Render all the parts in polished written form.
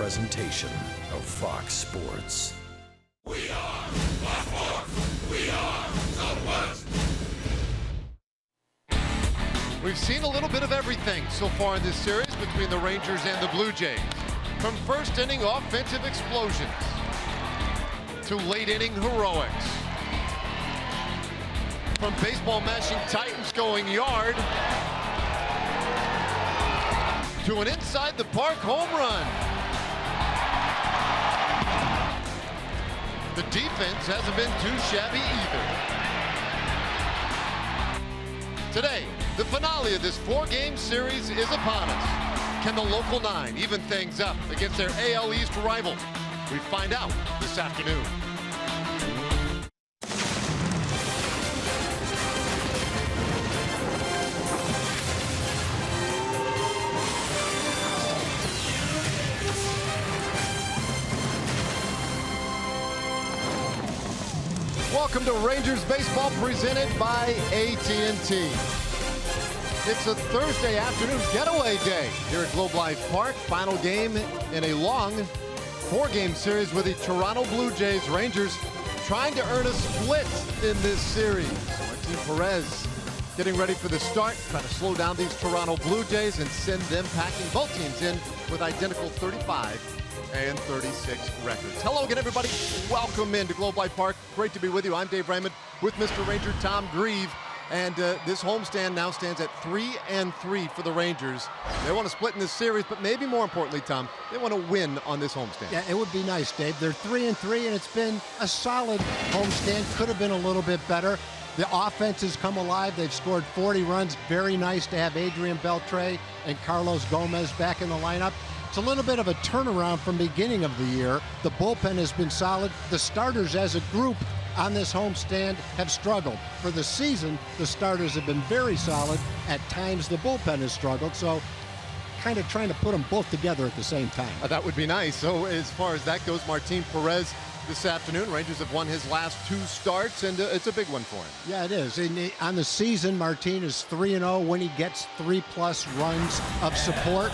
presentation of Fox Sports. We are Baltimore. We are Southwest. We've seen a little bit of everything so far in this series between the Rangers and the Blue Jays. From first inning offensive explosions to late inning heroics. From baseball mashing Titans going yard to an inside the park home run. The defense hasn't been too shabby either. Today, the finale of this four-game series is upon us. Can the local nine even things up against their AL East rival? We find out this afternoon. Welcome to Rangers Baseball presented by AT&T. It's a Thursday afternoon getaway day here at Globe Life Park. Final game in a long four-game series with the Toronto Blue Jays. Rangers trying to earn a split in this series. Martin Perez getting ready for the start, trying to slow down these Toronto Blue Jays and send them packing, both teams in with identical 35 and 36 records. Hello again, everybody. Welcome into Globe Life Park. Great to be with you. I'm Dave Raymond with Mr. Ranger Tom Grieve. And this homestand now stands at 3-3 for the Rangers. They want to split in this series, but maybe more importantly, Tom, they want to win on this homestand. Yeah, it would be nice, Dave. They're 3-3, and it's been a solid homestand. Could have been a little bit better. The offense has come alive. They've scored 40 runs. Very nice to have Adrian Beltre and Carlos Gomez back in the lineup. It's a little bit of a turnaround from the beginning of the year. The bullpen has been solid. The starters as a group on this homestand have struggled. For the season, the starters have been very solid. At times, the bullpen has struggled. So kind of trying to put them both together at the same time. That would be nice. So as far as that goes, Martin Perez this afternoon. Rangers have won his last two starts, and it's a big one for him. Yeah, it is. On the season, Martin is 3-0 when he gets 3+ runs of support.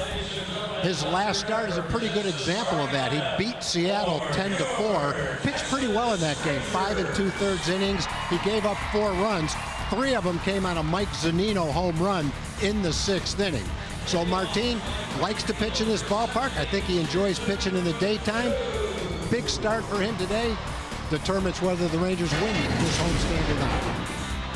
His last start is a pretty good example of that. He beat Seattle 10-4, pitched pretty well in that game, 5 2/3 innings. He gave up 4 runs. 3 of them came on a Mike Zunino home run in the 6th inning. So Martin likes to pitch in this ballpark. I think he enjoys pitching in the daytime. Big start for him today determines whether the Rangers win this homestand or not.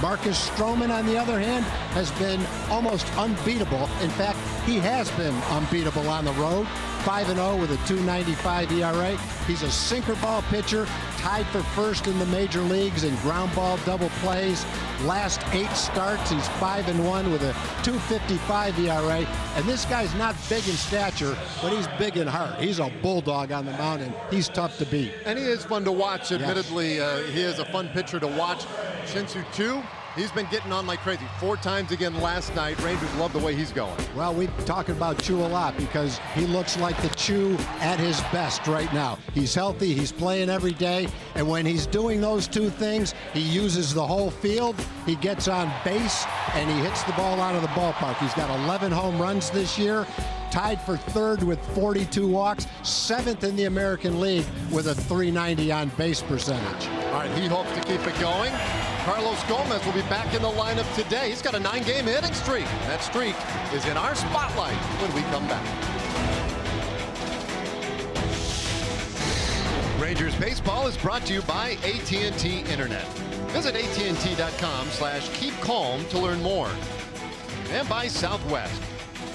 Marcus Stroman, on the other hand, has been almost unbeatable. In fact, he has been unbeatable on the road. 5-0 with a 2.95 ERA. He's a sinker ball pitcher, tied for first in the major leagues in ground ball double plays. Last 8 starts, he's 5-1 with a 2.55 ERA. And this guy's not big in stature, but he's big in heart. He's a bulldog on the mound, and he's tough to beat. And he is fun to watch. Admittedly, yes. He is a fun pitcher to watch. Shin-Soo Choo, he's been getting on like crazy. 4 times again last night. Rangers love the way he's going. Well, we're talking about Choo a lot because he looks like the Choo at his best right now. He's healthy, he's playing every day, and when he's doing those two things, he uses the whole field, he gets on base, and he hits the ball out of the ballpark. He's got 11 home runs this year, tied for 3rd with 42 walks, 7th in the American League with a .390 on base percentage. All right, he hopes to keep it going. Carlos Gomez will be back in the lineup today. He's got a 9-game hitting streak. That streak is in our spotlight when we come back. Rangers Baseball is brought to you by AT&T Internet. Visit AT&T.com/keepcalm to learn more. And by Southwest.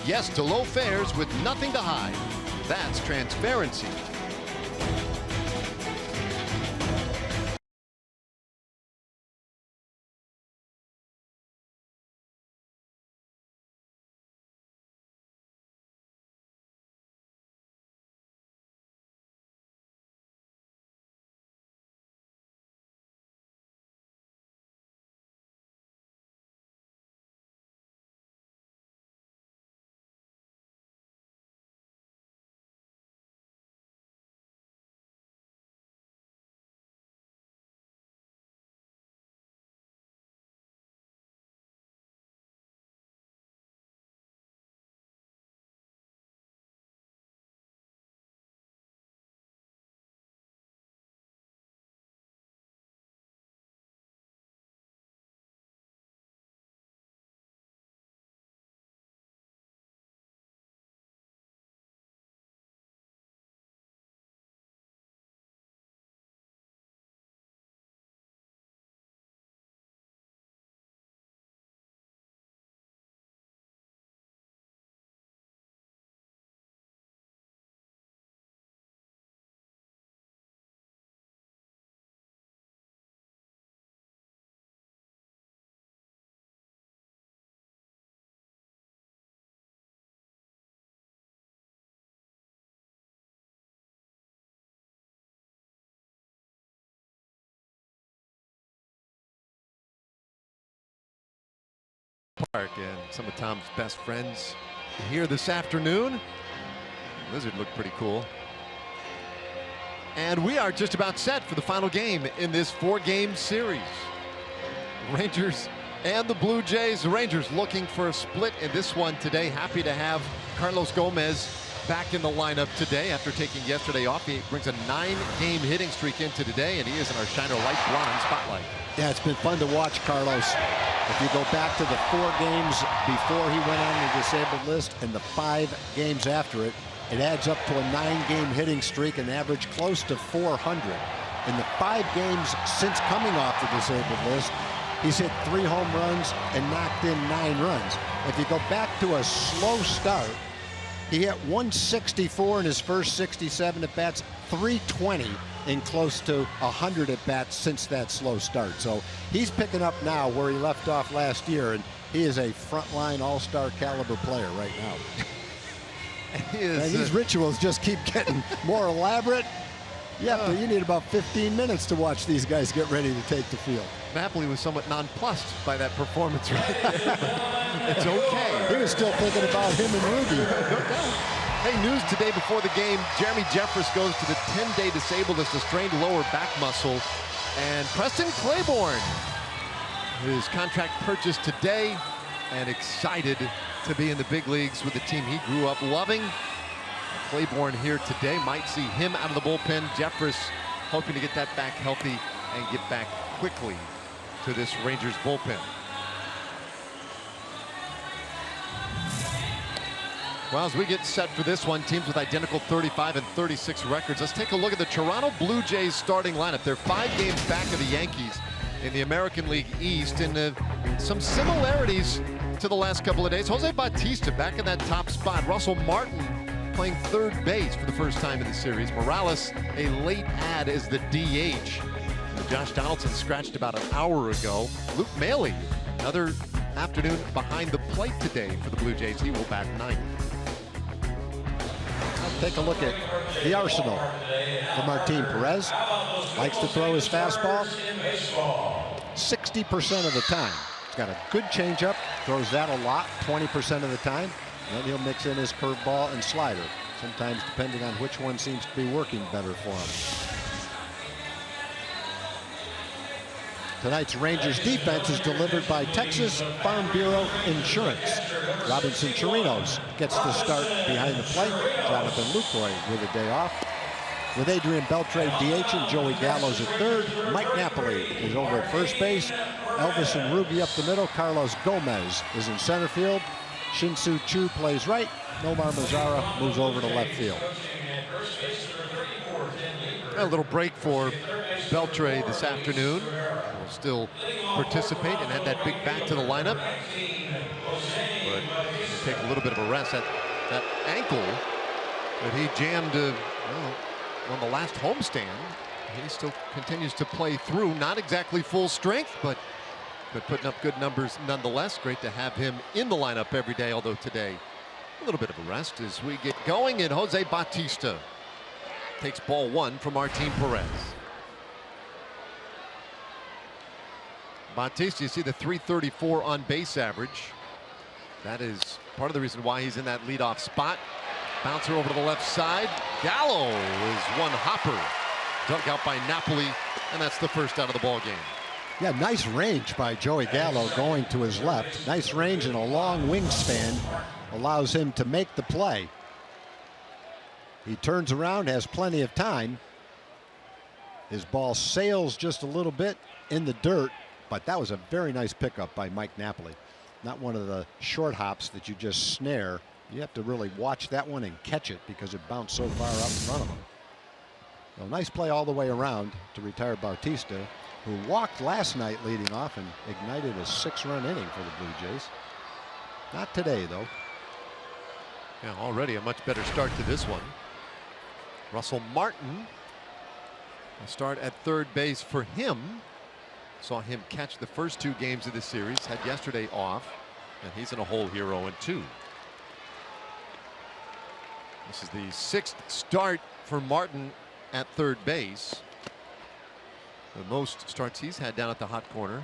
Yes to low fares with nothing to hide. That's transparency. Park, and some of Tom's best friends here this afternoon. The Lizard looked pretty cool. And we are just about set for the final game in this 4-game series. Rangers and the Blue Jays. The Rangers looking for a split in this one today. Happy to have Carlos Gomez back in the lineup today after taking yesterday off. He brings a 9-game hitting streak into today, and he is in our Shiner Light Blonde spotlight. Yeah, it's been fun to watch, Carlos. If you go back to the 4 games before he went on the disabled list and the 5 games after it, it adds up to a 9-game hitting streak and average close to 400. In the 5 games since coming off the disabled list, he's hit 3 home runs and knocked in 9 runs. If you go back to a slow start, he hit 164 in his first 67 at-bats, 320 in close to 100 at-bats since that slow start. So he's picking up now where he left off last year, and he is a frontline all-star caliber player right now. And these rituals just keep getting more elaborate. You need about 15 minutes to watch these guys get ready to take the field. Napoli was somewhat nonplussed by that performance right there. It's okay. He was still thinking about him and Ruby. Hey, news today before the game. Jeremy Jeffress goes to the 10-day disabled list, a strained lower back muscle. And Preston Claiborne, his contract purchased today, and excited to be in the big leagues with the team he grew up loving. Claiborne here today, might see him out of the bullpen. Jeffress hoping to get that back healthy and get back quickly to this Rangers bullpen. Well, as we get set for this one, teams with identical 35 and 36 records. Let's take a look at the Toronto Blue Jays starting lineup. They're 5 games back of the Yankees in the American League East, and some similarities to the last couple of days. Jose Bautista back in that top spot. Russell Martin playing third base for the first time in the series. Morales, a late add as the DH. Josh Donaldson scratched about an hour ago. Luke Maile, another afternoon behind the plate today for the Blue Jays. He will bat 9th. Take a look at the arsenal for Martin Perez. Likes to throw his fastball 60% of the time. He's got a good changeup, throws that a lot 20% of the time. And then he'll mix in his curveball and slider, sometimes depending on which one seems to be working better for him. Tonight's Rangers defense is delivered by Texas Farm Bureau Insurance. Robinson Chirinos gets the start behind the plate. Jonathan Lucroy with a day off. With Adrian Beltre DH and Joey Gallows at third. Mike Napoli is over at first base. Elvis and Ruby up the middle. Carlos Gomez is in center field. Shin-Soo Choo plays right. Nomar Mazara moves over to left field. A little break for Beltre this afternoon. Will still participate and add that big bat to the lineup. But he'll take a little bit of a rest. That ankle that he jammed on the last homestand, he still continues to play through. Not exactly full strength, but putting up good numbers nonetheless. Great to have him in the lineup every day, although today a little bit of a rest as we get going. And Jose Bautista takes ball 1 from Martin Perez. Bautista, you see the 334 on base average. That is part of the reason why he's in that leadoff spot. Bouncer over to the left side. Gallo is one hopper. Dug out by Napoli, and that's the first out of the ball game. Yeah, nice range by Joey Gallo going to his left. Nice range and a long wingspan allows him to make the play. He turns around, has plenty of time. His ball sails just a little bit in the dirt, but that was a very nice pickup by Mike Napoli. Not one of the short hops that you just snare. You have to really watch that one and catch it because it bounced so far up in front of him. Well, nice play all the way around to retire Bautista, who walked last night leading off and ignited a 6-run inning for the Blue Jays. Not today, though. Yeah, already a much better start to this one. Russell Martin will start at third base for him. Saw him catch the first 2 games of the series, had yesterday off, and he's in a hole here 0-2. This is the 6th start for Martin at third base. The most starts he's had down at the hot corner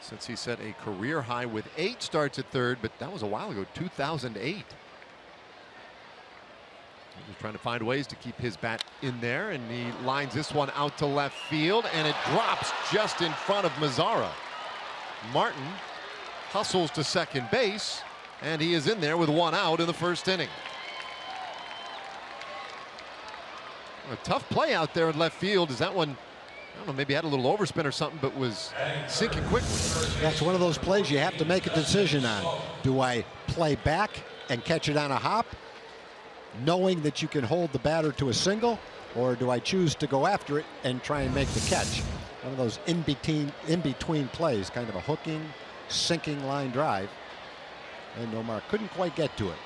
since he set a career high with 8 starts at third, but that was a while ago, 2008. He's trying to find ways to keep his bat in there, and he lines this one out to left field, and it drops just in front of Mazzara. Martin hustles to second base, and he is in there with 1 out in the first inning. A tough play out there in left field. Is that one, I don't know, maybe had a little overspin or something, but was sinking quickly. That's one of those plays you have to make a decision on. Do I play back and catch it on a hop, knowing that you can hold the batter to a single, or do I choose to go after it and try and make the catch? One of those in between plays, kind of a hooking, sinking line drive, and Nomar couldn't quite get to it.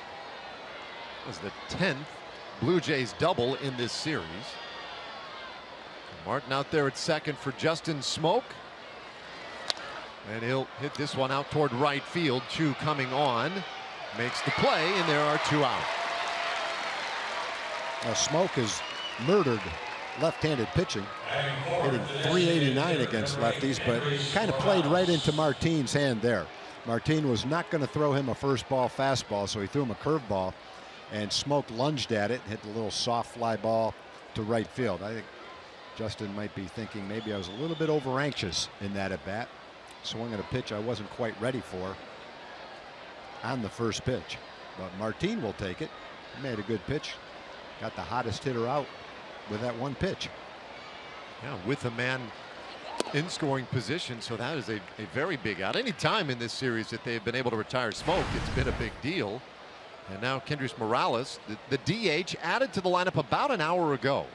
It was the 10th Blue Jays double in this series. Martin out there at second for Justin Smoke, and he'll hit this one out toward right field. Chu coming on, makes the play, and there are 2 out. Now Smoke has murdered left-handed pitching, hitting .389 against lefties, but kind of played right into Martine's hand there. Martine was not going to throw him a first ball fastball, so he threw him a curveball, and Smoke lunged at it, hit the little soft fly ball to right field. I think Justin might be thinking maybe I was a little bit over anxious in that at bat, swung at a pitch I wasn't quite ready for on the first pitch. But Martine will take it. He made a good pitch. Got the hottest hitter out with that one pitch. Yeah, with a man in scoring position, so that is a very big out. Any time in this series that they've been able to retire Smoke, it's been a big deal. And now Kendrys Morales, the DH, added to the lineup about an hour ago.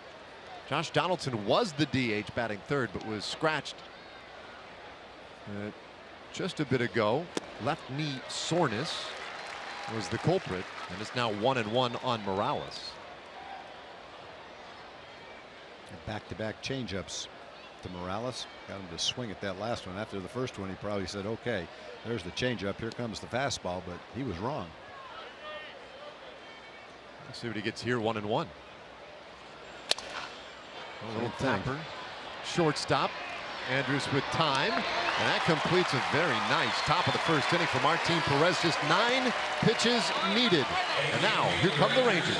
Josh Donaldson was the DH batting third, but was scratched just a bit ago. Left knee soreness was the culprit, and it's now 1-1 on Morales. Back-to-back changeups to Morales. Got him to swing at that last one. After the first one, he probably said, okay, there's the changeup, here comes the fastball, but he was wrong. Let's see what he gets here. 1-1. A little tapper. Shortstop. Andrus with time. And that completes a very nice top of the first inning for Martin Perez. Just 9 pitches needed. And now, here come the Rangers.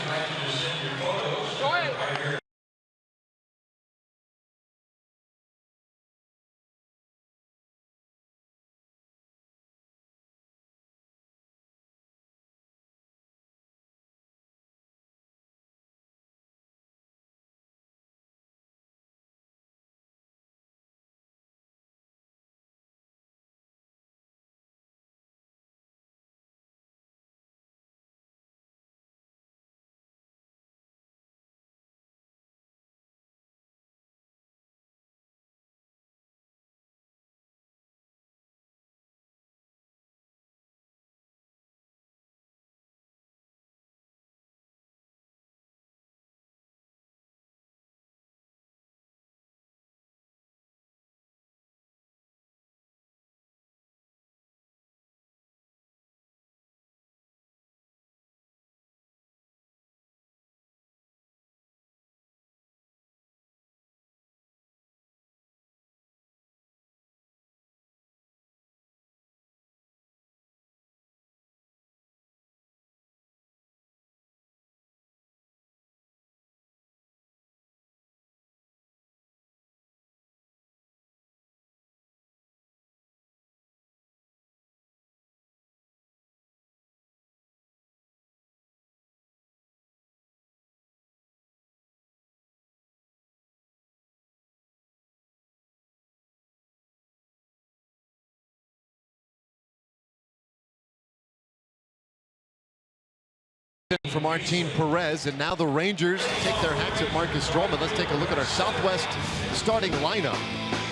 For Martin Perez, and now the Rangers take their hats at Marcus Stroman. Let's take a look at our Southwest starting lineup.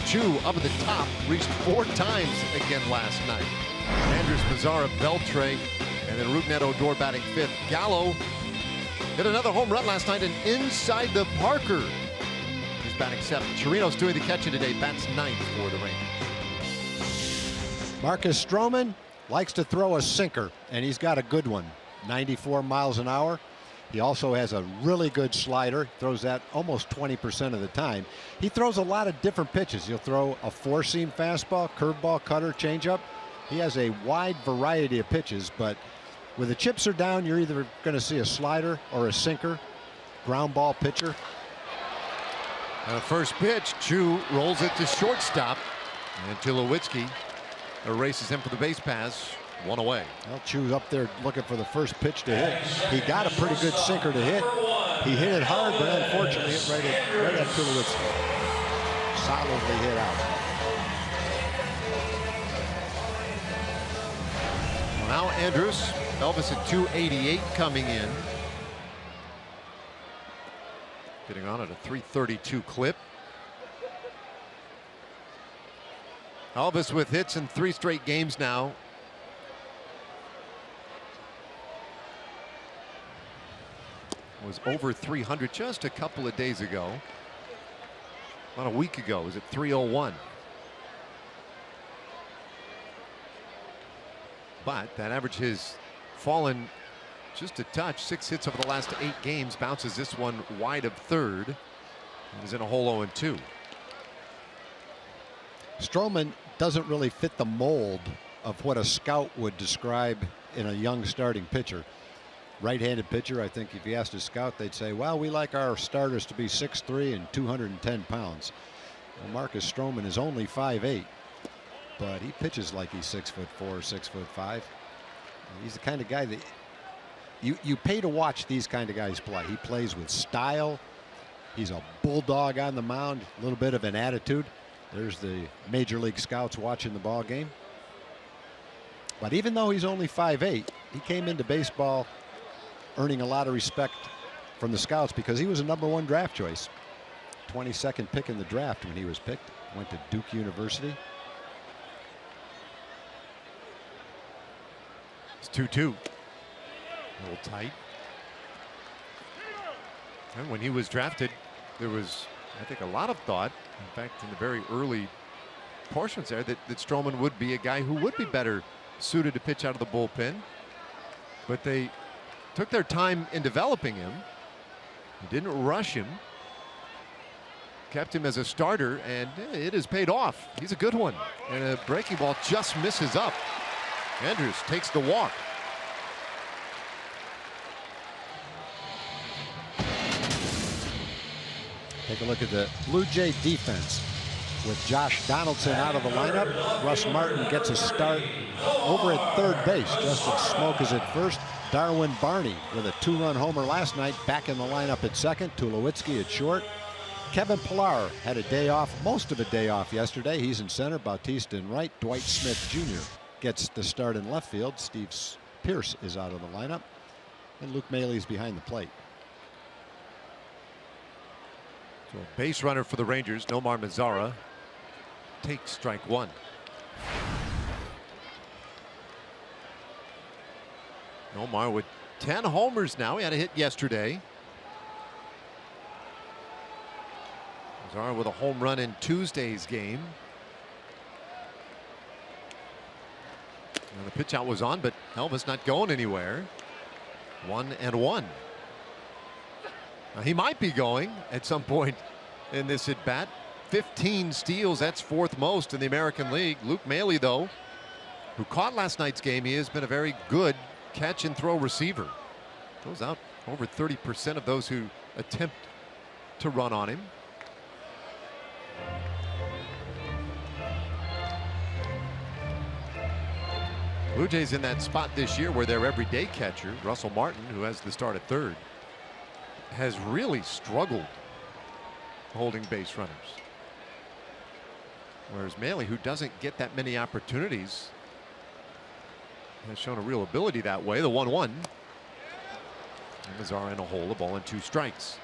Chu up at the top, reached 4 times again last night. Andrus, Mazzara, Beltre, and then Rougned Odor batting 5th. Gallo hit another home run last night, and inside the Parker. He's batting 7th. Chirinos doing the catching today, bats 9th for the Rangers. Marcus Stroman likes to throw a sinker, and he's got a good one. 94 miles an hour. He also has a really good slider, throws that almost 20% of the time. He throws a lot of different pitches. He'll throw a four-seam fastball, curveball, cutter, changeup. He has a wide variety of pitches, but when the chips are down, you're either going to see a slider or a sinker, ground ball pitcher. And the first pitch, Chu rolls it to shortstop, and Tulowitzki erases him for the base pass. One away. Well, Chu's up there looking for the first pitch to hit. He got a pretty good sinker to hit. He hit it hard, but unfortunately it right at Tulowitzki. Solidly hit out. Well, now Andrus, Elvis at 288 coming in. Getting on at a 332 clip. Elvis with hits in 3 straight games now. Was over 300 just a couple of days ago. About a week ago, was at 301. But that average has fallen just a touch. 6 hits over the last 8 games. Bounces this one wide of third. And is in a hole 0-2. Stroman doesn't really fit the mold of what a scout would describe in a young starting pitcher. Right-handed pitcher, I think if you asked a scout, they'd say, well, we like our starters to be 6'3" and 210 pounds. Well, Marcus Stroman is only 5'8", but he pitches like he's 6'4", 6'5". He's the kind of guy that you pay to watch these kind of guys play. He plays with style. He's a bulldog on the mound, a little bit of an attitude. There's the major league scouts watching the ball game. But even though he's only 5'8", he came into baseball earning a lot of respect from the scouts because he was a #1 draft choice. 22nd pick in the draft when he was picked. Went to Duke University. It's 2-2. A little tight. And when he was drafted, there was, I think, a lot of thought, in fact, in the very early portions there, that Stroman would be a guy who would be better suited to pitch out of the bullpen. But they took their time in developing him. They didn't rush him. Kept him as a starter, and it has paid off. He's a good one. And a breaking ball just misses up. Andrus takes the walk. Take a look at the Blue Jay defense. With Josh Donaldson out of the lineup, Russ Martin gets a start over at third base. Justin Smoke is at first. Darwin Barney with a 2-run homer last night, back in the lineup at second. Tulowitzki at short. Kevin Pillar had a day off, most of a day off yesterday. He's in center, Bautista in right. Dwight Smith Jr. gets the start in left field. Steve Pierce is out of the lineup. And Luke Mailey's behind the plate. So a base runner for the Rangers, Nomar Mazara, takes strike 1. Nomar with 10 homers now. He had a hit yesterday. Mazara with a home run in Tuesday's game. Now the pitch out was on, but Elvis not going anywhere. 1-1. Now he might be going at some point in this at bat. 15 steals, that's 4th most in the American League. Luke Mailey, though, who caught last night's game, he has been a very good catch and throw receiver. Throws out over 30% of those who attempt to run on him. Blue Jays in that spot this year where their everyday catcher, Russell Martin, who has the start at third, has really struggled holding base runners. Whereas Mailey, who doesn't get that many opportunities, has shown a real ability that way. The 1-1. And Mazara in a hole, a ball and 2 strikes.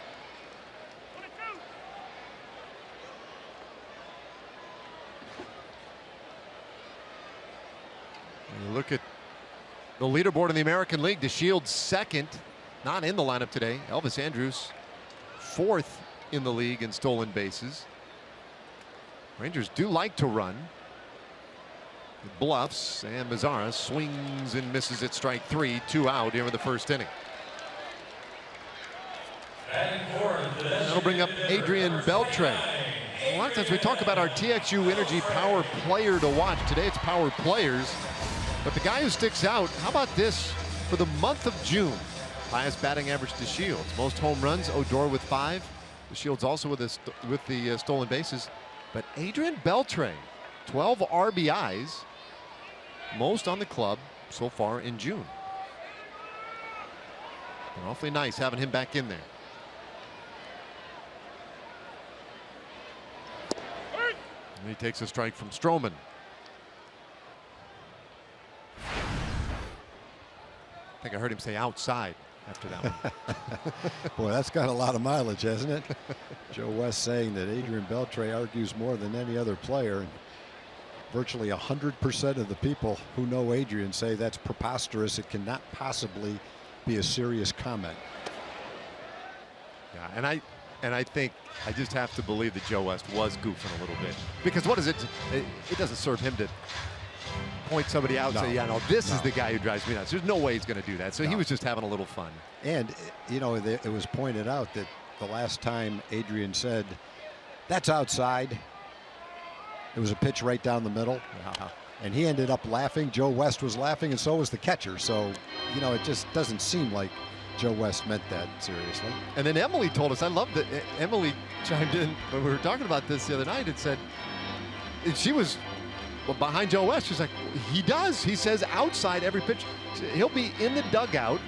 And you look at the leaderboard in the American League. DeShields second, not in the lineup today. Elvis Andrus 4th in the league in stolen bases. Rangers do like to run. It bluffs, and Mazara swings and misses at strike 3. 2 out here in the first inning. That'll bring up Adrian Beltre. A lot of times we talk about our TXU Energy Power Player to watch. Today it's Power Players. But the guy who sticks out, how about this for the month of June? Highest batting average to Shields. Most home runs, Odor with 5. The Shields also with the stolen bases. But Adrian Beltre, 12 RBIs, most on the club so far in June. And awfully nice having him back in there. And he takes a strike from Stroman. I think I heard him say outside after that one. Boy, that's got a lot of mileage, hasn't it? Joe West saying that Adrian Beltre argues more than any other player. And virtually 100% of the people who know Adrian say that's preposterous. It cannot possibly be a serious comment. Yeah, and I think I just have to believe that Joe West was goofing a little bit, because what is it? It doesn't serve him to point somebody out and say, yeah, no, this is the guy who drives me nuts. There's no way he's going to do that. So he was just having a little fun. And, you know, it was pointed out that the last time Adrian said, that's outside, it was a pitch right down the middle. And he ended up laughing. Joe West was laughing, and so was the catcher. So, you know, it just doesn't seem like Joe West meant that seriously. And then Emily told us, I love that Emily chimed in when we were talking about this the other night and said, and she was behind Joe West. She's like, he does. He says outside every pitch. He'll be in the dugout,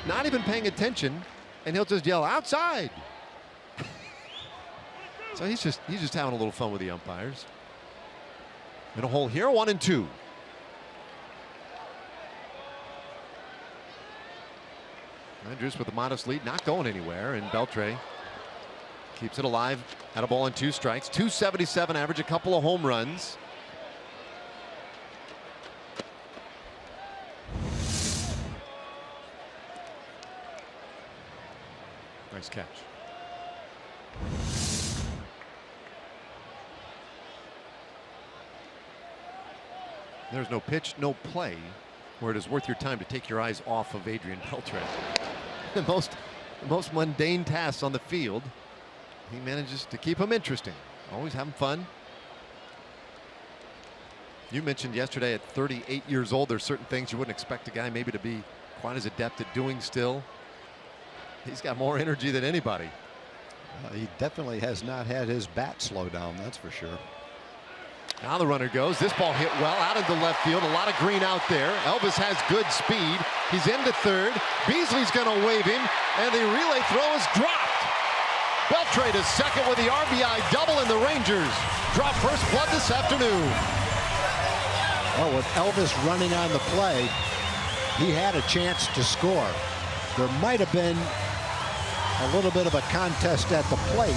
not even paying attention, and he'll just yell outside. So he's just having a little fun with the umpires. In a hole here, 1-2. Andrews with a modest lead, not going anywhere, and Beltre keeps it alive at a ball and 2 strikes. 277 average, a couple of home runs. Nice catch. There's no pitch, no play, where it is worth your time to take your eyes off of Adrian Beltre. The most mundane tasks on the field, he manages to keep them interesting. Always having fun. You mentioned yesterday at 38 years old, there's certain things you wouldn't expect a guy maybe to be quite as adept at doing still. He's got more energy than anybody. He definitely has not had his bat slow down, that's for sure. Now the runner goes. This ball hit well out into left field. A lot of green out there. Elvis has good speed. He's into third. Beasley's going to wave him, and the relay throw is dropped. Beltre to second with the RBI double, and the Rangers draw first blood this afternoon. Well, with Elvis running on the play, he had a chance to score. There might have been a little bit of a contest at the plate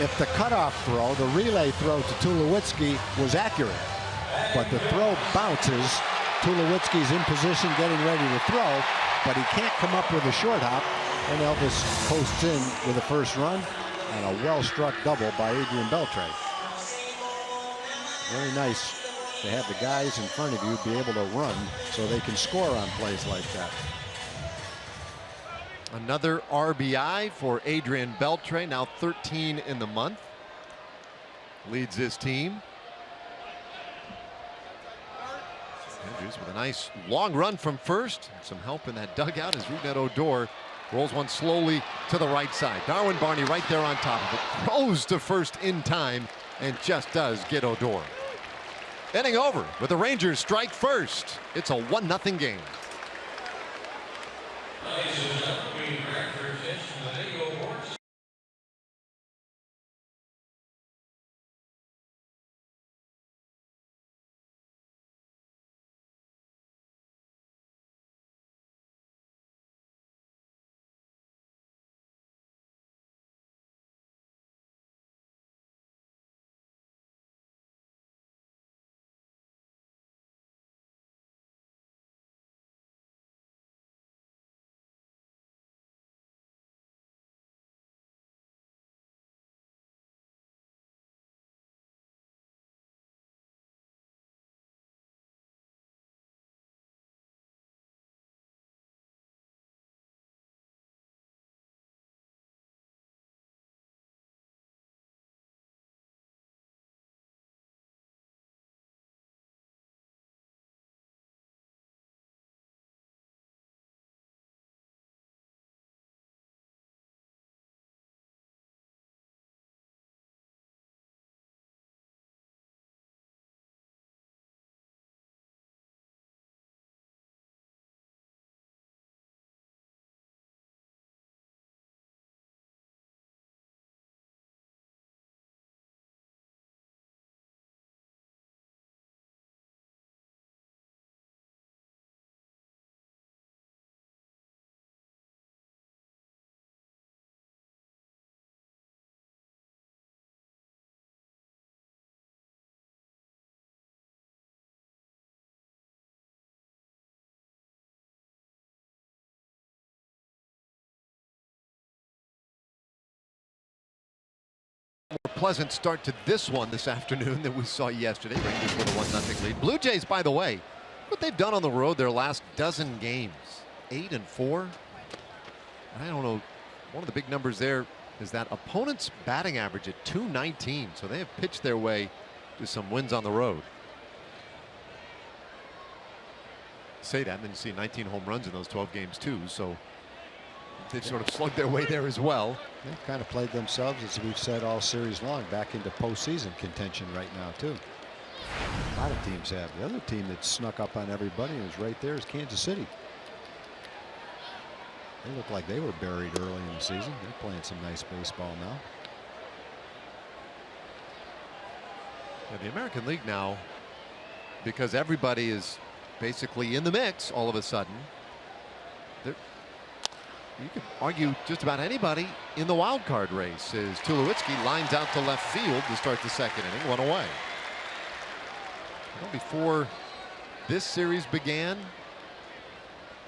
if the cutoff throw, the relay throw to Tulowitzki, was accurate. But the throw bounces. Tulowitzki's in position getting ready to throw, but he can't come up with a short hop, and Elvis posts in with a first run and a well-struck double by Adrian Beltre. Very nice to have the guys in front of you be able to run so they can score on plays like that. Andrews RBI for Adrian Beltre, now 13 in the month. Leads his team. Andrews with a nice long run from first. Some help in that dugout as Rougned Odor rolls one slowly to the right side. Darwin Barney right there on top of it. Throws to first in time and just does get Odor. Inning over with the Rangers strike first. It's a 1-0 game. Pleasant start to this one this afternoon that we saw yesterday. Rangers with a 1-0 lead. Blue Jays, by the way, what they've done on the road their last dozen games, 8-4. I don't know. One of the big numbers there is that opponent's batting average at .219. So they have pitched their way to some wins on the road. Say that, and then you see 19 home runs in those 12 games too. So they've sort of slugged their way there as well. They've kind of played themselves, as we've said all series long, back into postseason contention right now too. A lot of teams have. The other team that snuck up on everybody and is right there is Kansas City. They look like they were buried early in the season. They're playing some nice baseball now. Yeah, the American League now, because everybody is basically in the mix all of a sudden. You could argue just about anybody in the wild card race as Tulowitzki lines out to left field to start the second inning, one away. Well, before this series began,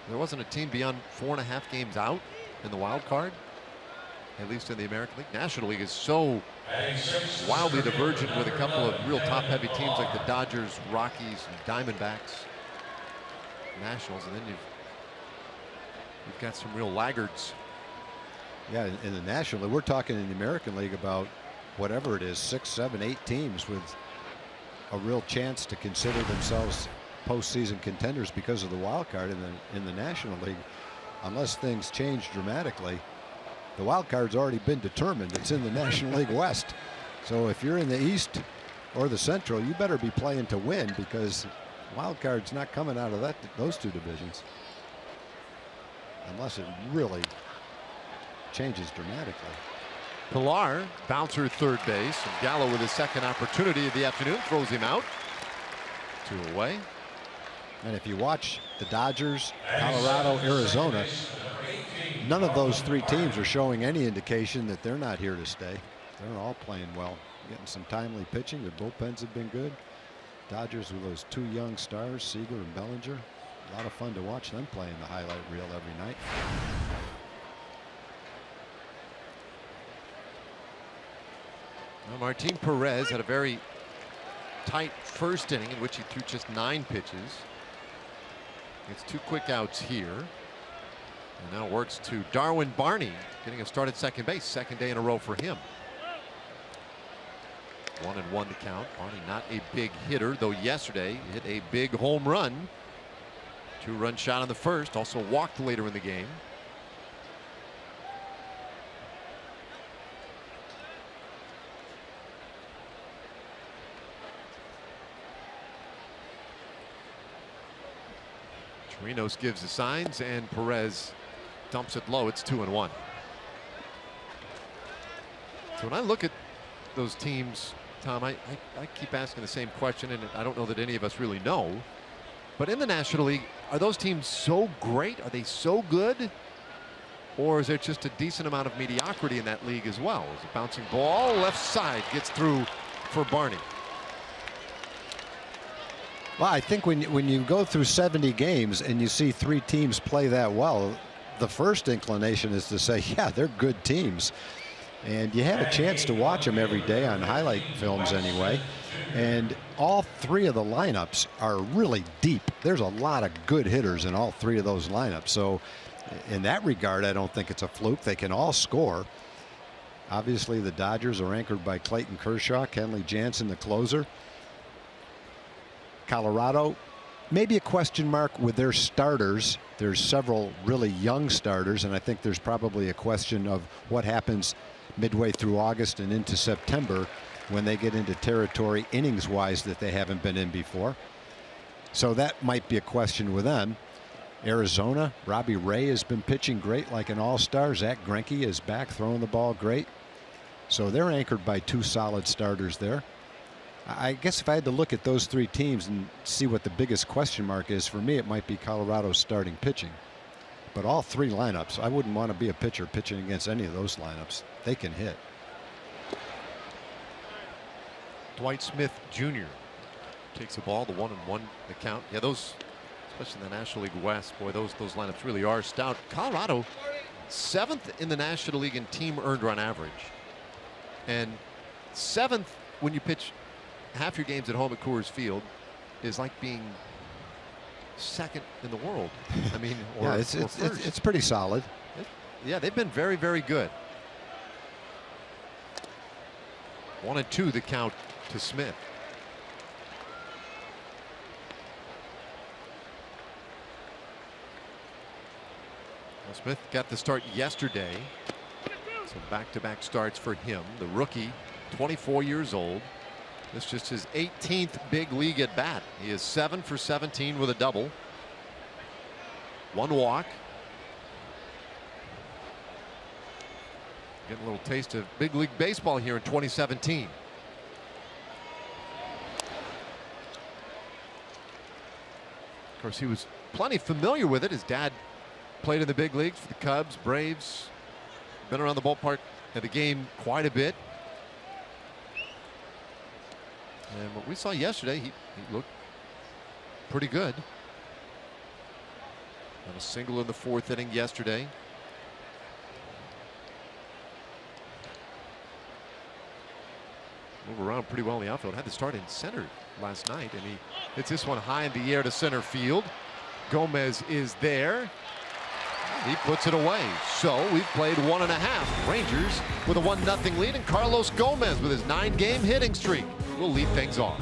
there wasn't a team beyond 4.5 games out in the wild card, at least in the American League. National League is so wildly divergent with a couple of real top-heavy teams like the Dodgers, Rockies, and Diamondbacks, Nationals, and then you've got some real laggards. Yeah, in the National League, we're talking in the American League about whatever it is, 6, 7, 8 teams with a real chance to consider themselves postseason contenders because of the wild card. In the National League, unless things change dramatically, the wild card's already been determined. It's in the National League West. So if you're in the East or the Central, you better be playing to win, because wild card's not coming out of those two divisions unless it really changes dramatically. Pilar, bouncer third base, and Gallo with his second opportunity of the afternoon throws him out. 2 away. And if you watch the Dodgers, Colorado, Arizona, none of those 3 teams are showing any indication that they're not here to stay. They're all playing well, getting some timely pitching. Their bullpens have been good. Dodgers with those 2 young stars, Seager and Bellinger. A lot of fun to watch them play in the highlight reel every night. Well, Martin Perez had a very tight first inning in which he threw just 9 pitches. It's 2 quick outs here. And now it works to Darwin Barney, getting a start at second base, second day in a row for him. 1-1 to count. Barney not a big hitter, though yesterday hit a big home run. 2-run shot in the first, also walked later in the game. Chirinos gives the signs, and Perez dumps it low. It's 2-1. So when I look at those teams, Tom, I keep asking the same question, and I don't know that any of us really know. But in the National League, are those teams so great? Are they so good? Or is there just a decent amount of mediocrity in that league as well? Is a bouncing ball left side gets through for Barney. Well, I think when you go through 70 games and you see 3 teams play that well, the first inclination is to say, yeah, they're good teams. And you have a chance to watch them every day on highlight films anyway. And all 3 of the lineups are really deep. There's a lot of good hitters in all 3 of those lineups. So in that regard, I don't think it's a fluke. They can all score. Obviously, the Dodgers are anchored by Clayton Kershaw, Kenley Jansen, the closer. Colorado, maybe a question mark with their starters. There's several really young starters, and I think there's probably a question of what happens midway through August and into September when they get into territory innings wise that they haven't been in before. So that might be a question with them. Arizona, Robbie Ray has been pitching great like an all-star. Zach Greinke is back throwing the ball great. So they're anchored by 2 solid starters there. I guess if I had to look at those 3 teams and see what the biggest question mark is, for me it might be Colorado's starting pitching. But all 3 lineups, I wouldn't want to be a pitcher pitching against any of those lineups. They can hit. Dwight Smith Jr. takes the ball, the 1-1 the count. Yeah, those, especially in the National League West, boy, those lineups really are stout. Colorado, 7th in the National League in team earned run average. And 7th when you pitch half your games at home at Coors Field is like being second in the world. I mean, yeah, it's pretty solid. Yeah, they've been very, very good. 1-2 the count to Smith. Well, Smith got the start yesterday. So back-to-back starts for him. The rookie, 24 years old. This is just his 18th big league at bat. He is 7 for 17 with a double. 1 walk. Getting a little taste of big league baseball here in 2017. Of course, he was plenty familiar with it. His dad played in the big leagues for the Cubs, Braves. Been around the ballpark at the game quite a bit. And what we saw yesterday, he looked pretty good. Got a single in the 4th inning yesterday. Move around pretty well in the outfield. Had to start in center last night, and he hits this one high in the air to center field. Gomez is there. He puts it away. So we've played 1.5. Rangers with a 1-0 lead, and Carlos Gomez with his 9-game hitting streak will lead things off.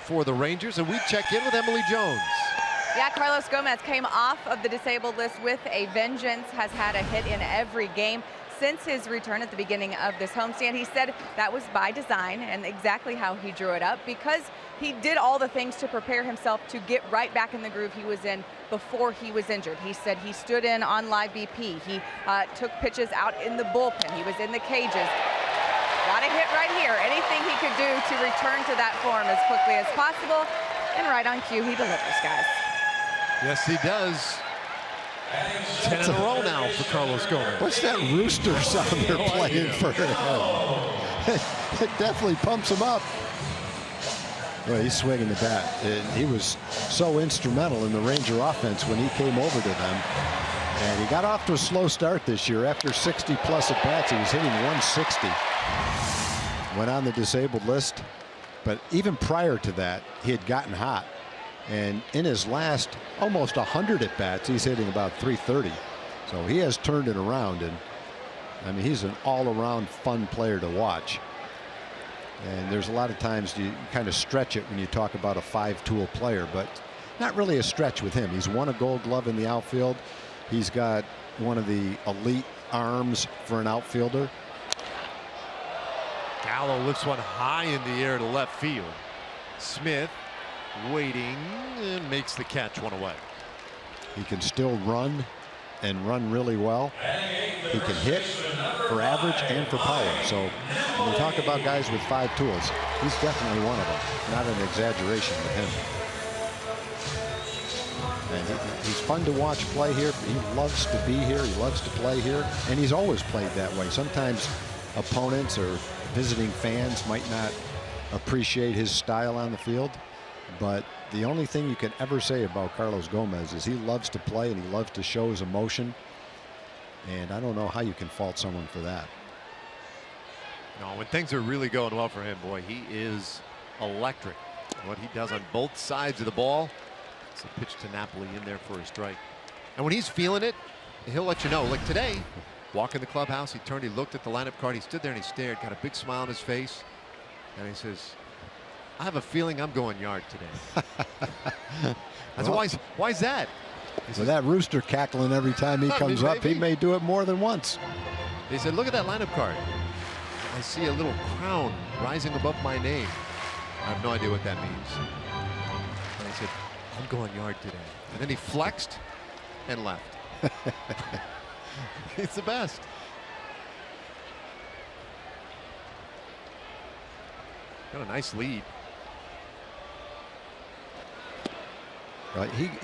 For the Rangers, and we check in with Emily Jones. Yeah, Carlos Gomez came off of the disabled list with a vengeance, has had a hit in every game since his return at the beginning of this homestand. He said that was by design and exactly how he drew it up, because he did all the things to prepare himself to get right back in the groove he was in before he was injured. He said he stood in on live BP. He took pitches out in the bullpen. He was in the cages. Got a hit right here. Anything he could do to return to that form as quickly as possible. And right on cue, he delivers, guys. Yes, he does. 10 in a row now for Carlos Gomez. What's that rooster sound they're playing for him? It definitely pumps him up. Well, he's swinging the bat. And he was so instrumental in the Ranger offense when he came over to them. And he got off to a slow start this year. After 60-plus at-bats, he was hitting 160. Went on the disabled list. But even prior to that, he had gotten hot. And in his last almost 100 at-bats, he's hitting about 330. So he has turned it around. And, I mean, he's an all-around fun player to watch. And there's a lot of times you kind of stretch it when you talk about a 5-tool player. But not really a stretch with him. He's won a Gold Glove in the outfield. He's got one of the elite arms for an outfielder. Gallo lifts one high in the air to left field. Smith waiting and makes the catch, one away. He can still run and run really well. He can hit for average and for power. So when we talk about guys with 5 tools, he's definitely one of them. Not an exaggeration with him. And he's fun to watch play here. He loves to be here. He loves to play here. And he's always played that way. Sometimes opponents or visiting fans might not appreciate his style on the field. But the only thing you can ever say about Carlos Gomez is he loves to play and he loves to show his emotion. And I don't know how you can fault someone for that. No, when things are really going well for him, boy, he is electric. What he does on both sides of the ball. It's a pitch to Napoli in there for a strike. And when he's feeling it, he'll let you know. Like today, walk in the clubhouse, he turned, he looked at the lineup card, he stood there and he stared, got a big smile on his face. And he says, I have a feeling I'm going yard today. I said, why is that? With that rooster cackling every time he comes up, he may do it more than once. He said, look at that lineup card. I see a little crown rising above my name. I have no idea what that means. And I said, I'm going yard today. And then he flexed and left. It's the best. Got a nice lead.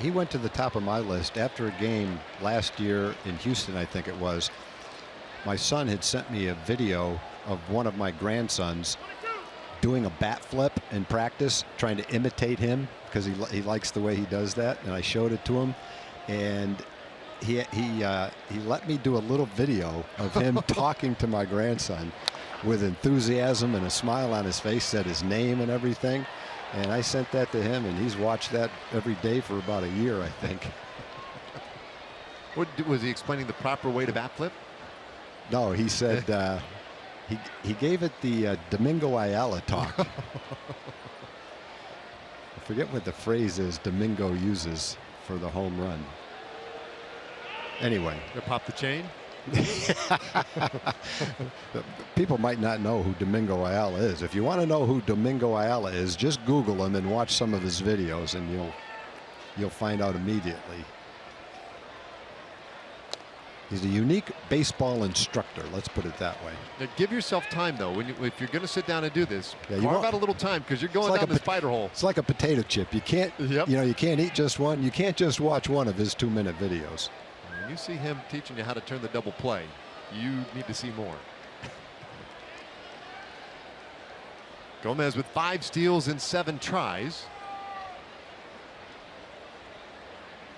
He went to the top of my list after a game last year in Houston, I think it was. My son had sent me a video of one of my grandsons doing a bat flip in practice, trying to imitate him because he likes the way he does that. And I showed it to him, and he let me do a little video of him talking to my grandson with enthusiasm and a smile on his face, said his name and everything. And I sent that to him, and he's watched that every day for about a year, I think. What was he explaining, the proper way to bat flip? No, he said he gave it the Domingo Ayala talk. I forget what the phrase is Domingo uses for the home run. Anyway. They pop the chain? People might not know who Domingo Ayala is. If you want to know who Domingo Ayala is, just Google him and watch some of his videos, and you'll find out immediately. He's a unique baseball instructor. Let's put it that way. Now give yourself time, though. If you're going to sit down and do this, carve out a little time, because you're going down the spider hole. It's like a potato chip. You can't, you can't eat just one. You can't just watch one of his 2-minute videos. When you see him teaching you how to turn the double play, you need to see more. Gomez with 5 steals in 7 tries.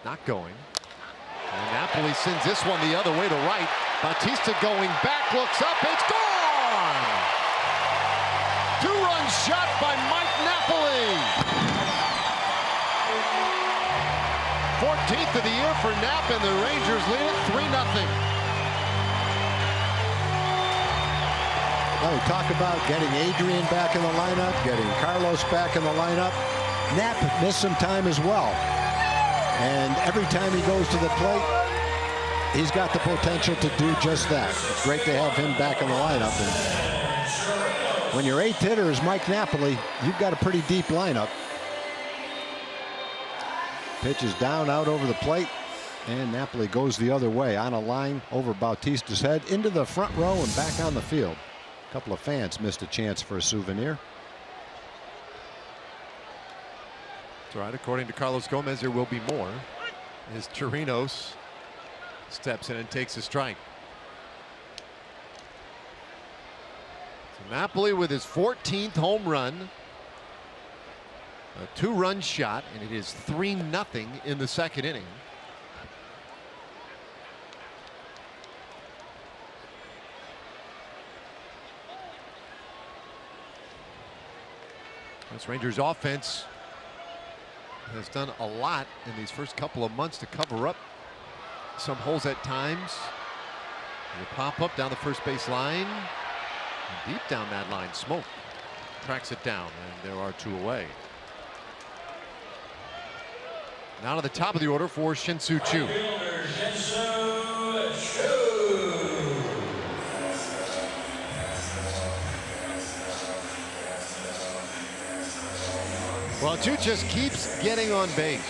Not going. And Napoli sends this one the other way to right. Bautista going back, looks up, it's gone! 2-run shot by Mike Napoli. 14th of the year for Nap, and the Rangers lead it 3-0. Well, we talk about getting Adrian back in the lineup, getting Carlos back in the lineup. Nap missed some time as well. And every time he goes to the plate, he's got the potential to do just that. It's great to have him back in the lineup. And when your 8th hitter is Mike Napoli, you've got a pretty deep lineup. Pitch is down, out over the plate, and Napoli goes the other way on a line over Bautista's head into the front row and back on the field. A couple of fans missed a chance for a souvenir. That's right. According to Carlos Gomez, there will be more as Chirinos steps in and takes a strike. So Napoli with his 14th home run. A 2-run shot, and it is 3-0 in the 2nd inning. This Rangers offense has done a lot in these first couple of months to cover up some holes at times. They pop up down the first base line. And deep down that line, Smoke tracks it down, and there are 2 away. Now to the top of the order for Shin-Soo Choo. Well, Choo just keeps getting on base.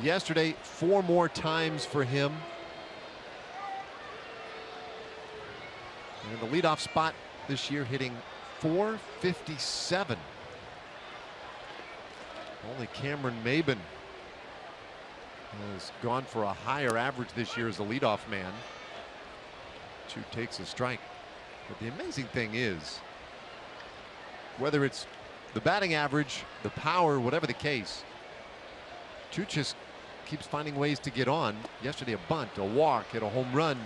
yesterday. 4 more times for him. And the leadoff spot this year, hitting .457. Only Cameron Maben has gone for a higher average this year as a leadoff man. 2 takes a strike. But the amazing thing is, whether it's the batting average, the power, whatever the case, Choo just keeps finding ways to get on. Yesterday, a bunt, a walk, hit a home run.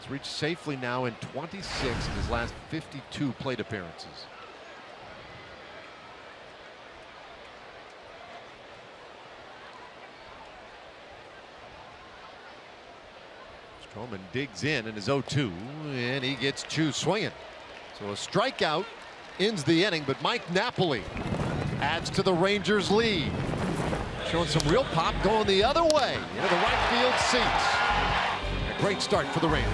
He's reached safely now in 26 of his last 52 plate appearances. Stroman digs in his 0-2, and he gets Choo swinging. So a strikeout ends the inning, but Mike Napoli adds to the Rangers' lead. Showing some real pop, going the other way into the right field seats. A great start for the Rangers.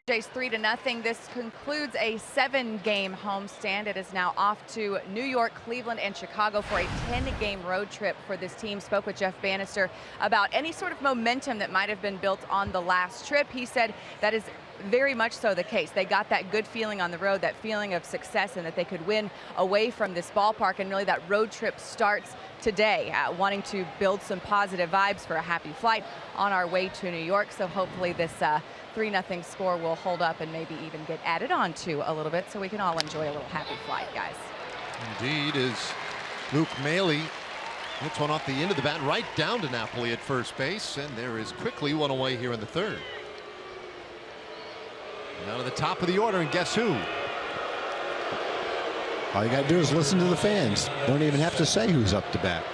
Jays 3-0. This concludes a 7-game homestand. It is now off to New York, Cleveland, and Chicago for a 10-game road trip for this team. Spoke with Jeff Bannister about any sort of momentum that might have been built on the last trip. He said that is very much so the case. They got that good feeling on the road, that feeling of success, and that they could win away from this ballpark. And really that road trip starts today, wanting to build some positive vibes for a happy flight on our way to New York. So hopefully this 3-0 score will hold up and maybe even get added on to a little bit so we can all enjoy a little happy flight, guys. Indeed, as Luke Maile hits one off the end of the bat right down to Napoli at first base, and there is quickly one away here in the third. Now to the top of the order, and guess who? All you got to do is listen to the fans. Don't even have to say who's up to bat.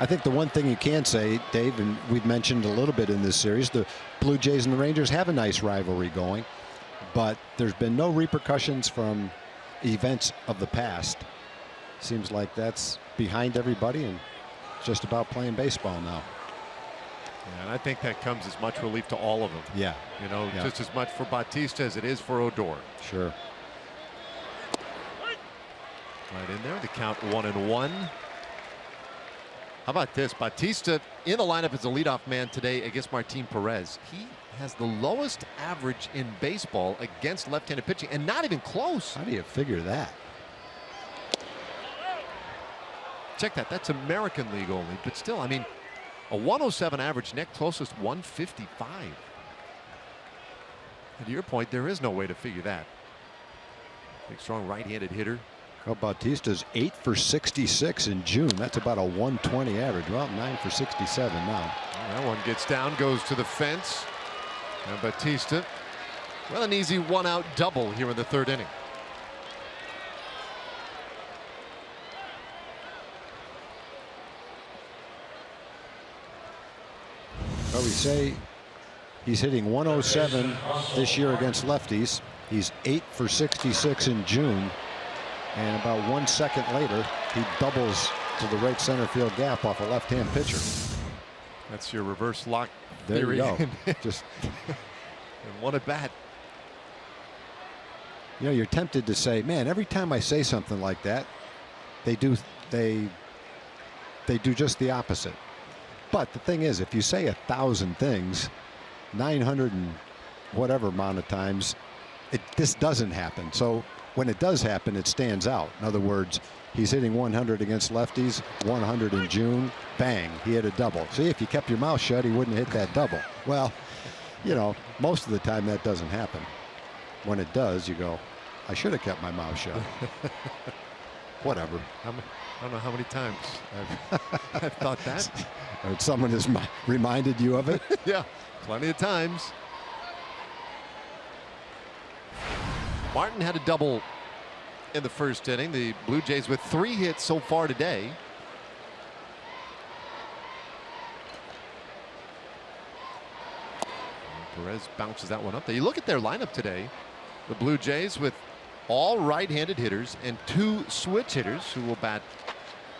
I think the one thing you can say, Dave, and we've mentioned a little bit in this series, the Blue Jays and the Rangers have a nice rivalry going, but there's been no repercussions from events of the past. Seems like that's behind everybody and just about playing baseball now. Yeah, and I think that comes as much relief to all of them. Yeah. You know, just as much for Bautista as it is for Odor. Sure. Right in there, the count 1-1. How about this? Bautista in the lineup as a leadoff man today against Martin Perez. He has the lowest average in baseball against left-handed pitching, and not even close. How do you figure that? Check that. That's American League only, but still, I mean, a 107 average, next closest 155. And to your point, there is no way to figure that. Big, strong right-handed hitter. Well, Bautista's 8 for 66 in June. That's about a 120 average. Well, 9 for 67 now. That one gets down, goes to the fence. And Bautista, well, an easy one-out double here in the third inning. Well, we say he's hitting 107 this year against lefties. He's 8 for 66 in June. And about 1 second later, he doubles to the right center field gap off a left-hand pitcher. That's your reverse lock There theory. you go. Just and what a bat. You know, you're tempted to say, man, every time I say something like that, they do just the opposite. But the thing is, if you say 1,000 things, 900 and whatever amount of times, this doesn't happen. So when it does happen, it stands out. In other words, he's hitting 100 against lefties, 100 in June, bang, he hit a double. See, if you kept your mouth shut, he wouldn't hit that double. Well, you know, most of the time that doesn't happen. When it does, you go, I should have kept my mouth shut. Whatever. I don't know how many times I've thought that. Someone has reminded you of it? Yeah, plenty of times. Martin had a double in the first inning. The Blue Jays with 3 hits so far today. And Perez bounces that one up there. You look at their lineup today. The Blue Jays with all right-handed hitters and 2 switch hitters who will bat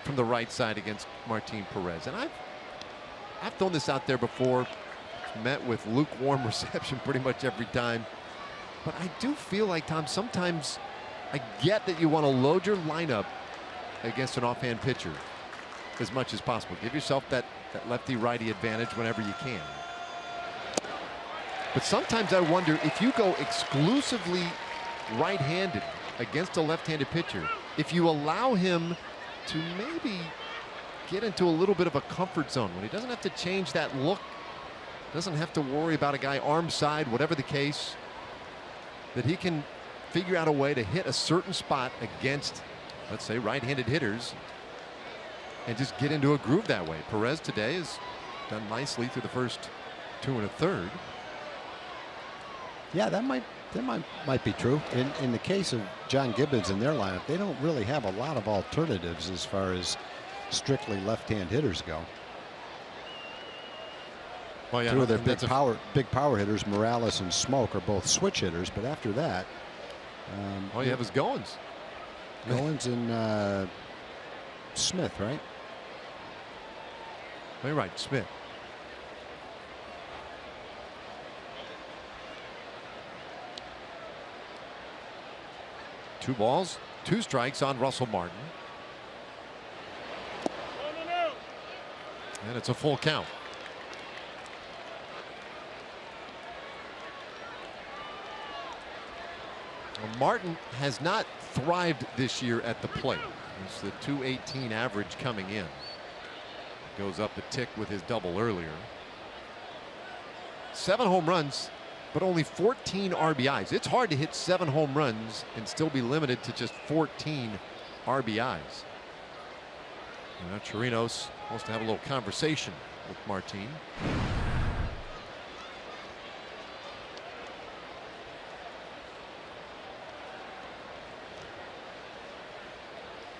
from the right side against Martin Perez. And I've thrown this out there before. Met with lukewarm reception pretty much every time. But I do feel like, Tom, sometimes I get that you want to load your lineup against an offhand pitcher as much as possible. Give yourself that lefty-righty advantage whenever you can. But sometimes I wonder if you go exclusively right-handed against a left-handed pitcher, if you allow him to maybe get into a little bit of a comfort zone when he doesn't have to change that look, doesn't have to worry about a guy arm side, whatever the case, that he can figure out a way to hit a certain spot against, let's say, right-handed hitters and just get into a groove that way. Perez today has done nicely through the first 2 1/3. Yeah, that might be true. In the case of John Gibbons in their lineup, they don't really have a lot of alternatives as far as strictly left-hand hitters go. Well, yeah, 2 of their big power hitters, Morales and Smoke, are both switch hitters. But after that, all you have is Goins. Goins and Smith, right? Oh, you're right, Smith. Two balls, 2 strikes on Russell Martin. And it's a full count. Well, Martin has not thrived this year at the plate. It's the .218 average coming in. Goes up a tick with his double earlier. 7 home runs, but only 14 RBIs. It's hard to hit 7 home runs and still be limited to just 14 RBIs. Now Chirinos wants to have a little conversation with Martin.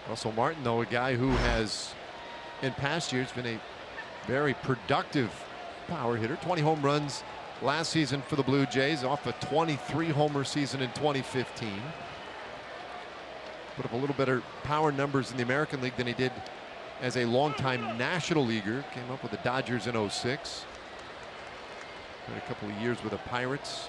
Russell Martin, though, a guy who has in past years been a very productive power hitter. 20 home runs last season for the Blue Jays, off a 23 homer season in 2015. Put up a little better power numbers in the American League than he did as a longtime National Leaguer. Came up with the Dodgers in '06. Had a couple of years with the Pirates.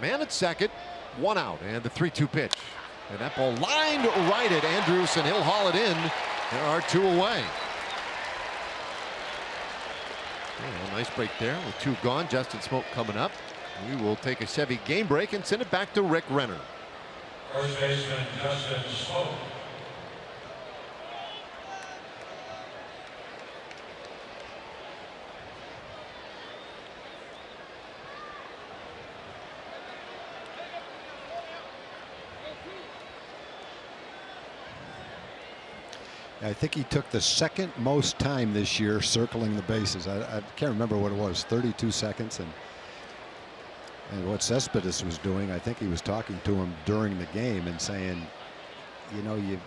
Man at second, 1 out, and the 3-2 pitch. And that ball lined right at Andrus, and he'll haul it in. There are 2 away. Oh, nice break there with 2 gone. Justin Smoke coming up. We will take a Chevy game break and send it back to Rick Renner. First baseman Justin Smoke. I think he took the second most time this year circling the bases. I can't remember what it was, 32 seconds. And what Cespedes was doing, I think he was talking to him during the game and saying, you know, you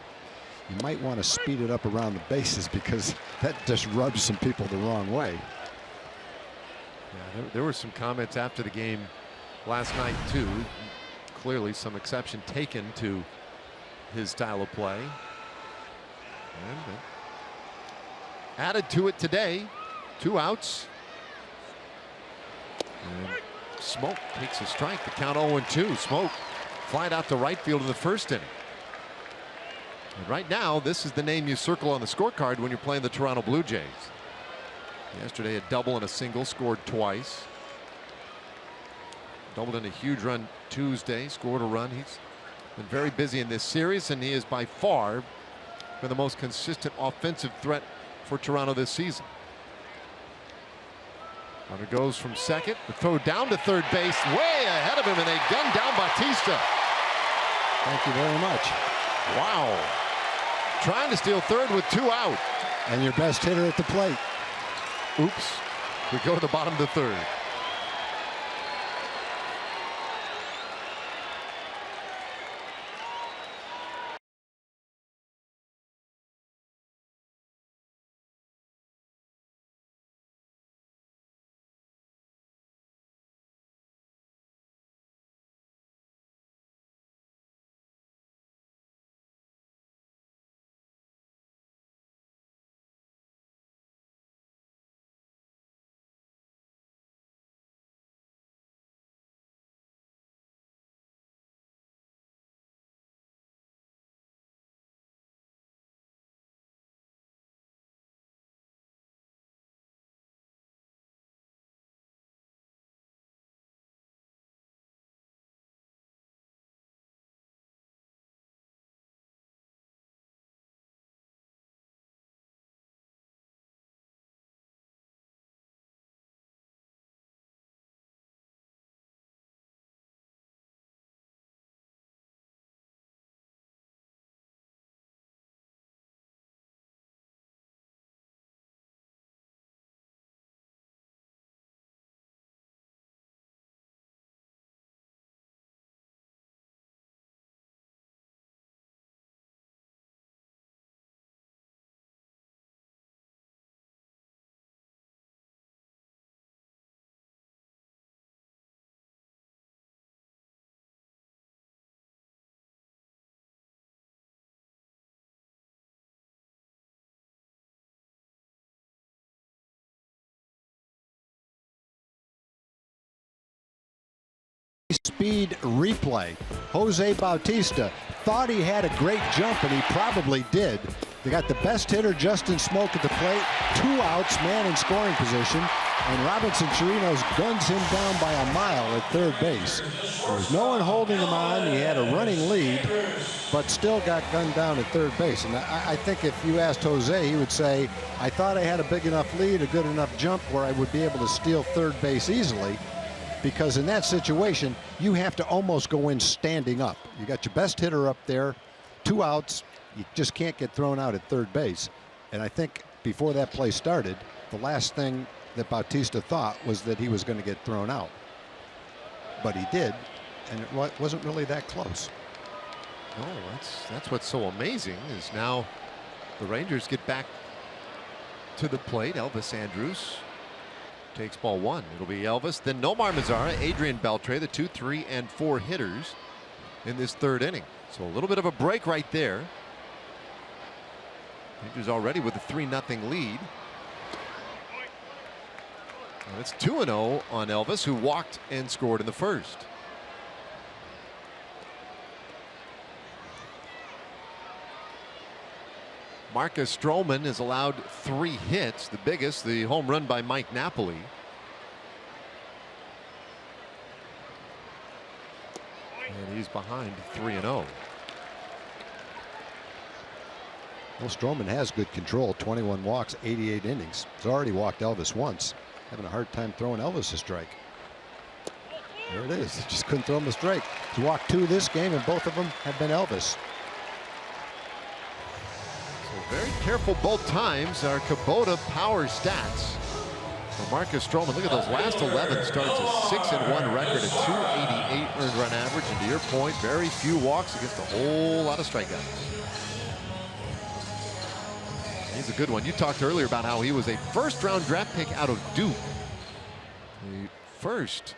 might want to speed it up around the bases because that just rubs some people the wrong way. Yeah, there were some comments after the game last night too. Clearly some exception taken to his style of play. And added to it today, 2 outs. And Smoke takes a strike. The count 0-2. Smoke flying out to right field in the first inning. And right now, this is the name you circle on the scorecard when you're playing the Toronto Blue Jays. Yesterday, a double and a single, scored twice. Doubled in a huge run Tuesday, scored a run. He's been very busy in this series, and he is by far been the most consistent offensive threat for Toronto this season. Runner goes from second, the throw down to third base, way ahead of him, and they gun down Bautista. Thank you very much. Wow. Trying to steal third with 2 out. And your best hitter at the plate. Oops. We go to the bottom of the third. Speed replay. Jose Bautista thought he had a great jump, and he probably did. They got the best hitter, Justin Smoke, at the plate. 2 outs, man in scoring position. And Robinson Chirinos guns him down by a mile at third base. There was no one holding him on. He had a running lead, but still got gunned down at third base. And I think if you asked Jose, he would say, I thought I had a big enough lead, a good enough jump where I would be able to steal third base easily. Because in that situation, you have to almost go in standing up. You got your best hitter up there, 2 outs. You just can't get thrown out at third base. And I think before that play started, the last thing that Bautista thought was that he was going to get thrown out. But he did, and it wasn't really that close. No, that's what's so amazing is now the Rangers get back to the plate. Elvis Andrus takes ball 1. It'll be Elvis, then Nomar Mazara, Adrian Beltre, the 2, 3, and 4 hitters in this third inning. So a little bit of a break right there. Rangers already with a 3-0 lead. And it's 2-0 on Elvis, who walked and scored in the first. Marcus Stroman has allowed 3 hits, the biggest, the home run by Mike Napoli. And he's behind 3-0. Well, Stroman has good control. 21 walks, 88 innings. He's already walked Elvis once. Having a hard time throwing Elvis a strike. There it is. He just couldn't throw him a strike. He's walked 2 this game, and both of them have been Elvis. Very careful both times. Our Kubota power stats for Marcus Stroman. Look at those last 11 starts. A 6-1 record, a 288 earned run average. And to your point, very few walks against a whole lot of strikeouts. He's a good one. You talked earlier about how he was a first-round draft pick out of Duke. The first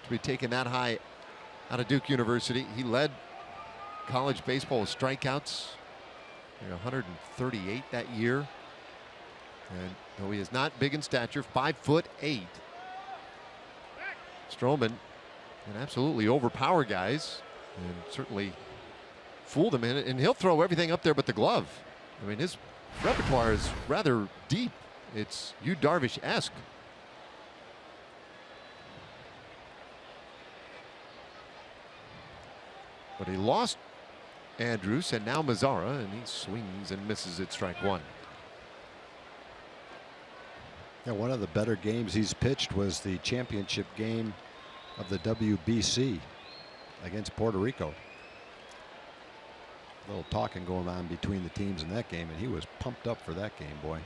to be taken that high out of Duke University. He led college baseball with strikeouts. 138 that year. And though he is not big in stature, 5'8", Stroman can absolutely overpower guys and certainly fool them in it. And he'll throw everything up there but the glove. I mean, his repertoire is rather deep. It's Yu Darvish-esque. But he lost Andrus and now Mazzara, and he swings and misses at strike one. Yeah, one of the better games he's pitched was the championship game of the WBC against Puerto Rico. A little talking going on between the teams in that game, and he was pumped up for that game, boy.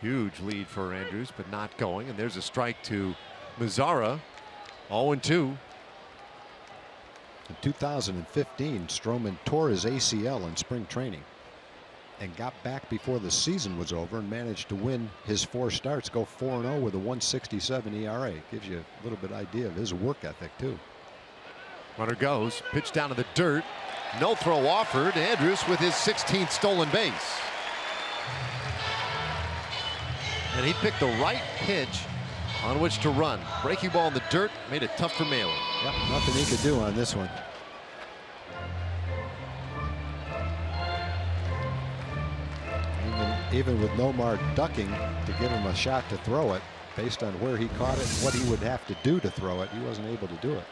Huge lead for Andrus, but not going. And there's a strike to Mazzara. 0-2. In 2015, Stroman tore his ACL in spring training and got back before the season was over and managed to win his 4 starts, go 4-0 with a 1.67 ERA. Gives you a little bit idea of his work ethic too. Runner goes, pitch down to the dirt. No throw offered. Andrus with his 16th stolen base. And he picked the right pitch on which to run. Breaking ball in the dirt made it tough for Maley. Yep, nothing he could do on this one. Even with Nomar ducking to give him a shot to throw it, based on where he caught it and what he would have to do to throw it, he wasn't able to do it.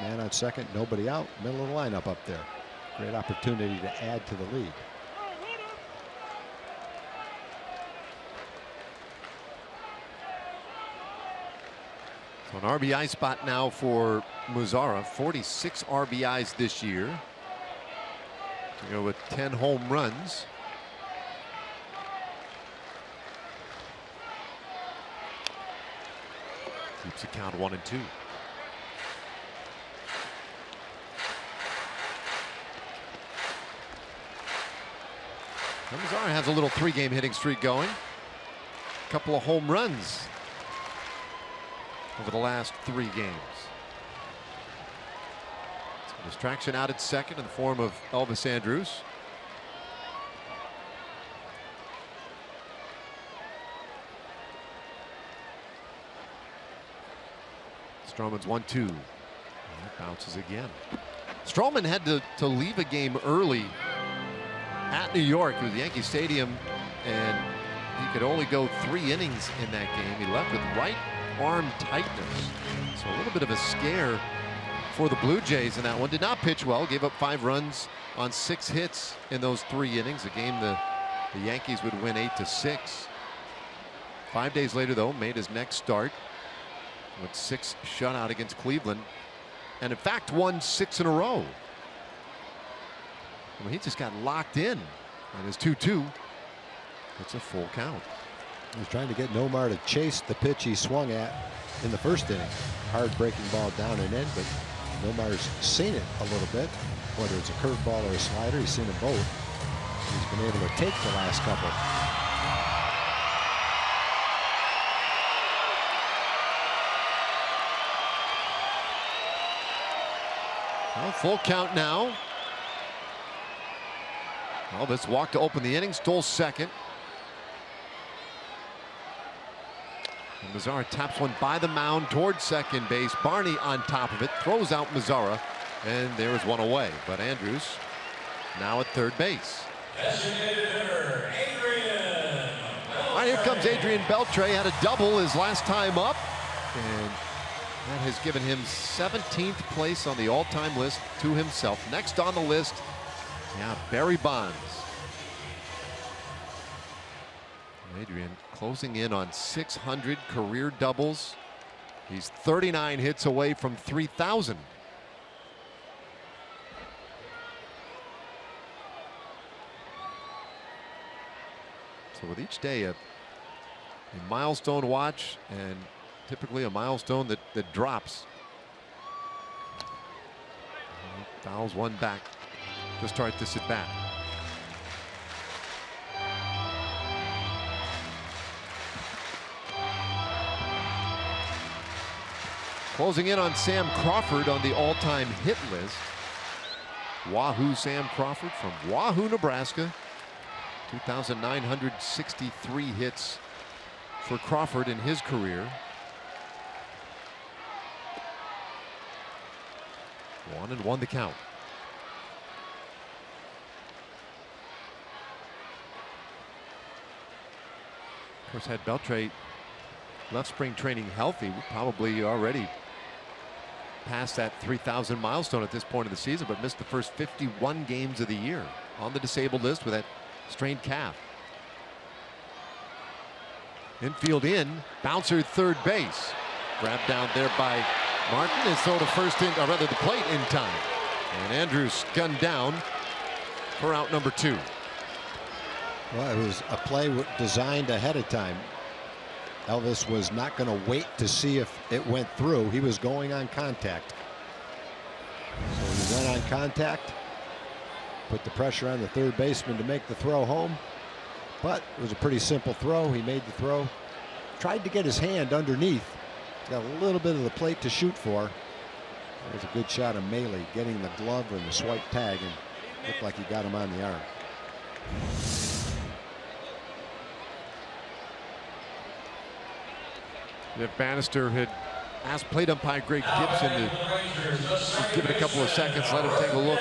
Man on second, nobody out, middle of the lineup up there. Great opportunity to add to the lead. So an RBI spot now for Mazzara. 46 RBIs this year. To go with 10 home runs. Keeps the count 1-2. Mazzara has a little 3-game hitting streak going. A couple of home runs over the last 3 games. Some distraction out at second in the form of Elvis Andrus. Stroman's 1-2. Bounces again. Stroman had to leave a game early at New York. It was Yankee Stadium, and he could only go 3 innings in that game. He left with right arm tightness. So a little bit of a scare for the Blue Jays in that one. Did not pitch well. Gave up 5 runs on 6 hits in those 3 innings. A game the Yankees would win 8-6. 5 days later, though, made his next start with 6 shutout against Cleveland. And in fact, won 6 in a row. I mean, he just got locked in on his 2-2. It's a full count. He was trying to get Nomar to chase the pitch he swung at in the first inning. Hard breaking ball down and in, but Nomar's seen it a little bit. Whether it's a curveball or a slider, he's seen it both. He's been able to take the last couple. Well, full count now. Elvis walked to open the inning, stole second. And Mazzara taps one by the mound towards second base. Barney on top of it, throws out Mazzara, and there is one away. But Andrus now at third base. All right, here comes Adrian Beltre. Had a double his last time up, and that has given him 17th place on the all-time list to himself. Next on the list, yeah, Barry Bonds. Adrian closing in on 600 career doubles He's 39 hits away from 3,000. So with each day a milestone watch, and typically a milestone that drops. He fouls one back to start this at bat. Closing in on Sam Crawford on the all-time hit list. Wahoo Sam Crawford from Wahoo, Nebraska. 2,963 hits for Crawford in his career. 1-1 the count. Of course, had Beltre left spring training healthy, we're probably already past that 3,000 milestone at this point of the season, but missed the first 51 games of the year on the disabled list with that strained calf. Infield in, bouncer third base. Grabbed down there by Martin and throw to first in, or rather the plate in time. And Andrews gunned down for out number 2. Well, it was a play designed ahead of time. Elvis was not going to wait to see if it went through. He was going on contact. So he went on contact, put the pressure on the third baseman to make the throw home. But it was a pretty simple throw. He made the throw. Tried to get his hand underneath. Got a little bit of the plate to shoot for. There's a good shot of Maley getting the glove and the swipe tag, and looked like he got him on the arm. If Bannister had asked plate umpire Greg Gibson to just give it a couple of seconds, let him take a look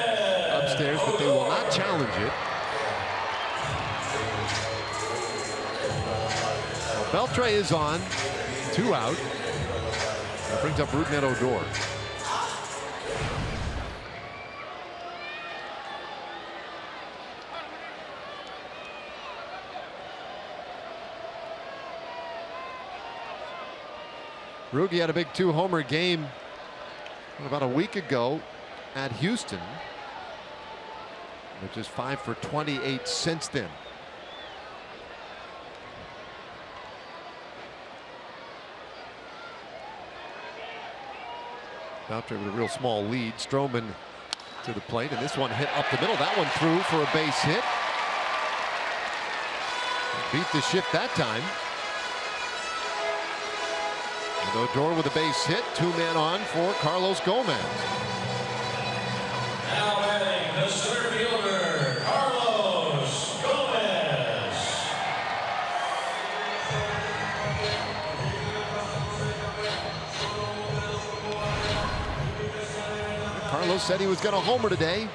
upstairs, but they will not challenge it. Well, Beltre is on, 2 out. That brings up Rougned Odor. Rugi had a big 2-homer game about a week ago at Houston, which is 5 for 28 since then. Beltre with a real small lead. Stroman to the plate, and this one hit up the middle. That one through for a base hit. Beat the shift that time. And Odor with a base hit. 2 men on for Carlos Gomez. Now batting the center fielder, Carlos Gomez. Carlos said he was going to homer today.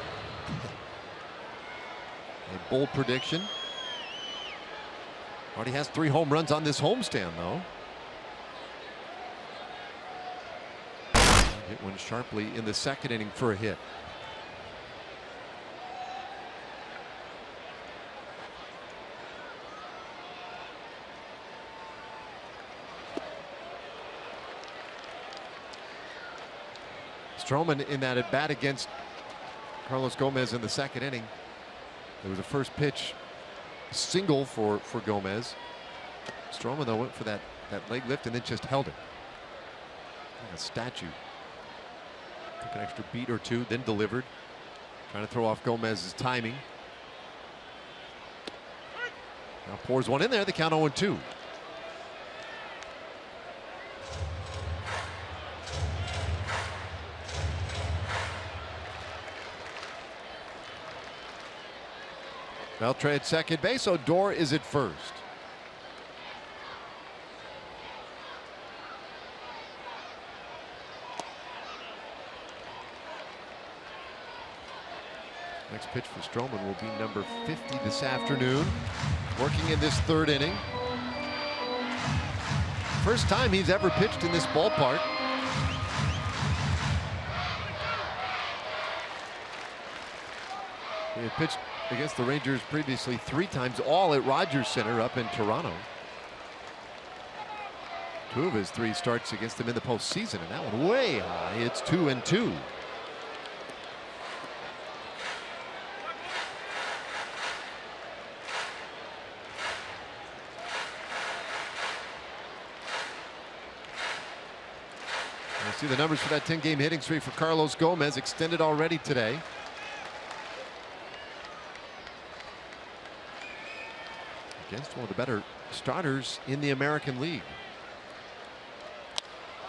A bold prediction. Already has 3 home runs on this homestand, though. Hit one sharply in the second inning for a hit. Stroman in that at bat against Carlos Gomez in the second inning. There was a first pitch single for Gomez. Stroman though went for that leg lift and then just held it like a statue. Took an extra beat or 2, then delivered, trying to throw off Gomez's timing. Now pours one in there. The count 0-2. Beltre at second base. Odor is at first. Next pitch for Stroman will be number 50 this afternoon. Working in this 3rd inning. First time he's ever pitched in this ballpark. He had pitched against the Rangers previously 3 times, all at Rogers Center up in Toronto. 2 of his 3 starts against them in the postseason, and that one way high. It's 2-2. You see the numbers for that 10-game hitting streak for Carlos Gomez extended already today. Against one of the better starters in the American League.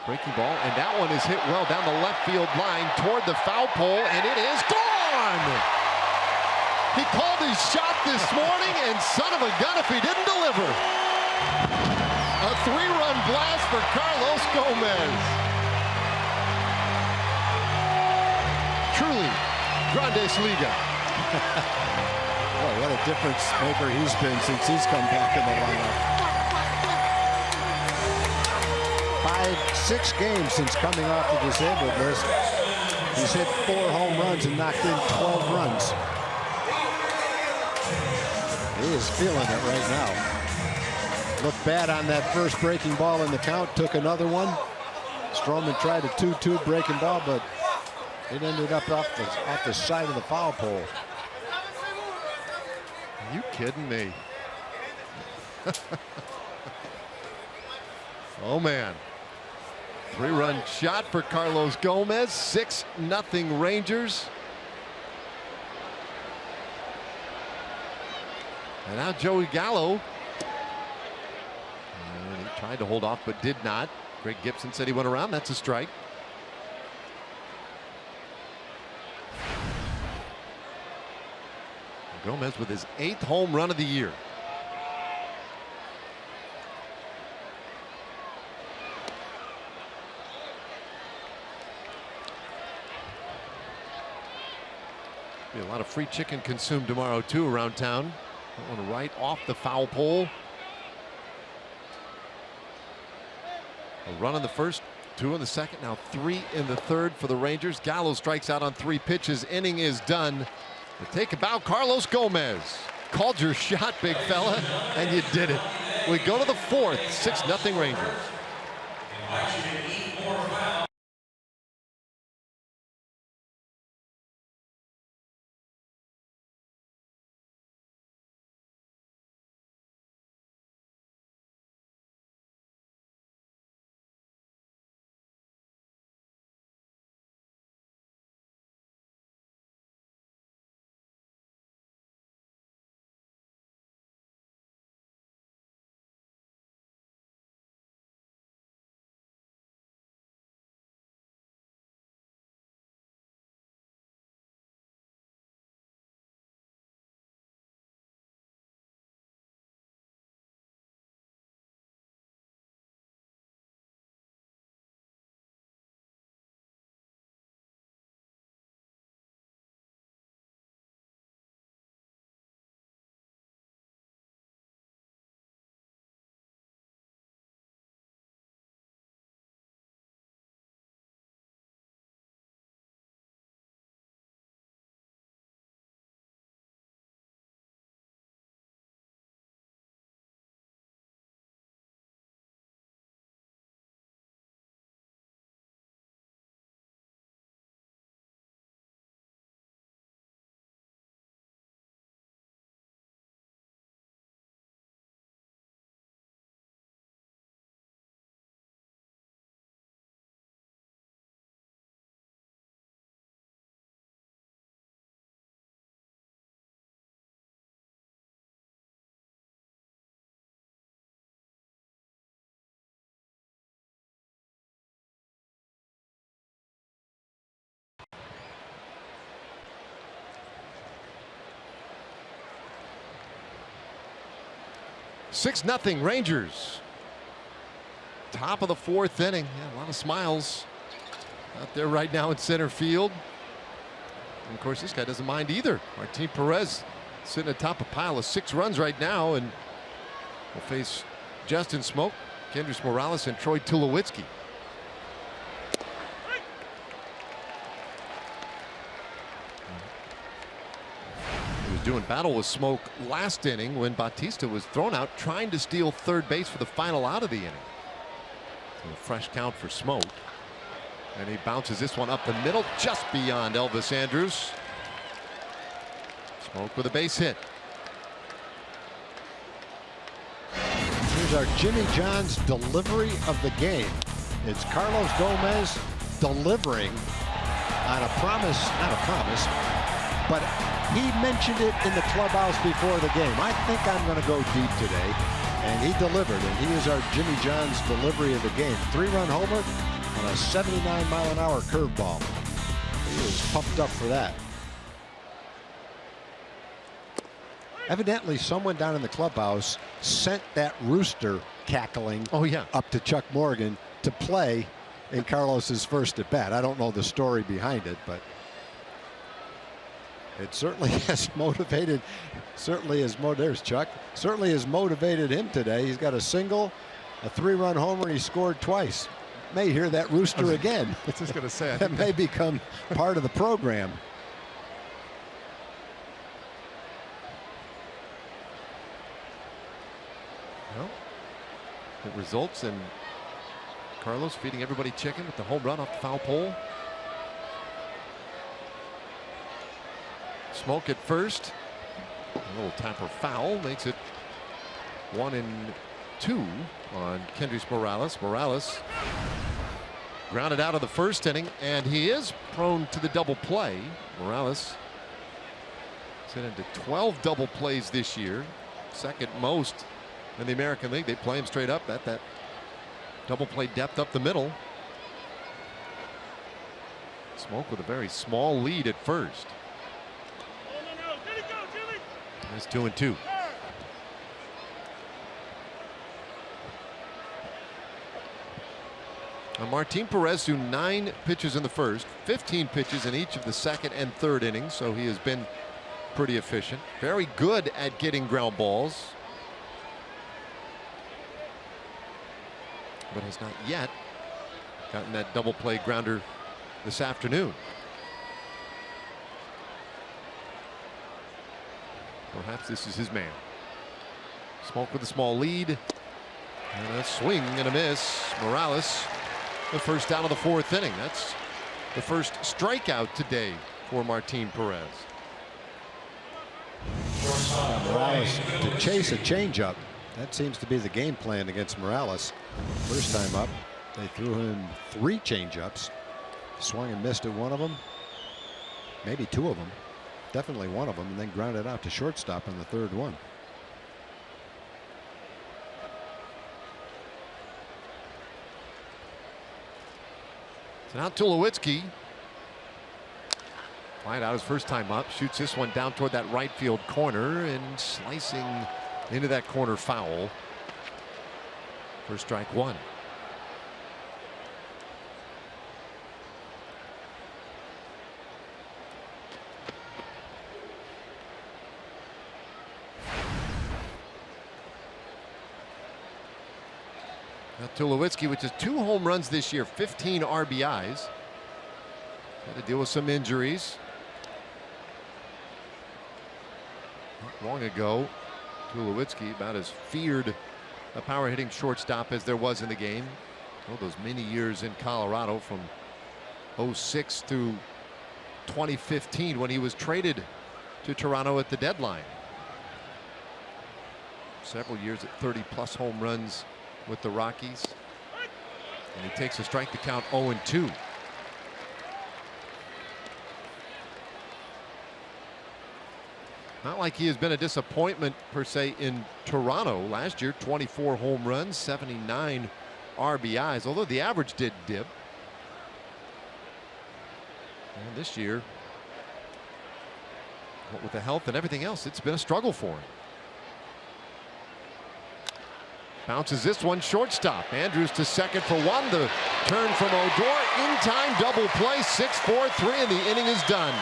Breaking ball, and that one is hit well down the left field line toward the foul pole, and it is gone! He called his shot this morning, and son of a gun if he didn't deliver. A 3-run blast for Carlos Gomez. Truly, Grandes Liga. Boy, what a difference maker he's been since he's come back in the lineup. 5-6 games since coming off the disabled list. He's hit 4 home runs and knocked in 12 runs. He is feeling it right now. Looked bad on that first breaking ball in the count. Took another one. Stroman tried a 2-2 breaking ball, but it ended up off the side of the foul pole. Are you kidding me? Oh man. 3-run shot for Carlos Gomez. 6-0 Rangers. And now Joey Gallo. And he tried to hold off but did not. Greg Gibson said he went around. That's a strike. Gomez with his 8th home run of the year. Be a lot of free chicken consumed tomorrow too around town. That one right off the foul pole. A run in the first, 2 in the second, now 3 in the third for the Rangers. Gallo strikes out on 3 pitches. Inning is done. To take a bow, Carlos Gomez. Called your shot, big fella, and you did it. We go to the 4th, 6-0 Rangers. Six nothing Rangers. Top of the 4th inning. Yeah, a lot of smiles out there right now in center field. And of course, this guy doesn't mind either. Martin Perez sitting atop a pile of 6 runs right now, and will face Justin Smoke, Kendrys Morales, and Troy Tulowitzki. Doing battle with Smoke last inning when Bautista was thrown out trying to steal third base for the final out of the inning. A fresh count for Smoke. And he bounces this one up the middle just beyond Elvis Andrus. Smoke with a base hit. Here's our Jimmy John's delivery of the game. It's Carlos Gomez delivering on a promise, not a promise, but he mentioned it in the clubhouse before the game. I think I'm going to go deep today. And he delivered, and he is our Jimmy John's delivery of the game. 3-run homer on a 79-mile-an-hour curveball. He is pumped up for that. Evidently, someone down in the clubhouse sent that rooster cackling up to Chuck Morgan to play in Carlos's first at bat. I don't know the story behind it, but it certainly has motivated. There's Chuck. Certainly has motivated him today. He's got a single, a 3-run homer, and he scored twice. May hear that rooster again. I was just going to say that may become part of the program. Well, it results in Carlos feeding everybody chicken with the home run off the foul pole. Smoke at first. A little tapper foul makes it 1-2 on Kendrys Morales. Morales grounded out of the first inning, and he is prone to the double play. Morales sent into 12 double plays this year, second most in the American League. They play him straight up at that double play depth up the middle. Smoke with a very small lead at first. It's 2-2. Now Martin Perez threw 9 pitches in the first, 15 pitches in each of the second and third innings, so he has been pretty efficient. Very good at getting ground balls, but has not yet gotten that double play grounder this afternoon. Perhaps this is his man. Smoke with a small lead. And a swing and a miss. Morales, the first down of the 4th inning. That's the first strikeout today for Martin Perez. Morales to chase a changeup. That seems to be the game plan against Morales. First time up, they threw him 3 changeups. Swung and missed at one of them. Maybe 2 of them. Definitely one of them, and then grounded out to shortstop on the 3rd one. So now Tulowitzki. Flying out his first time up. Shoots this one down toward that right field corner and slicing into that corner foul. For strike 1. Tulowitzki, which is 2 home runs this year, 15 RBIs. Had to deal with some injuries. Not long ago, Tulowitzki, about as feared a power hitting shortstop as there was in the game. Oh, those many years in Colorado from 06 through 2015 when he was traded to Toronto at the deadline. Several years at 30+ home runs with the Rockies, and he takes a strike to count 0-2. Not like he has been a disappointment per se in Toronto. Last year 24 home runs, 79 RBIs, although the average did dip. And this year, with the health and everything else, it's been a struggle for him. Bounces this one shortstop. Andrus to second for 1. The turn from Odor. In time double play. 6-4-3 and the inning is done.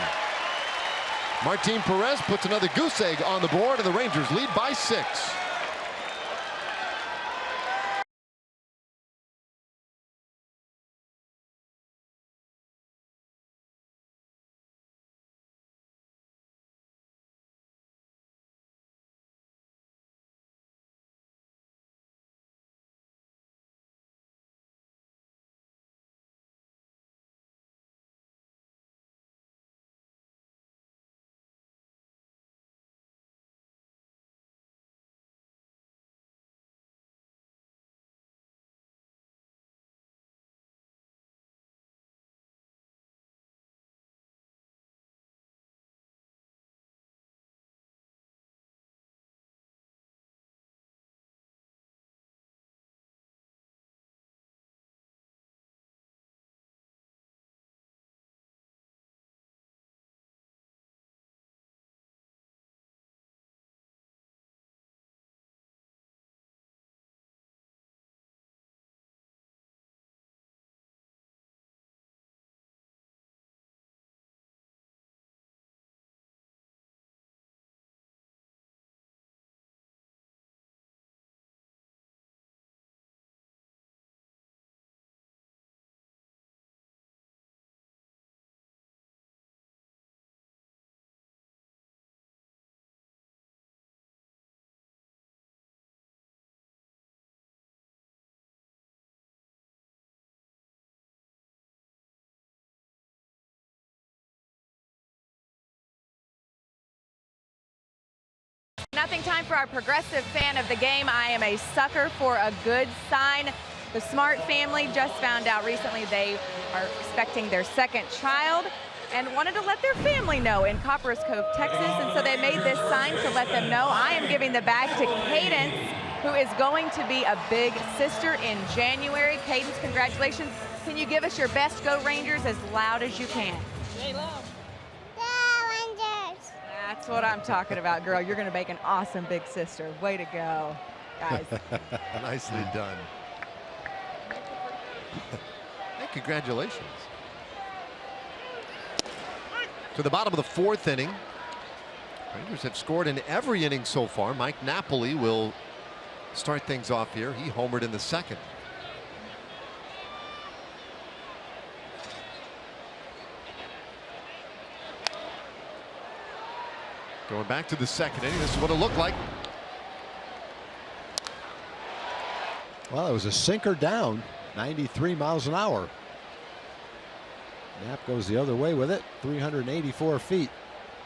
Martin Perez puts another goose egg on the board and the Rangers lead by 6. 7-0 time for our progressive fan of the game. I am a sucker for a good sign. The Smart family just found out recently they are expecting their second child and wanted to let their family know in Copperas Cove, Texas. And so they made this sign to let them know. I am giving the bag to Cadence, who is going to be a big sister in January. Cadence, congratulations. Can you give us your best Go Rangers as loud as you can? Say loud. That's what I'm talking about, girl. You're going to make an awesome big sister. Way to go, guys. Nicely done. Hey, congratulations. To the bottom of the 4th inning. Rangers have scored in every inning so far. Mike Napoli will start things off here. He homered in the 2nd. Going back to the 2nd inning, this is what it looked like. Well, it was a sinker down, 93 miles an hour. Knapp goes the other way with it, 384 feet.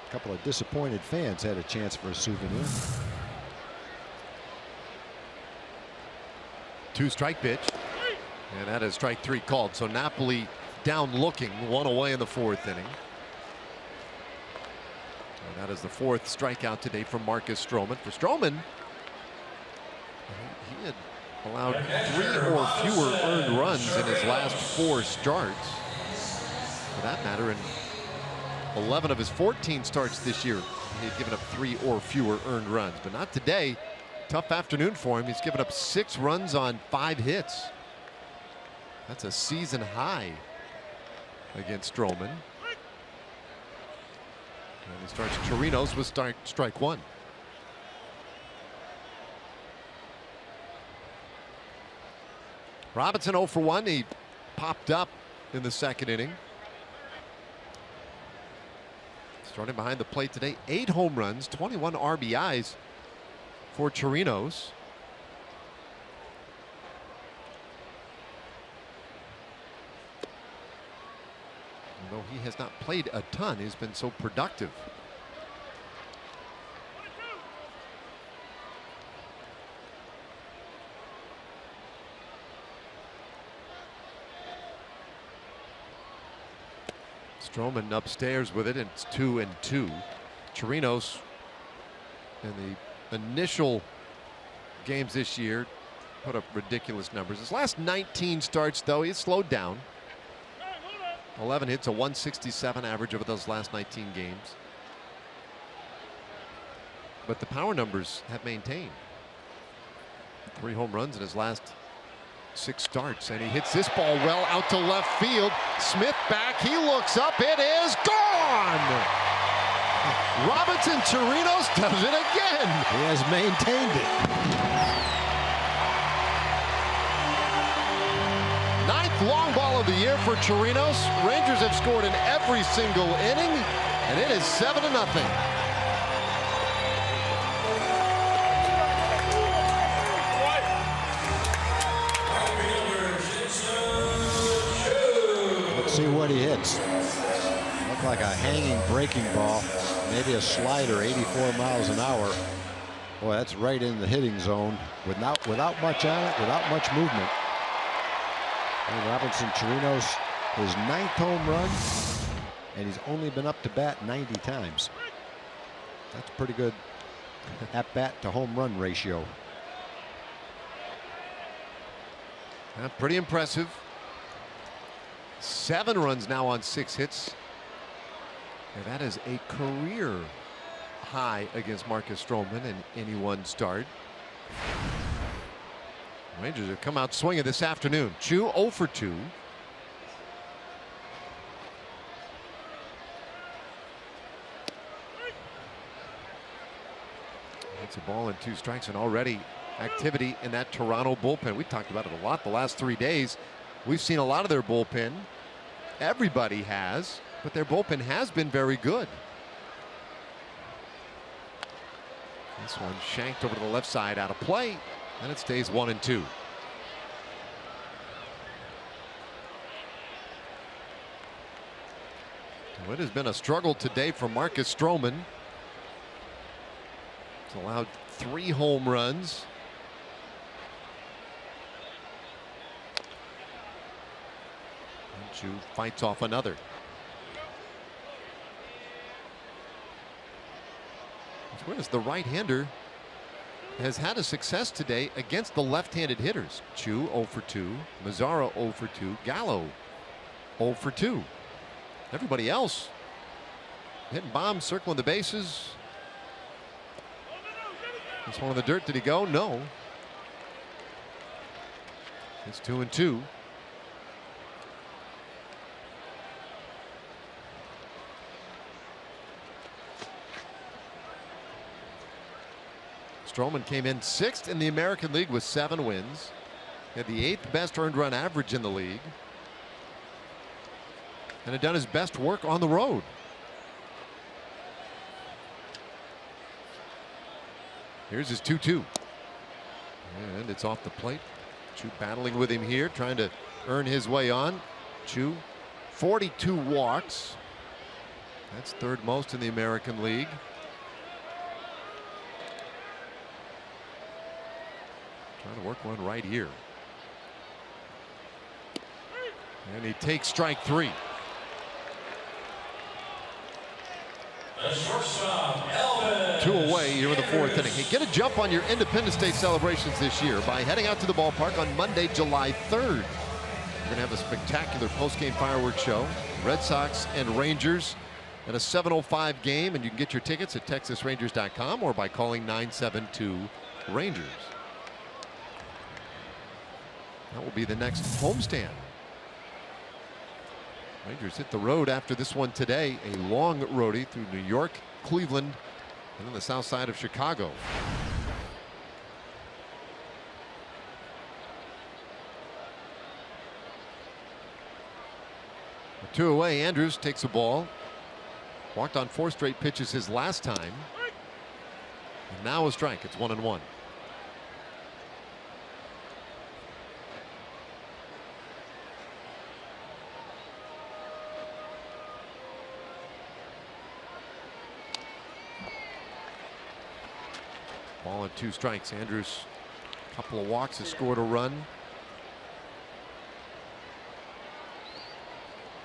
A couple of disappointed fans had a chance for a souvenir. 2-strike pitch. And that is strike 3 called. So Napoli down looking, 1 away in the 4th inning. And that is the 4th strikeout today from Marcus Stroman. For Stroman, he had allowed 3 or fewer earned runs in his last 4 starts. For that matter, in 11 of his 14 starts this year, he had given up 3 or fewer earned runs, but not today. Tough afternoon for him. He's given up 6 runs on 5 hits. That's a season high against Stroman. And he starts Chirinos with strike 1. Robinson 0 for 1. He popped up in the 2nd inning. Starting behind the plate today, 8 home runs, 21 RBIs for Chirinos. Although he has not played a ton, he's been so productive. Stroman upstairs with it, and it's 2-2. Chirinos in the initial games this year put up ridiculous numbers. His last 19 starts, though, he's slowed down. 11 hits, a 167 average over those last 19 games. But the power numbers have maintained. 3 home runs in his last 6 starts, and he hits this ball well out to left field. Smith back, he looks up, it is gone! Robinson Chirinos does it again. He has maintained it. 9th long ball of the year for Chirinos. Rangers have scored in every single inning, and it is 7-0. Let's see what he hits. Looked like a hanging breaking ball, maybe a slider, 84 miles an hour. Boy, that's right in the hitting zone without much on it, without much movement. And Robinson Chirinos, his 9th home run, and he's only been up to bat 90 times. That's pretty good at bat to home run ratio. Pretty impressive. 7 runs now on 6 hits. And that is a career high against Marcus Stroman in any one start. Rangers have come out swinging this afternoon. Chu 0 for 2. It's a ball and 2 strikes, and already activity in that Toronto bullpen. We talked about it a lot the last 3 days. We've seen a lot of their bullpen. Everybody has, but their bullpen has been very good. This one shanked over to the left side, out of play, and it stays 1-2. Well, it has been a struggle today for Marcus Stroman. He's allowed 3 home runs. And Chu fights off another. Whereas the right-hander has had a success today against the left-handed hitters. Chu 0 for 2, Mazara 0 for 2, Gallo 0 for 2. Everybody else hitting bombs, circling the bases. This one in the dirt. Did he go? No. It's 2-2. Stroman came in 6th in the American League with 7 wins. He had the 8th best earned run average in the league. And had done his best work on the road. Here's his 2-2. And it's off the plate. Chu battling with him here, trying to earn his way on. Chu, 42 walks. That's 3rd most in the American League. Trying to work one right here. And he takes strike 3. The shortstop, Elvis. 2 away here in the 4th inning. Hey, get a jump on your Independence Day celebrations this year by heading out to the ballpark on Monday, July 3rd. We're going to have a spectacular post-game fireworks show. Red Sox and Rangers at a 7:05 game, and you can get your tickets at TexasRangers.com or by calling 972-RANGERS. That will be the next homestand. Rangers hit the road after this one today. A long roadie through New York, Cleveland, and then the south side of Chicago. A 2 away. Andrews takes a ball. Walked on 4 straight pitches his last time. And now a strike. It's 1-1. Ball and 2 strikes. Andrews, a couple of walks, has scored a run.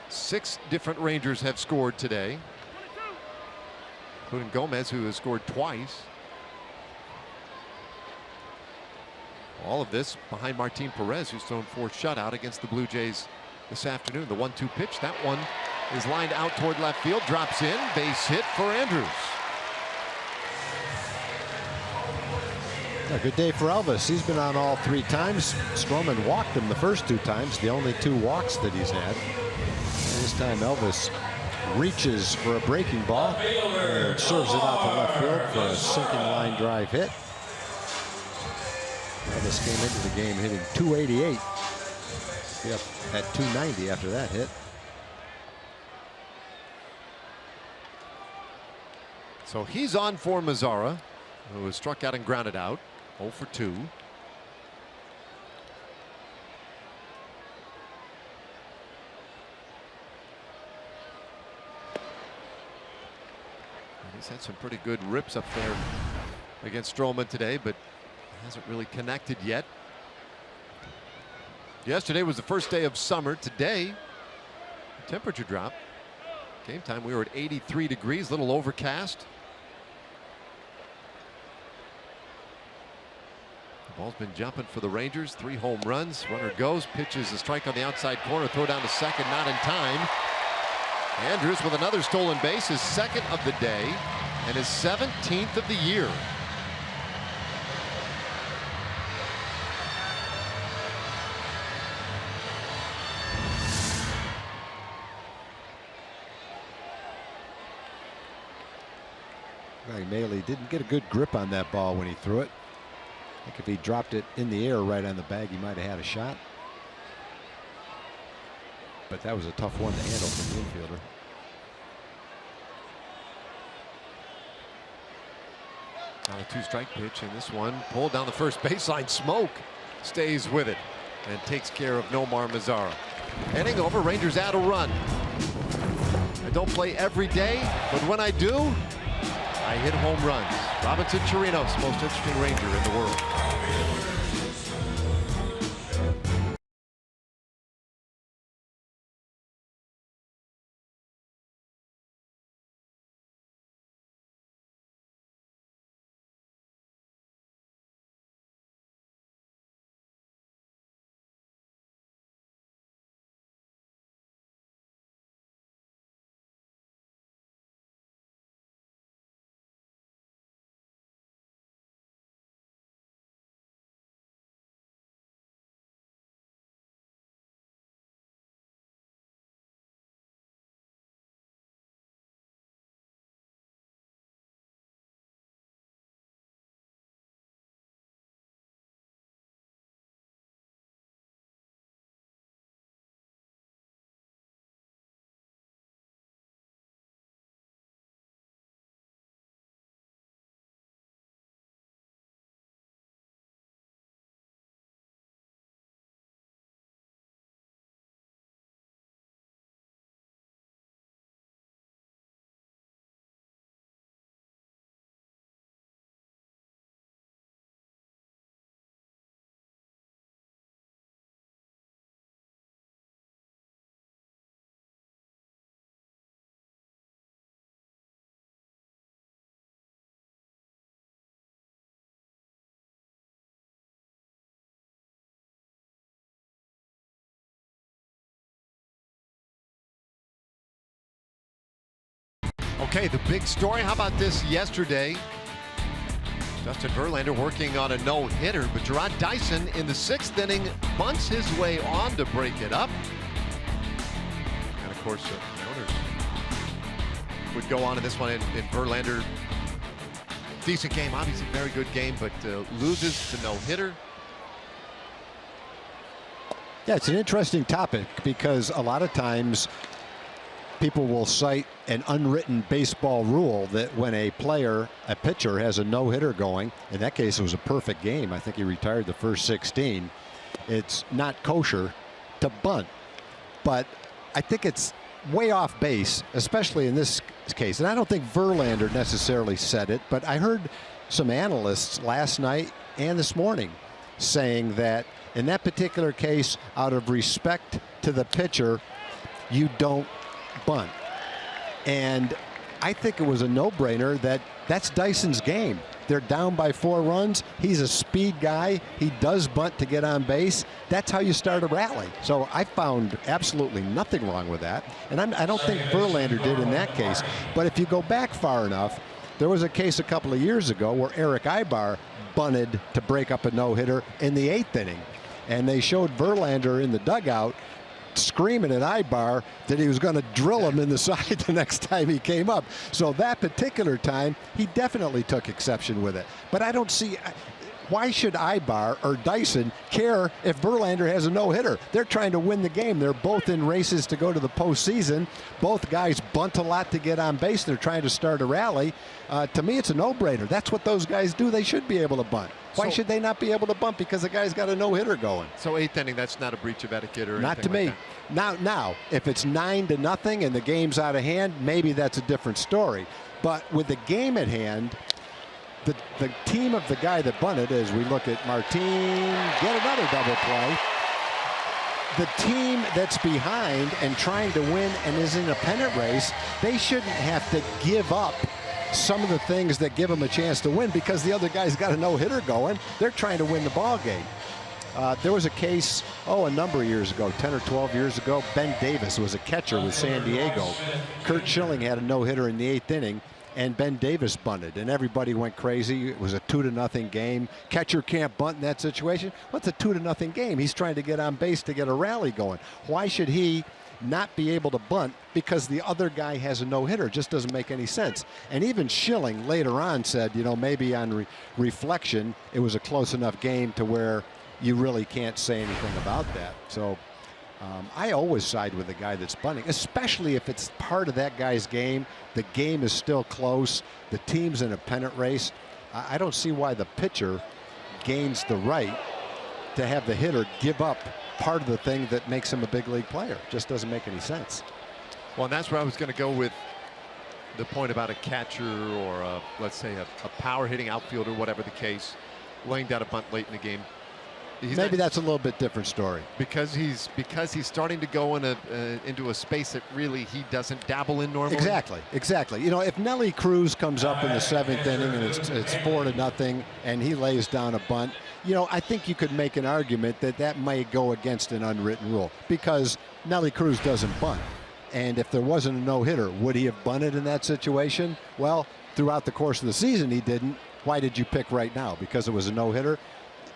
6 different Rangers have scored today, including Gomez, who has scored twice. All of this behind Martin Perez, who's thrown 4 shutout against the Blue Jays this afternoon. The 1-2 pitch. That one is lined out toward left field. Drops in. Base hit for Andrews. A good day for Elvis. He's been on all 3 times. Stroman walked him the first 2 times, the only 2 walks that he's had. And this time Elvis reaches for a breaking ball and serves it out to left field for a sinking line drive hit. Elvis came into the game hitting .288. Be up at .290 after that hit. So he's on for Mazara, who was struck out and grounded out. 0 for 2. He's had some pretty good rips up there against Stroman today, but hasn't really connected yet. Yesterday was the first day of summer. Today, temperature drop. Game time, we were at 83 degrees, a little overcast. The ball's been jumping for the Rangers. 3 home runs. Runner goes, pitches a strike on the outside corner, throw down to second, not in time. Andrews with another stolen base, his 2nd of the day and his 17th of the year. Maley didn't get a good grip on that ball when he threw it. I think if he dropped it in the air right on the bag, he might have had a shot. But that was a tough one to handle from the infielder. On a 2-strike pitch, and this one pulled down the first baseline. Smoke stays with it and takes care of Nomar Mazara. Inning over. Rangers add a run. I don't play every day, but when I do, I hit home runs. Robinson Chirinos, most interesting Ranger in the world. Okay, the big story. How about this yesterday? Justin Verlander working on a no-hitter, but Jarrod Dyson in the 6th inning bunts his way on to break it up. And of course, the owners would go on in this one. And Verlander, decent game, obviously very good game, but loses to no-hitter. Yeah, it's an interesting topic because a lot of times people will cite an unwritten baseball rule that when a pitcher has a no-hitter going, in that case it was a perfect game. I think he retired the first 16. It's not kosher to bunt. But I think it's way off base, especially in this case. And I don't think Verlander necessarily said it, but I heard some analysts last night and this morning saying that in that particular case, out of respect to the pitcher, you don't bunt. And I think it was a no-brainer that that's Dyson's game. They're down by 4 runs. He's a speed guy. He does bunt to get on base. That's how you start a rally. So I found absolutely nothing wrong with that. And I don't think Verlander did in that case. But if you go back far enough, there was a case a couple of years ago where Eric Ibar bunted to break up a no-hitter in the 8th inning. And they showed Verlander in the dugout screaming at Ibar that he was going to drill him in the side the next time he came up. So that particular time, he definitely took exception with it. But I don't see why should Ibar or Dyson care if Verlander has a no-hitter. They're trying to win the game. They're both in races to go to the postseason. Both guys bunt a lot to get on base. They're trying to start a rally. To me, it's a no-brainer. That's what those guys do. They should be able to bunt. Why should they not be able to bunt? Because the guy's got a no-hitter going. So 8th inning, that's not a breach of etiquette or anything not to like me. that. Now, if it's 9-0 and the game's out of hand, maybe that's a different story. But with the game at hand, the team of the guy that bunted, as we look at Martin, get another double play. The team that's behind and trying to win and is in a pennant race, they shouldn't have to give up some of the things that give them a chance to win because the other guy's got a no-hitter going. They're trying to win the ball game. There was a case, a number of years ago, 10 or 12 years ago. Ben Davis was a catcher with San Diego. Kurt Schilling had a no-hitter in the 8th inning, and Ben Davis bunted, and everybody went crazy. It was a 2-0 game. Catcher can't bunt in that situation. What's a 2-0 game? He's trying to get on base to get a rally going. Why should he not be able to bunt because the other guy has a no-hitter? Just doesn't make any sense. And even Schilling later on said, maybe on reflection, it was a close enough game to where you really can't say anything about that. So I always side with the guy that's bunting, especially if it's part of that guy's game. The game is still close. The team's in a pennant race. I don't see why the pitcher gains the right to have the hitter give up part of the thing that makes him a big league player. Just doesn't make any sense. Well, and that's where I was going to go with the point about a catcher or let's say a power hitting outfielder, whatever the case, laying down a bunt late in the game. Maybe that's a little bit different story. Because he's starting to go into a space that really he doesn't dabble in normally. Exactly. You know, if Nelly Cruz comes up in the 7th inning and it's 4-0 and he lays down a bunt, you know, I think you could make an argument that may go against an unwritten rule because Nelly Cruz doesn't bunt. And if there wasn't a no-hitter, would he have bunted in that situation? Well, throughout the course of the season, he didn't. Why did you pick right now? Because it was a no-hitter?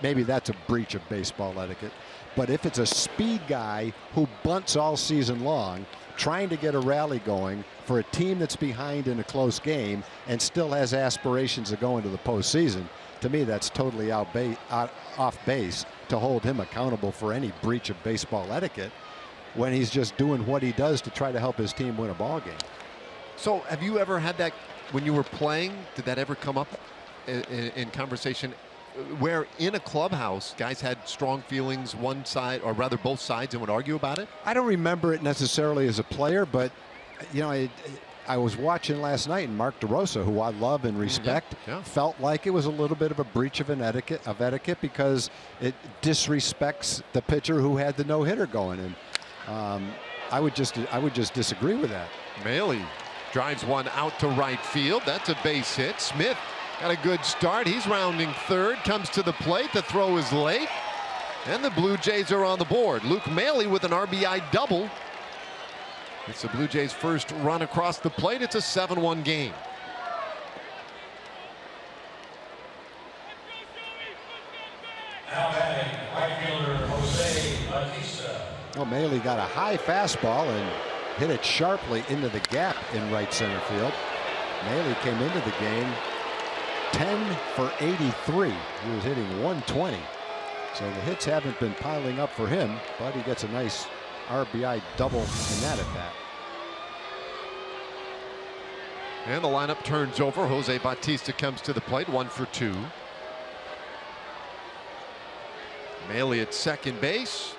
Maybe that's a breach of baseball etiquette. But if it's a speed guy who bunts all season long, trying to get a rally going for a team that's behind in a close game and still has aspirations of going to the postseason, to me that's totally off base to hold him accountable for any breach of baseball etiquette when he's just doing what he does to try to help his team win a ball game. So have you ever had that when you were playing? Did that ever come up in conversation where in a clubhouse guys had strong feelings one side or rather both sides and would argue about it? I don't remember it necessarily as a player, but you know, I was watching last night and Mark DeRosa, who I love and respect, felt like it was a little bit of a breach of etiquette because it disrespects the pitcher who had the no-hitter going. And I would just disagree with that. Maile drives one out to right field. That's a base hit. Smith got a good start. He's rounding third, comes to the plate. The throw is late, and the Blue Jays are on the board. Luke Maile with an RBI double. It's the Blue Jays' first run across the plate. It's a 7-1 game. Now batting, right fielder Jose Bautista. Well, Maile got a high fastball and hit it sharply into the gap in right center field. Maile came into the game 10 for 83. He was hitting 120. So the hits haven't been piling up for him, but he gets a nice RBI double in that at bat. And the lineup turns over. Jose Bautista comes to the plate, 1 for 2. Maile at second base.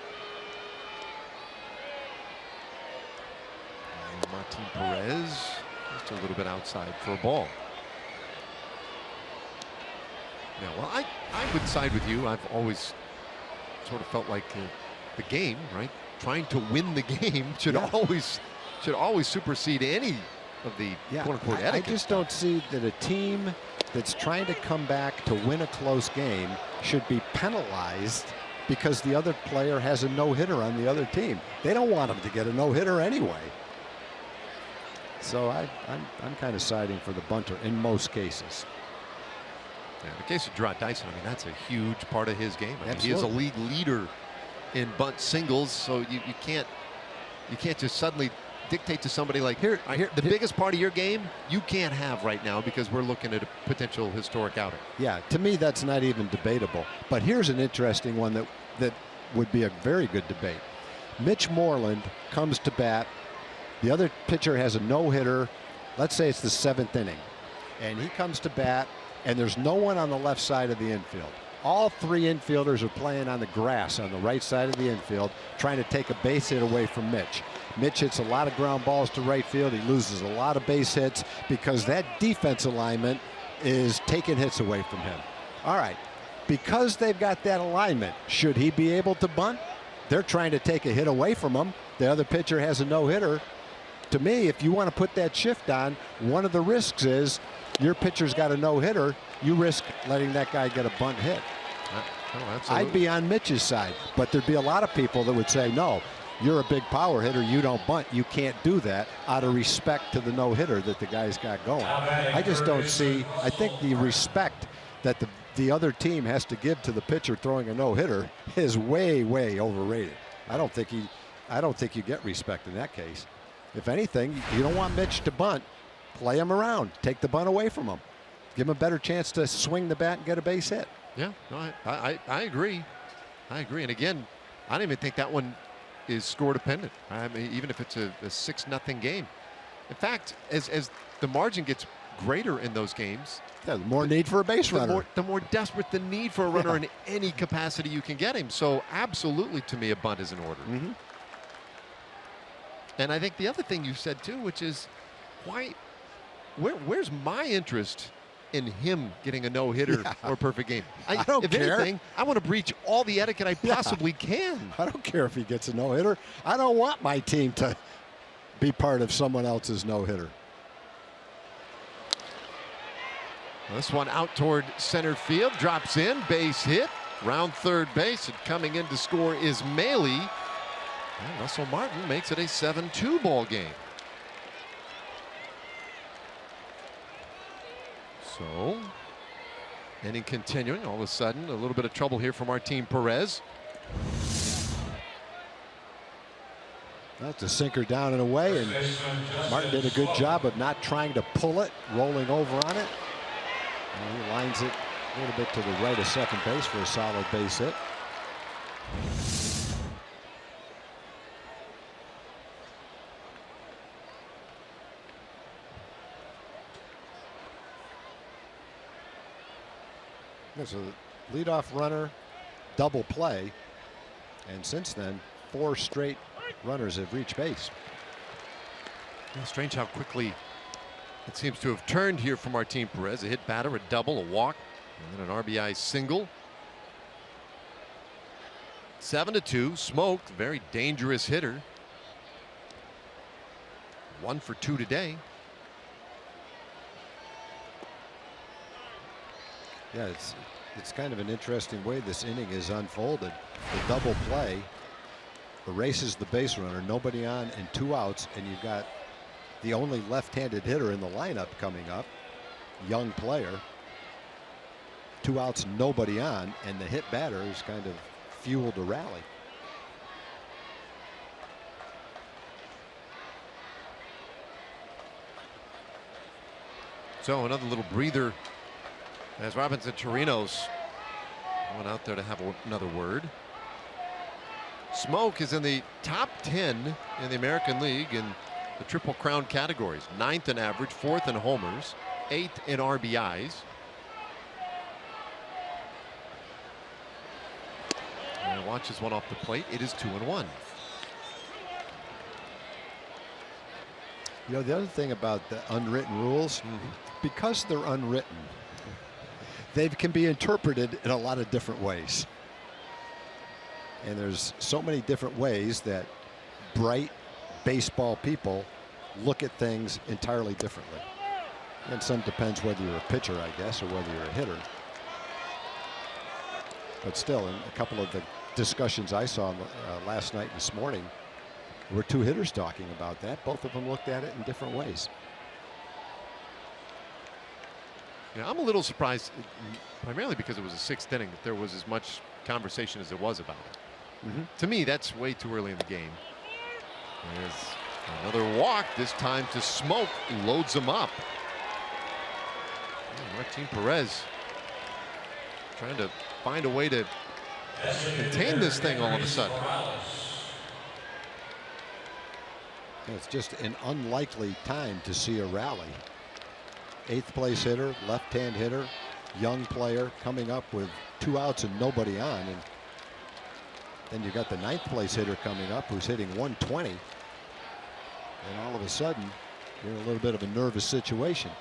And Martin Perez just a little bit outside for a ball. Yeah, well, I would side with you. I've always sort of felt like the game, right? Trying to win the game should always supersede any of the quote-unquote etiquette. I just don't see that a team that's trying to come back to win a close game should be penalized because the other player has a no-hitter on the other team. They don't want him to get a no-hitter anyway. So I'm kind of siding for the bunter in most cases. Yeah, in the case of Gerard Dyson, I mean, that's a huge part of his game. I mean, he is a league leader in bunt singles, so you can't just suddenly dictate to somebody like the biggest part of your game you can't have right now because we're looking at a potential historic outing. Yeah, to me that's not even debatable. But here's an interesting one that would be a very good debate. Mitch Moreland comes to bat. The other pitcher has a no-hitter. Let's say it's the 7th inning, and he comes to bat. And there's no one on the left side of the infield. All 3 infielders are playing on the grass on the right side of the infield, trying to take a base hit away from Mitch. Mitch hits a lot of ground balls to right field. He loses a lot of base hits because that defense alignment is taking hits away from him. All right, because they've got that alignment, should he be able to bunt? They're trying to take a hit away from him. The other pitcher has a no-hitter. To me, if you want to put that shift on, one of the risks is your pitcher's got a no-hitter. You risk letting that guy get a bunt hit. I'd be on Mitch's side, but there'd be a lot of people that would say, no, you're a big power hitter. You don't bunt. You can't do that out of respect to the no-hitter that the guy's got going. I just don't see. I think the respect that the other team has to give to the pitcher throwing a no-hitter is way, way overrated. I don't think you get respect in that case. If anything, you don't want Mitch to bunt. Play him around. Take the bunt away from him. Give him a better chance to swing the bat and get a base hit. Yeah, no, I agree. I agree. And again, I don't even think that one is score dependent. I mean, even if it's a 6-0 game. In fact, as the margin gets greater in those games, the more need for a base runner. The more desperate the need for a runner in any capacity you can get him. So absolutely, to me, a bunt is in order. Mm-hmm. And I think the other thing you said too, which is why where's my interest in him getting a no-hitter or a perfect game? I don't if care. anything, I want to breach all the etiquette I possibly can. I don't care if he gets a no-hitter. I don't want my team to be part of someone else's no-hitter. This one out toward center field, drops in, base hit, round third base, and coming in to score is Maley. And Russell Martin makes it a 7-2 ball game. So, inning continuing. All of a sudden, a little bit of trouble here for Martin Perez. That's a sinker down and away, and Martin did a good job of not trying to pull it, rolling over on it. And he lines it a little bit to the right of second base for a solid base hit. There's a leadoff runner, double play, and since then 4 straight runners have reached base. Yeah, strange how quickly it seems to have turned here for Martin Perez. A hit batter, a double, a walk, and then an RBI single. 7-2. Smoked, very dangerous hitter. 1 for 2 today. Yeah, it's kind of an interesting way this inning is unfolded. The double play erases the base runner, nobody on and 2 outs, and you've got the only left-handed hitter in the lineup coming up, young player. 2 outs, nobody on, and the hit batter is kind of fueled a rally. So another little breather as Robinson Chirinos went out there to have another word. Smoke is in the top 10 in the American League in the Triple Crown categories. 9th in average, 4th in homers, 8th in RBIs. And watches one off the plate. It is 2-1. You know, the other thing about the unwritten rules, because they're unwritten, they can be interpreted in a lot of different ways. And there's so many different ways that bright baseball people look at things entirely differently. And some depends whether you're a pitcher, I guess, or whether you're a hitter. But still, in a couple of the discussions I saw last night and this morning, there were 2 hitters talking about that. Both of them looked at it in different ways. Yeah, I'm a little surprised, primarily because it was a 6th inning, that there was as much conversation as there was about it. To me, that's way too early in the game. There's another walk, this time to Smoke, loads him up. Martin Perez trying to find a way to contain this thing all of a sudden. It's just an unlikely time to see a rally. 8th place hitter, left-hand hitter, young player coming up with 2 outs and nobody on. And then you got the 9th place hitter coming up who's hitting 120. And all of a sudden, you're in a little bit of a nervous situation.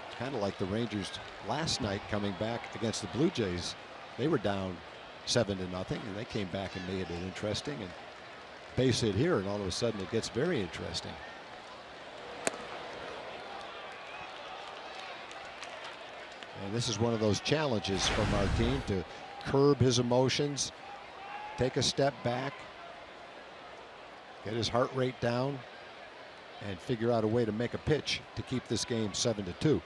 It's kind of like the Rangers last night coming back against the Blue Jays. They were down 7-0, and they came back and made it interesting. And base hit here, and all of a sudden it gets very interesting. And this is one of those challenges from our team, to curb his emotions, take a step back, get his heart rate down, and figure out a way to make a pitch to keep this game 7-2.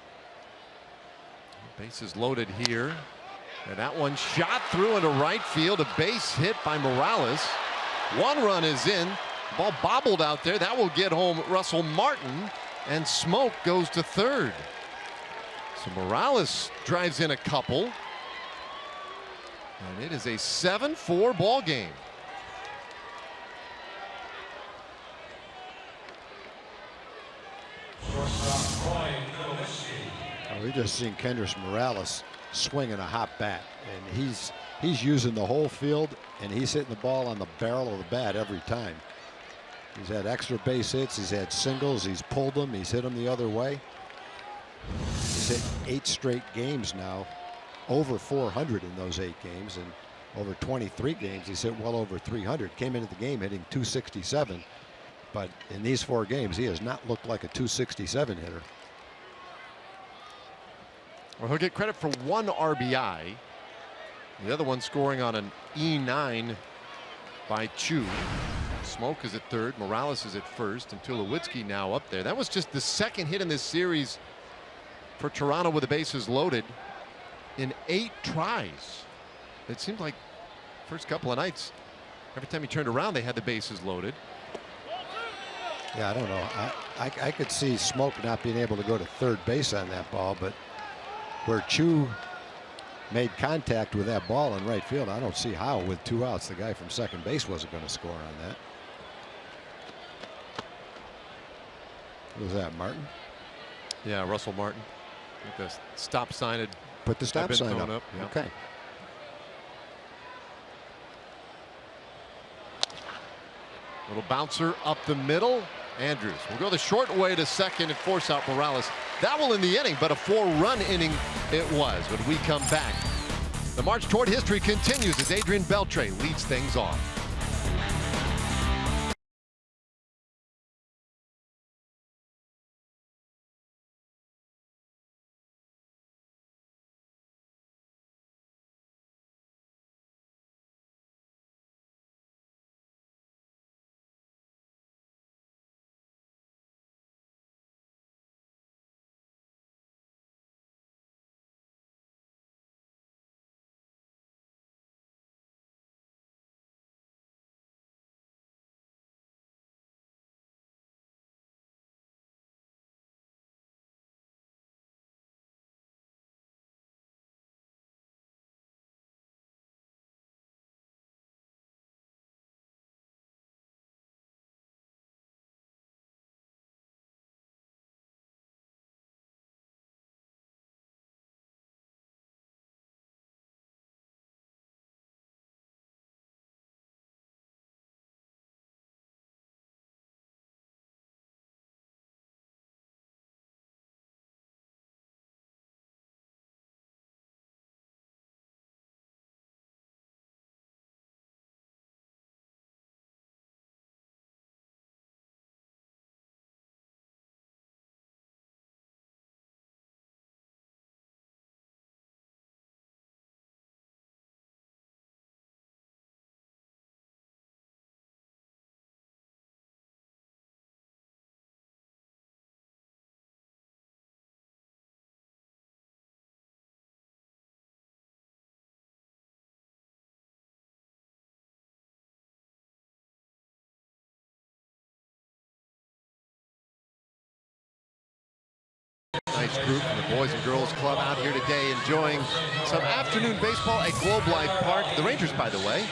Bases loaded here, and that one shot through into right field. A base hit by Morales. 1 run is in. Ball bobbled out there. That will get home Russell Martin, and Smoke goes to 3rd. So Morales drives in a couple, and it is a 7-4 ball game. We just seen Kendrys Morales swinging a hot bat, and he's using the whole field, and he's hitting the ball on the barrel of the bat every time. He's had extra base hits, he's had singles, he's pulled them, he's hit them the other way. He's hit 8 straight games now, over 400 in those 8 games, and over 23 games he's hit well over 300. Came into the game hitting 267, but in these 4 games he has not looked like a 267 hitter. Well, he'll get credit for 1 RBI. The other one scoring on an E9 by Chu. Smoke is at third, Morales is at first, and Tulowitzki now up there. That was just the 2nd hit in this series for Toronto with the bases loaded in 8 tries. It seemed like first couple of nights, every time he turned around, they had the bases loaded. Yeah, I don't know. I could see Smoke not being able to go to third base on that ball, but where Chu made contact with that ball in right field, I don't see how with 2 outs the guy from second base wasn't going to score on that. What was that, Martin? Yeah, Russell Martin. I think the stop sign had put the stop sign up. Yeah. Okay. Little bouncer up the middle. Andrews will go the short way to second and force out Morales. That will end the inning, but a 4-run inning it was when we come back. The march toward history continues as Adrian Beltre leads things off. Nice group from the Boys and Girls Club out here today enjoying some afternoon baseball at Globe Life Park. The Rangers, by the way,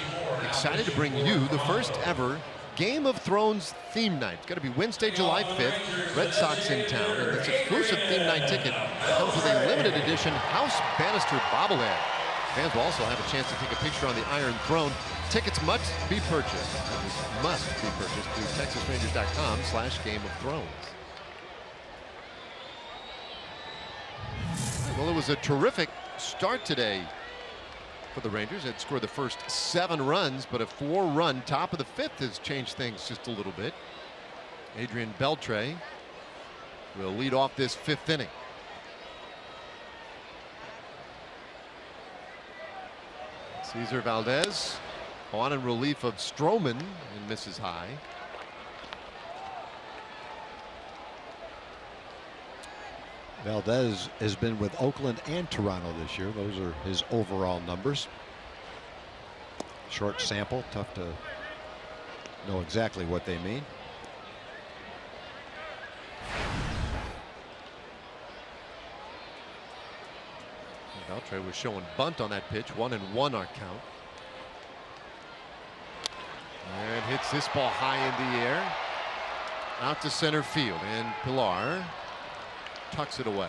excited to bring you the first ever Game of Thrones theme night. It's going to be Wednesday, July 5th. Red Sox in town, and this exclusive theme night ticket comes with a limited edition House Bannister bobblehead. Fans will also have a chance to take a picture on the Iron Throne. Tickets must be purchased through TexasRangers.com/Game of Thrones. Well, it was a terrific start today for the Rangers. It scored the first 7 runs, but a 4-run top of the 5th has changed things just a little bit. Adrian Beltre will lead off this 5th inning. Cesar Valdez on in relief of Stroman and misses high. Valdez has been with Oakland and Toronto this year. Those are his overall numbers. Short sample, tough to know exactly what they mean. Beltre was showing bunt on that pitch. 1-1 our count. And hits this ball high in the air. Out to center field. And Pilar tucks it away.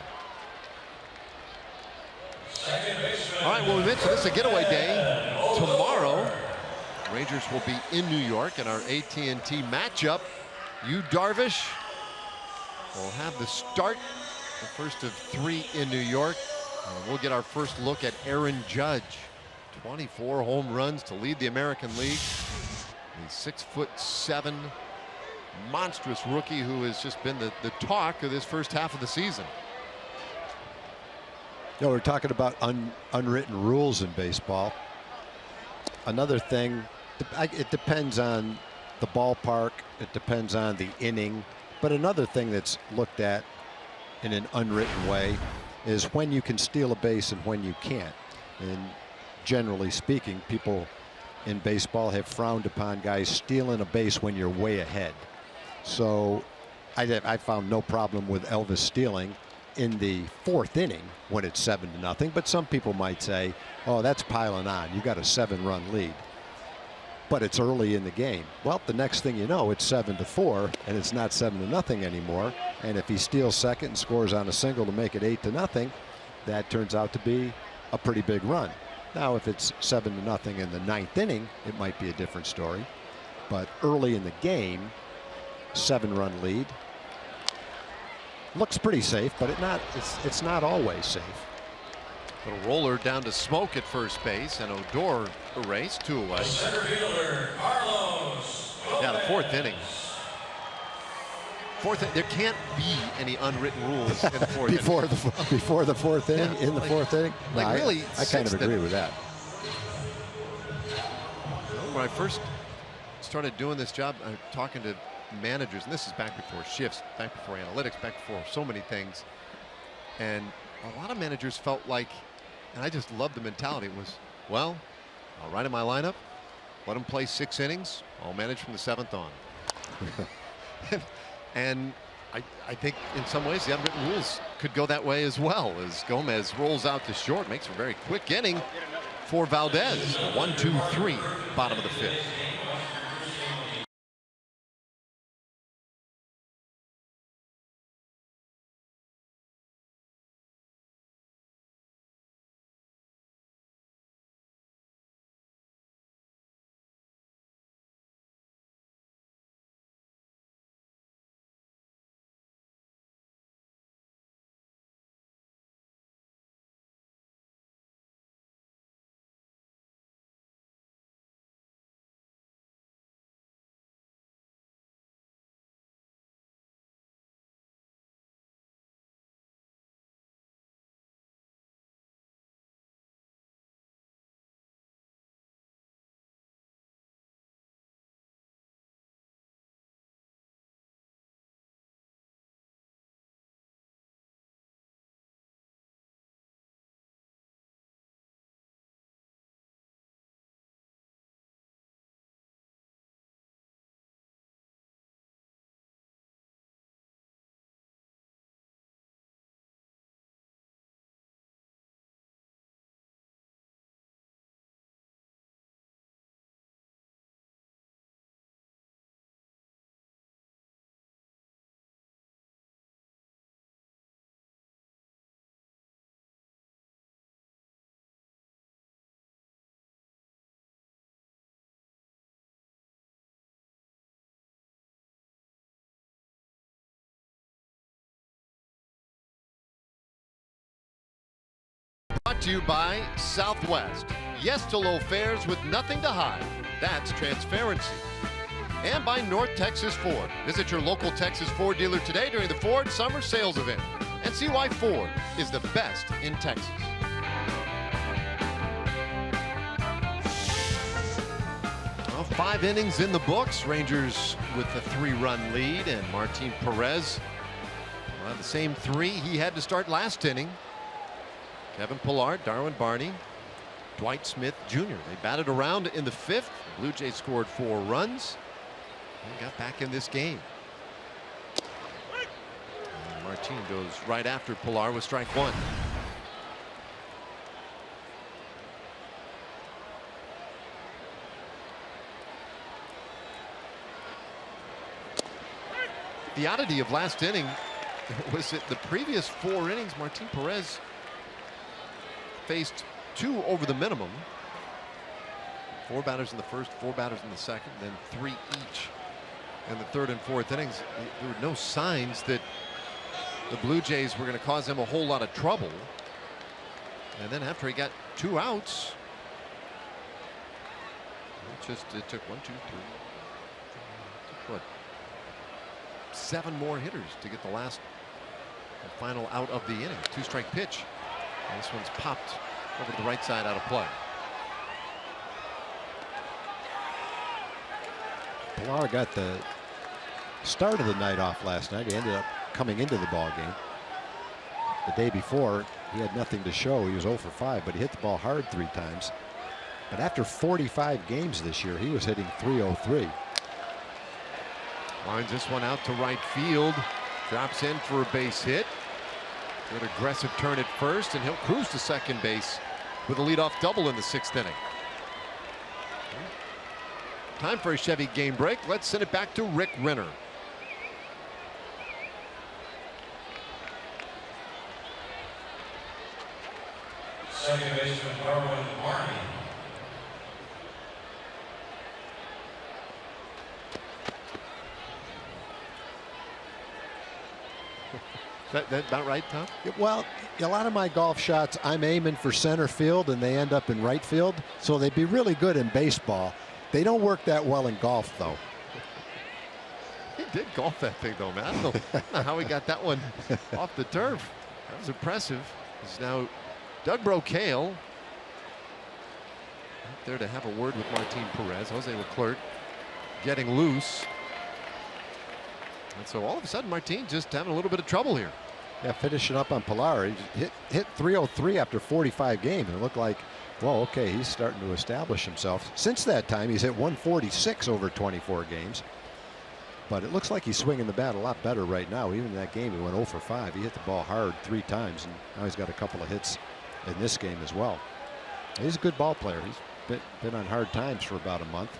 All right, well, we mentioned this is a getaway day. Tomorrow, Rangers will be in New York in our AT&T matchup. Yu Darvish will have the start the first of 3 in New York. We'll get our first look at Aaron Judge. 24 home runs to lead the American League. A 6'7" monstrous rookie who has just been the talk of this first half of the season. You know, we're talking about unwritten rules in baseball. Another thing, it depends on the ballpark, it depends on the inning, but another thing that's looked at in an unwritten way is when you can steal a base and when you can't. And generally speaking, people in baseball have frowned upon guys stealing a base when you're way ahead. So I found no problem with Elvis stealing in the 4th inning when it's 7-0, but some people might say, oh, that's piling on. You got a 7-run lead, but it's early in the game. Well, the next thing you know, it's 7-4 and it's not 7-0 anymore. And if he steals second and scores on a single to make it 8-0, that turns out to be a pretty big run. Now, if it's 7-0 in the 9th inning, it might be a different story. But early in the game, 7-run lead looks pretty safe, but it's not always safe. Little roller down to Smoke at first base, and Odor erased, 2 away. Center fielder, Carlos. Yeah, the 4th inning. There can't be any unwritten rules in the 4th inning. Before the 4th inning, in the 4th inning? Like No, really, I kind of agree with that. When I first started doing this job, I'm talking to managers, and this is back before shifts, back before analytics, back before so many things. And a lot of managers felt like, and I just loved the mentality, was, well, I'll write in my lineup, let them play 6 innings, I'll manage from the 7th on. And I think in some ways the unwritten rules could go that way as well, as Gomez rolls out to short, makes a very quick inning for Valdez. 1-2-3, bottom of the 5th. Brought to you by Southwest. Yes to low fares with nothing to hide. That's transparency. And by North Texas Ford. Visit your local Texas Ford dealer today during the Ford Summer Sales Event and see why Ford is the best in Texas. Well, 5 innings in the books. Rangers with a 3-run lead, and Martin Perez, well, the same 3 he had to start last inning. Kevin Pillar, Darwin Barney, Dwight Smith Jr. They batted around in the 5th. The Blue Jays scored 4 runs and got back in this game. And Martin goes right after Pillar with strike 1. The oddity of last inning was that the previous 4 innings, Martin Perez faced 2 over the minimum. 4 batters in the 1st, 4 batters in the 2nd, then 3 each in the 3rd and 4th innings. There were no signs that the Blue Jays were going to cause him a whole lot of trouble. And then after he got 2 outs, it took 1, 2, 3. It took what? 7 more hitters to get the final out of the inning. 2-strike pitch. And this one's popped over to the right side out of play. Pilar got the start of the night off last night. He ended up coming into the ball game. The day before, he had nothing to show. He was 0 for 5, but he hit the ball hard 3 times. But after 45 games this year, he was hitting .303. Lines this one out to right field. Drops in for a base hit. Good aggressive turn at first, and he'll cruise to second base with a leadoff double in the 6th inning. Time for a Chevy game break. Let's send it back to Rick Renner. Second baseman Darwin Barney. That about right, Tom? Well, a lot of my golf shots, I'm aiming for center field, and they end up in right field. So they'd be really good in baseball. They don't work that well in golf, though. He did golf that thing, though, man. I don't know how he got that one off the turf. That was impressive. It's now Doug Brocale out there to have a word with Martin Perez. Jose Leclerc getting loose. And so all of a sudden, Martin just having a little bit of trouble here. Yeah, finishing up on Pilar. He hit .303 after 45 games. And it looked like, well, okay, he's starting to establish himself. Since that time, he's hit .146 over 24 games. But it looks like he's swinging the bat a lot better right now. Even in that game, he went 0 for 5. He hit the ball hard 3 times, and now he's got a couple of hits in this game as well. He's a good ball player. He's been on hard times for about a month.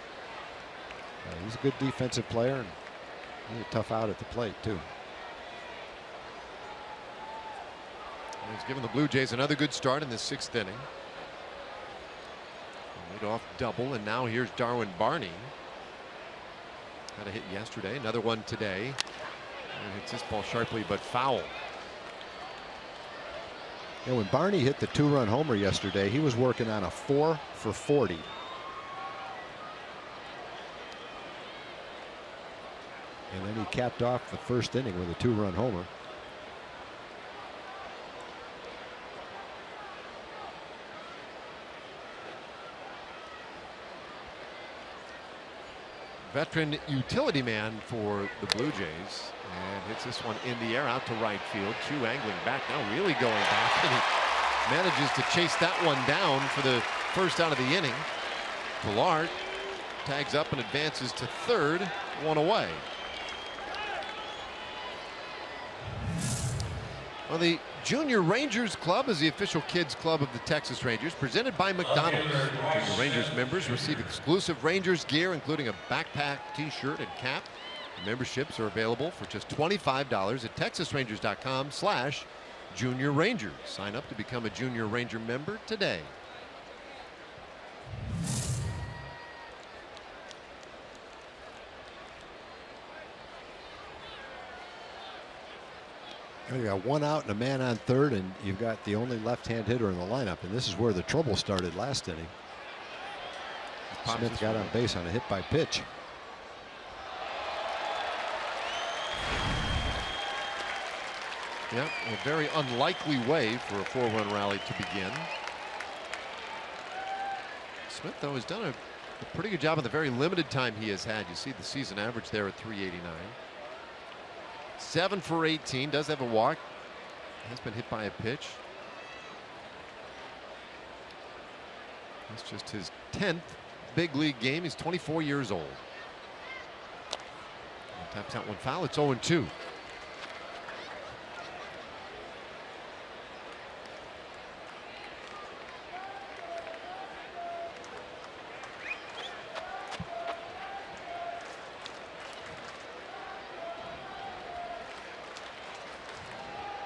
He's a good defensive player, and he's a tough out at the plate, too. He's given the Blue Jays another good start in the 6th inning. Lead-off double, and now here's Darwin Barney. Had a hit yesterday, another one today. And hits this ball sharply but foul. Yeah, when Barney hit the 2-run homer yesterday, he was working on a 4 for 40. And then he capped off the 1st inning with a 2-run homer. Veteran utility man for the Blue Jays, and hits this one in the air out to right field. Q angling back, now really going back, and he manages to chase that one down for the first out of the inning. Pilar tags up and advances to 3rd, 1 away. Well, the Junior Rangers Club is the official kids club of the Texas Rangers, presented by McDonald's. Junior Rangers members receive exclusive Rangers gear, including a backpack, t-shirt, and cap. Memberships are available for just $25 at texasrangers.com/Junior Rangers. Sign up to become a Junior Ranger member today. You got 1 out and a man on 3rd, and you've got the only left-hand hitter in the lineup, and this is where the trouble started last inning. Smith got on base on a hit by pitch. Yeah, a very unlikely way for a 4-run rally to begin. Smith, though, has done a pretty good job in the very limited time he has had. You see the season average there at .389. 7 for 18, does have a walk, has been hit by a pitch. That's just his 10th big league game. He's 24 years old. Taps out one foul. It's 0-2.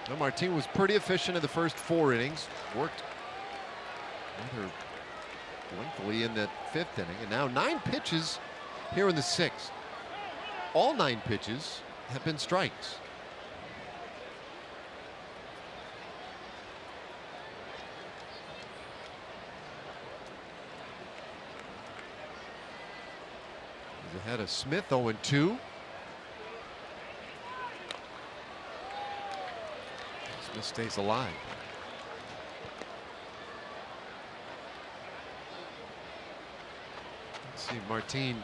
Well, Martin was pretty efficient in the first 4 innings. Worked rather lengthily in that 5th inning, and now 9 pitches here in the 6th. All 9 pitches have been strikes. Ahead of Smith, 0-2. Smith stays alive. Let's see, Martin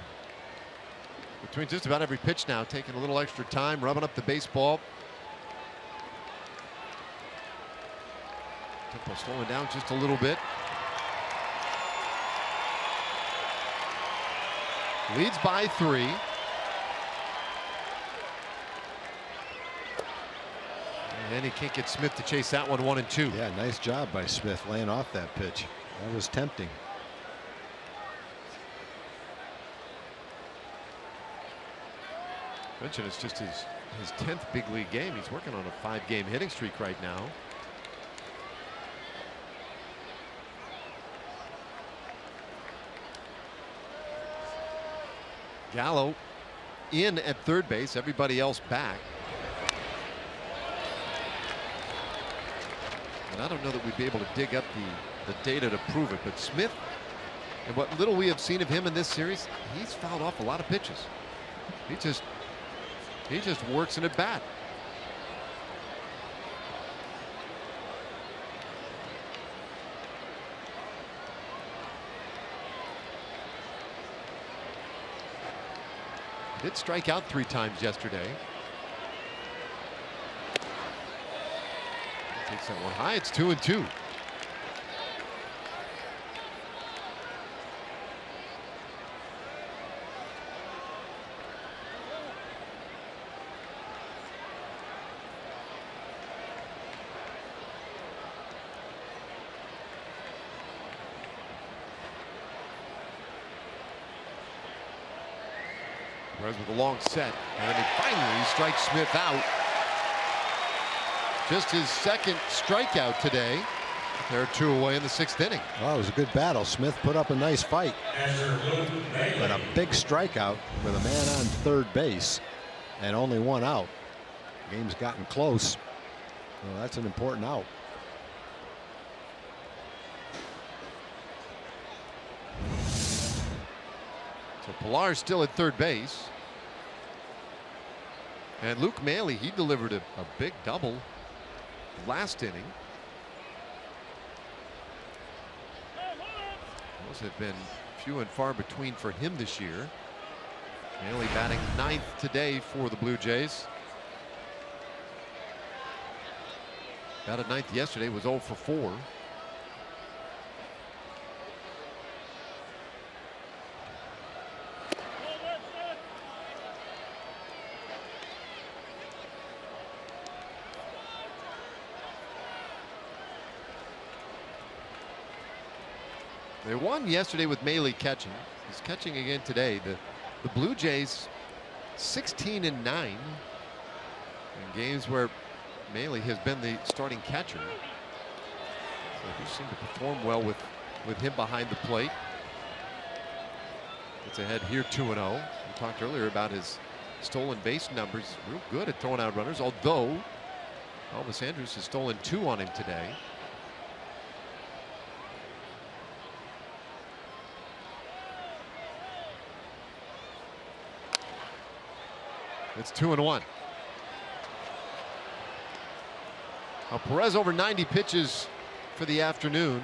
between just about every pitch now, taking a little extra time, rubbing up the baseball. Tempo slowing down just a little bit. Leads by 3. And he can't get Smith to chase that one, 1-2. Yeah, nice job by Smith laying off that pitch. That was tempting. Mentioned it's just his 10th big league game. He's working on a 5-game hitting streak right now. Gallo in at third base, everybody else back. And I don't know that we'd be able to dig up the data to prove it, but Smith, and what little we have seen of him in this series, he's fouled off a lot of pitches. He just works in at bat. Did strike out 3 times yesterday. Takes that one high. It's 2-2. Perez with a long set, and then he finally strikes Smith out. Just his second strikeout today. They're 2 away in the 6th inning. Well, it was a good battle. Smith put up a nice fight, but a big strikeout with a man on third base and only 1 out. Game's gotten close. Well, that's an important out. So Pilar's still at third base. And Luke Maile, he delivered a big double last inning. Those have been few and far between for him this year. Maile batting 9th today for the Blue Jays. Batted 9th yesterday, was 0 for 4. They won yesterday with Maile catching. He's catching again today. The Blue Jays 16-9 in games where Maile has been the starting catcher. So they seem to perform well with him behind the plate. It's ahead here 2-0. We talked earlier about his stolen base numbers. Real good at throwing out runners, although Elvis Andrus has stolen 2 on him today. It's 2-1. Now Perez over 90 pitches for the afternoon.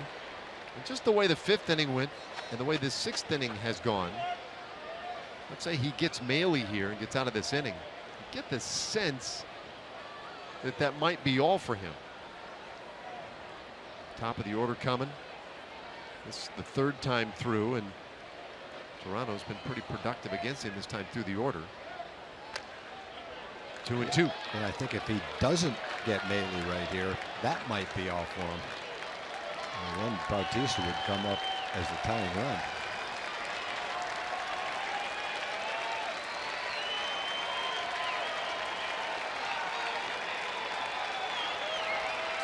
And just the way the 5th inning went and the way this 6th inning has gone, let's say he gets Maile here and gets out of this inning, you get the sense that that might be all for him. Top of the order coming. This is the 3rd time through, and Toronto's been pretty productive against him this time through the order. 2-2. And I think if he doesn't get Maile right here, that might be all for him. And then Bautista would come up as the tying run.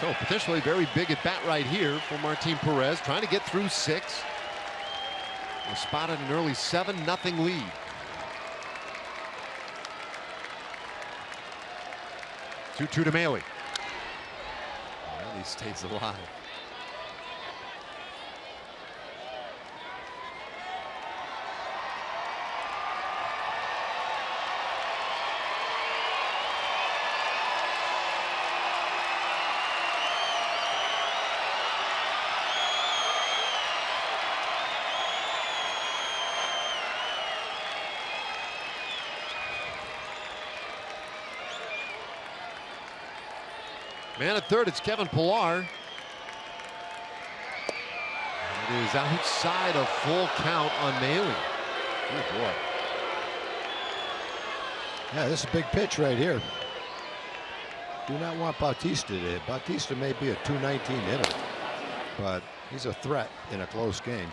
So potentially very big at bat right here for Martin Perez, trying to get through 6. We're spotted an early 7-0 lead. Two to Maile. Well, he stays alive. Man at third, it's Kevin Pillar. It is outside a full count on Mahle. Good boy. Yeah, this is a big pitch right here. Do not want Bautista to hit. Bautista may be a 219 hitter, but he's a threat in a close game.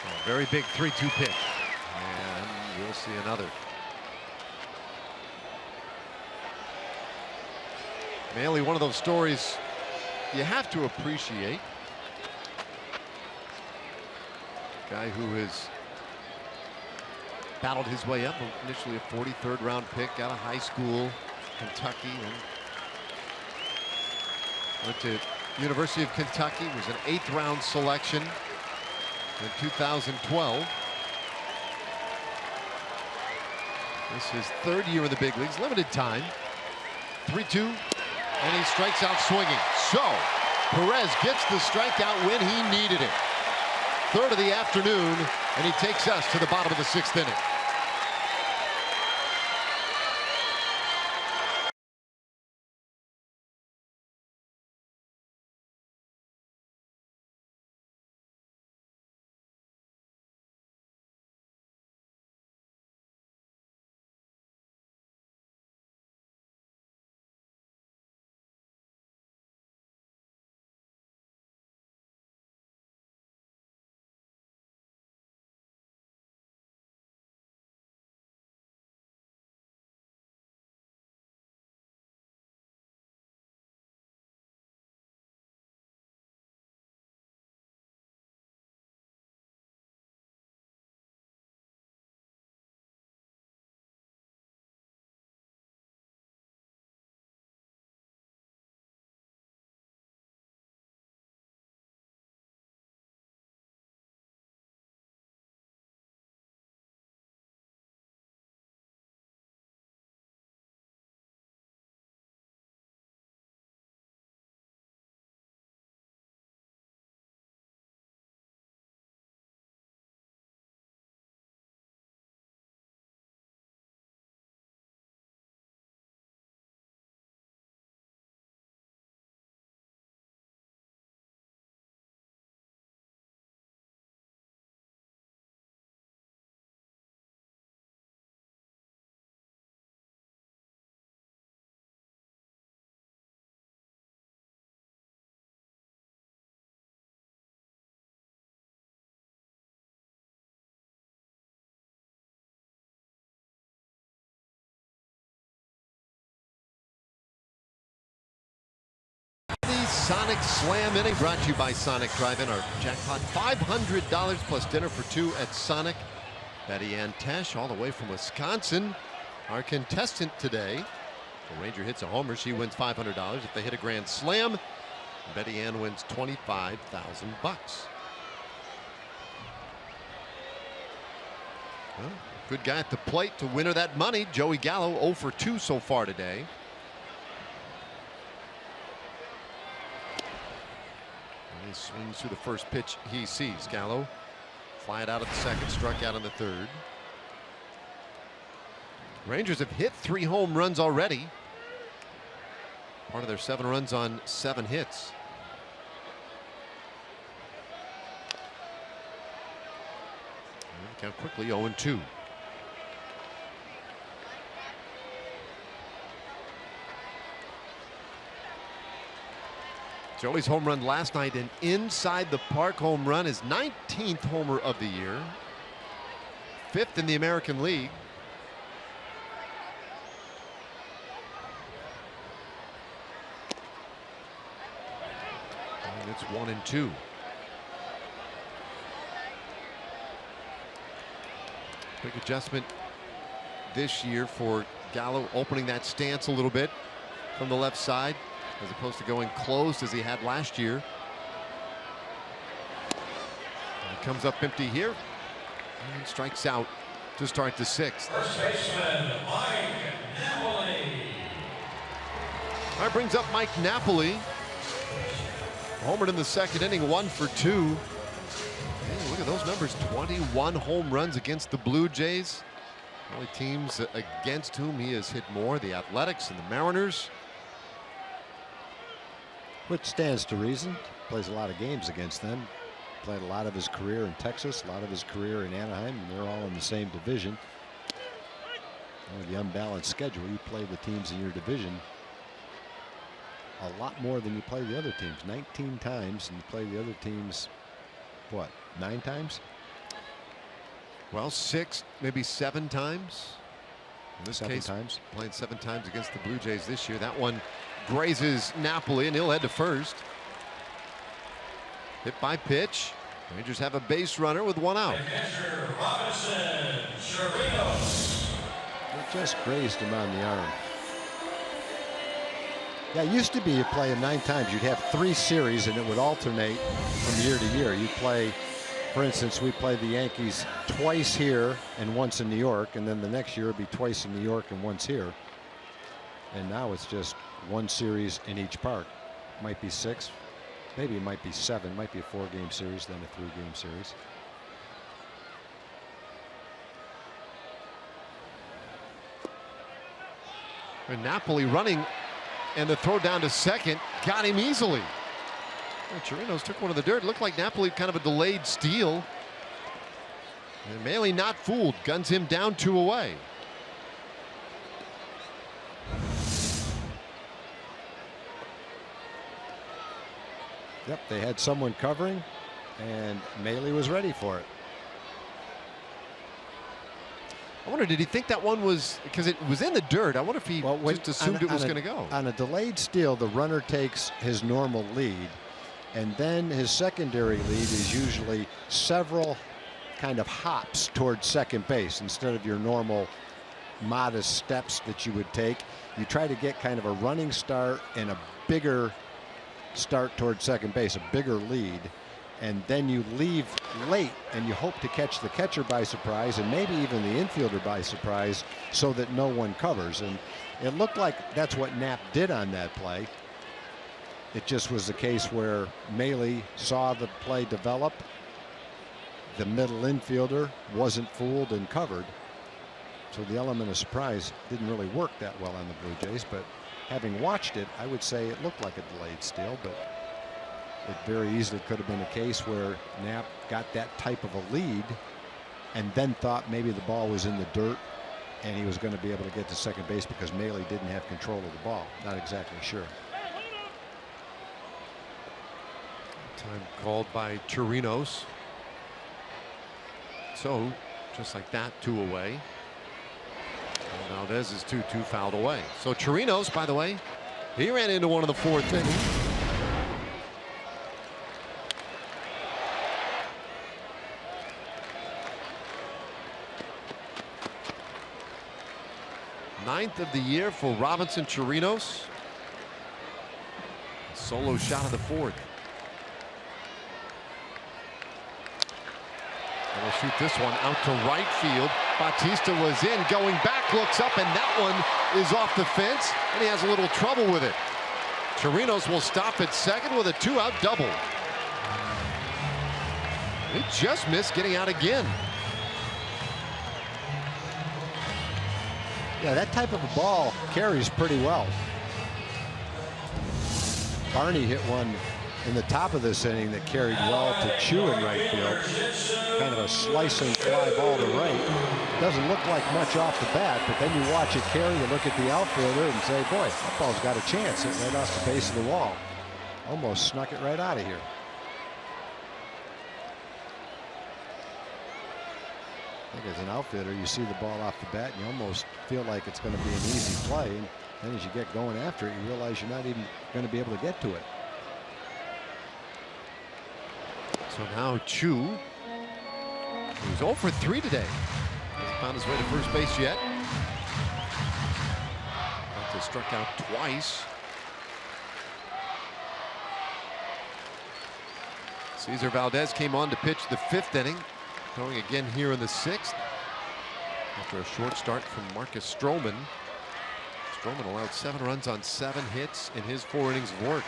A very big 3-2 pitch. And we'll see another. Mahle, one of those stories you have to appreciate. Guy who has battled his way up, initially a 43rd round pick out of high school, Kentucky, and went to University of Kentucky, was an 8th round selection in 2012. This is his 3rd year in the big leagues, limited time. 3-2, and he strikes out swinging. So Perez gets the strikeout when he needed it. 3rd of the afternoon, and he takes us to the bottom of the 6th inning. Sonic Slam inning brought to you by Sonic Drive-In. Our jackpot $500 plus dinner for 2 at Sonic. Betty Ann Tesh all the way from Wisconsin, our contestant today. If a Ranger hits a homer, she wins $500. If they hit a grand slam, Betty Ann wins $25,000. Well, good guy at the plate to win her that money. Joey Gallo 0 for 2 so far today. He swings through the first pitch he sees. Gallo fly it out at the second, struck out in the third. Rangers have hit 3 home runs already. Part of their 7 runs on 7 hits. Count quickly 0-2. Joey's home run last night, an inside the park home run, his 19th homer of the year, 5th in the American League. And it's 1-2. Big adjustment this year for Gallo, opening that stance a little bit from the left side, as opposed to going closed as he had last year. And comes up empty here and strikes out to start the 6th. First baseman, Mike Napoli. All right, brings up Mike Napoli. Homered in the 2nd inning, 1 for 2. Hey, look at those numbers. 21 home runs against the Blue Jays. Only teams against whom he has hit more, the Athletics and the Mariners. Which stands to reason. Plays a lot of games against them. Played a lot of his career in Texas, a lot of his career in Anaheim, and they're all in the same division. The unbalanced schedule, you play the teams in your division a lot more than you play the other teams. 19 times, and you play the other teams, what, 9 times? Well, 6, maybe 7 times. In this case, times. Playing 7 times against the Blue Jays this year. That one grazes Napoli, and he'll head to first. Hit by pitch. Rangers have a base runner with 1 out. It just grazed him on the arm. Yeah, it used to be you play him 9 times. You'd have 3 series, and it would alternate from year to year. You play, for instance, we played the Yankees twice here and once in New York, and then the next year it'd be twice in New York and once here. And now it's just 1 series in each park. Might be 6, maybe it might be 7, might be a 4-game series, then a 3-game series. And Napoli running, and the throw down to second got him easily. Well, Chirinos took one of the dirt. Looked like Napoli kind of a delayed steal. And Maile not fooled, guns him down 2 away. Yep, they had someone covering, and Maile was ready for it. I wonder, did he think that one was, because it was in the dirt, I wonder if he just assumed it was going to go. On a delayed steal, the runner takes his normal lead, and then his secondary lead is usually several kind of hops towards second base instead of your normal modest steps that you would take. You try to get kind of a running start and a bigger start towards second base, a bigger lead, and then you leave late and you hope to catch the catcher by surprise and maybe even the infielder by surprise so that no one covers. And it looked like that's what Knapp did on that play. It just was the case where Maile saw the play develop. The middle infielder wasn't fooled and covered. So the element of surprise didn't really work that well on the Blue Jays, but having watched it, I would say it looked like a delayed steal, but it very easily could have been a case where Knapp got that type of a lead and then thought maybe the ball was in the dirt and he was going to be able to get to second base because Maile didn't have control of the ball. Not exactly sure. Time called by Chirinos. So, just like that, 2 away. And Valdez is 2-2 fouled away. So Chirinos, by the way, he ran into one of the 4th inning. Ninth of the year for Robinson Chirinos. Solo shot of the 4th. And they'll shoot this one out to right field. Bautista was in, going back, looks up, and that one is off the fence, and he has a little trouble with it. Chirinos will stop at second with a 2-out double. He just missed getting out again. Yeah, that type of a ball carries pretty well. Barney hit one in the top of this inning that carried well to Chu in right field. Kind of a slicing fly ball to right. Doesn't look like much off the bat, but then you watch it carry, you look at the outfielder and say, boy, that ball's got a chance. It's right off the base of the wall. Almost snuck it right out of here. I think as an outfielder, you see the ball off the bat and you almost feel like it's going to be an easy play. And then as you get going after it, you realize you're not even going to be able to get to it. So now Chu, who's 0 for 3 today, hasn't found his way to first base yet. He struck out twice. Cesar Valdez came on to pitch the 5th inning, throwing again here in the 6th. After a short start from Marcus Stroman. Stroman allowed 7 runs on 7 hits in his 4 innings of work.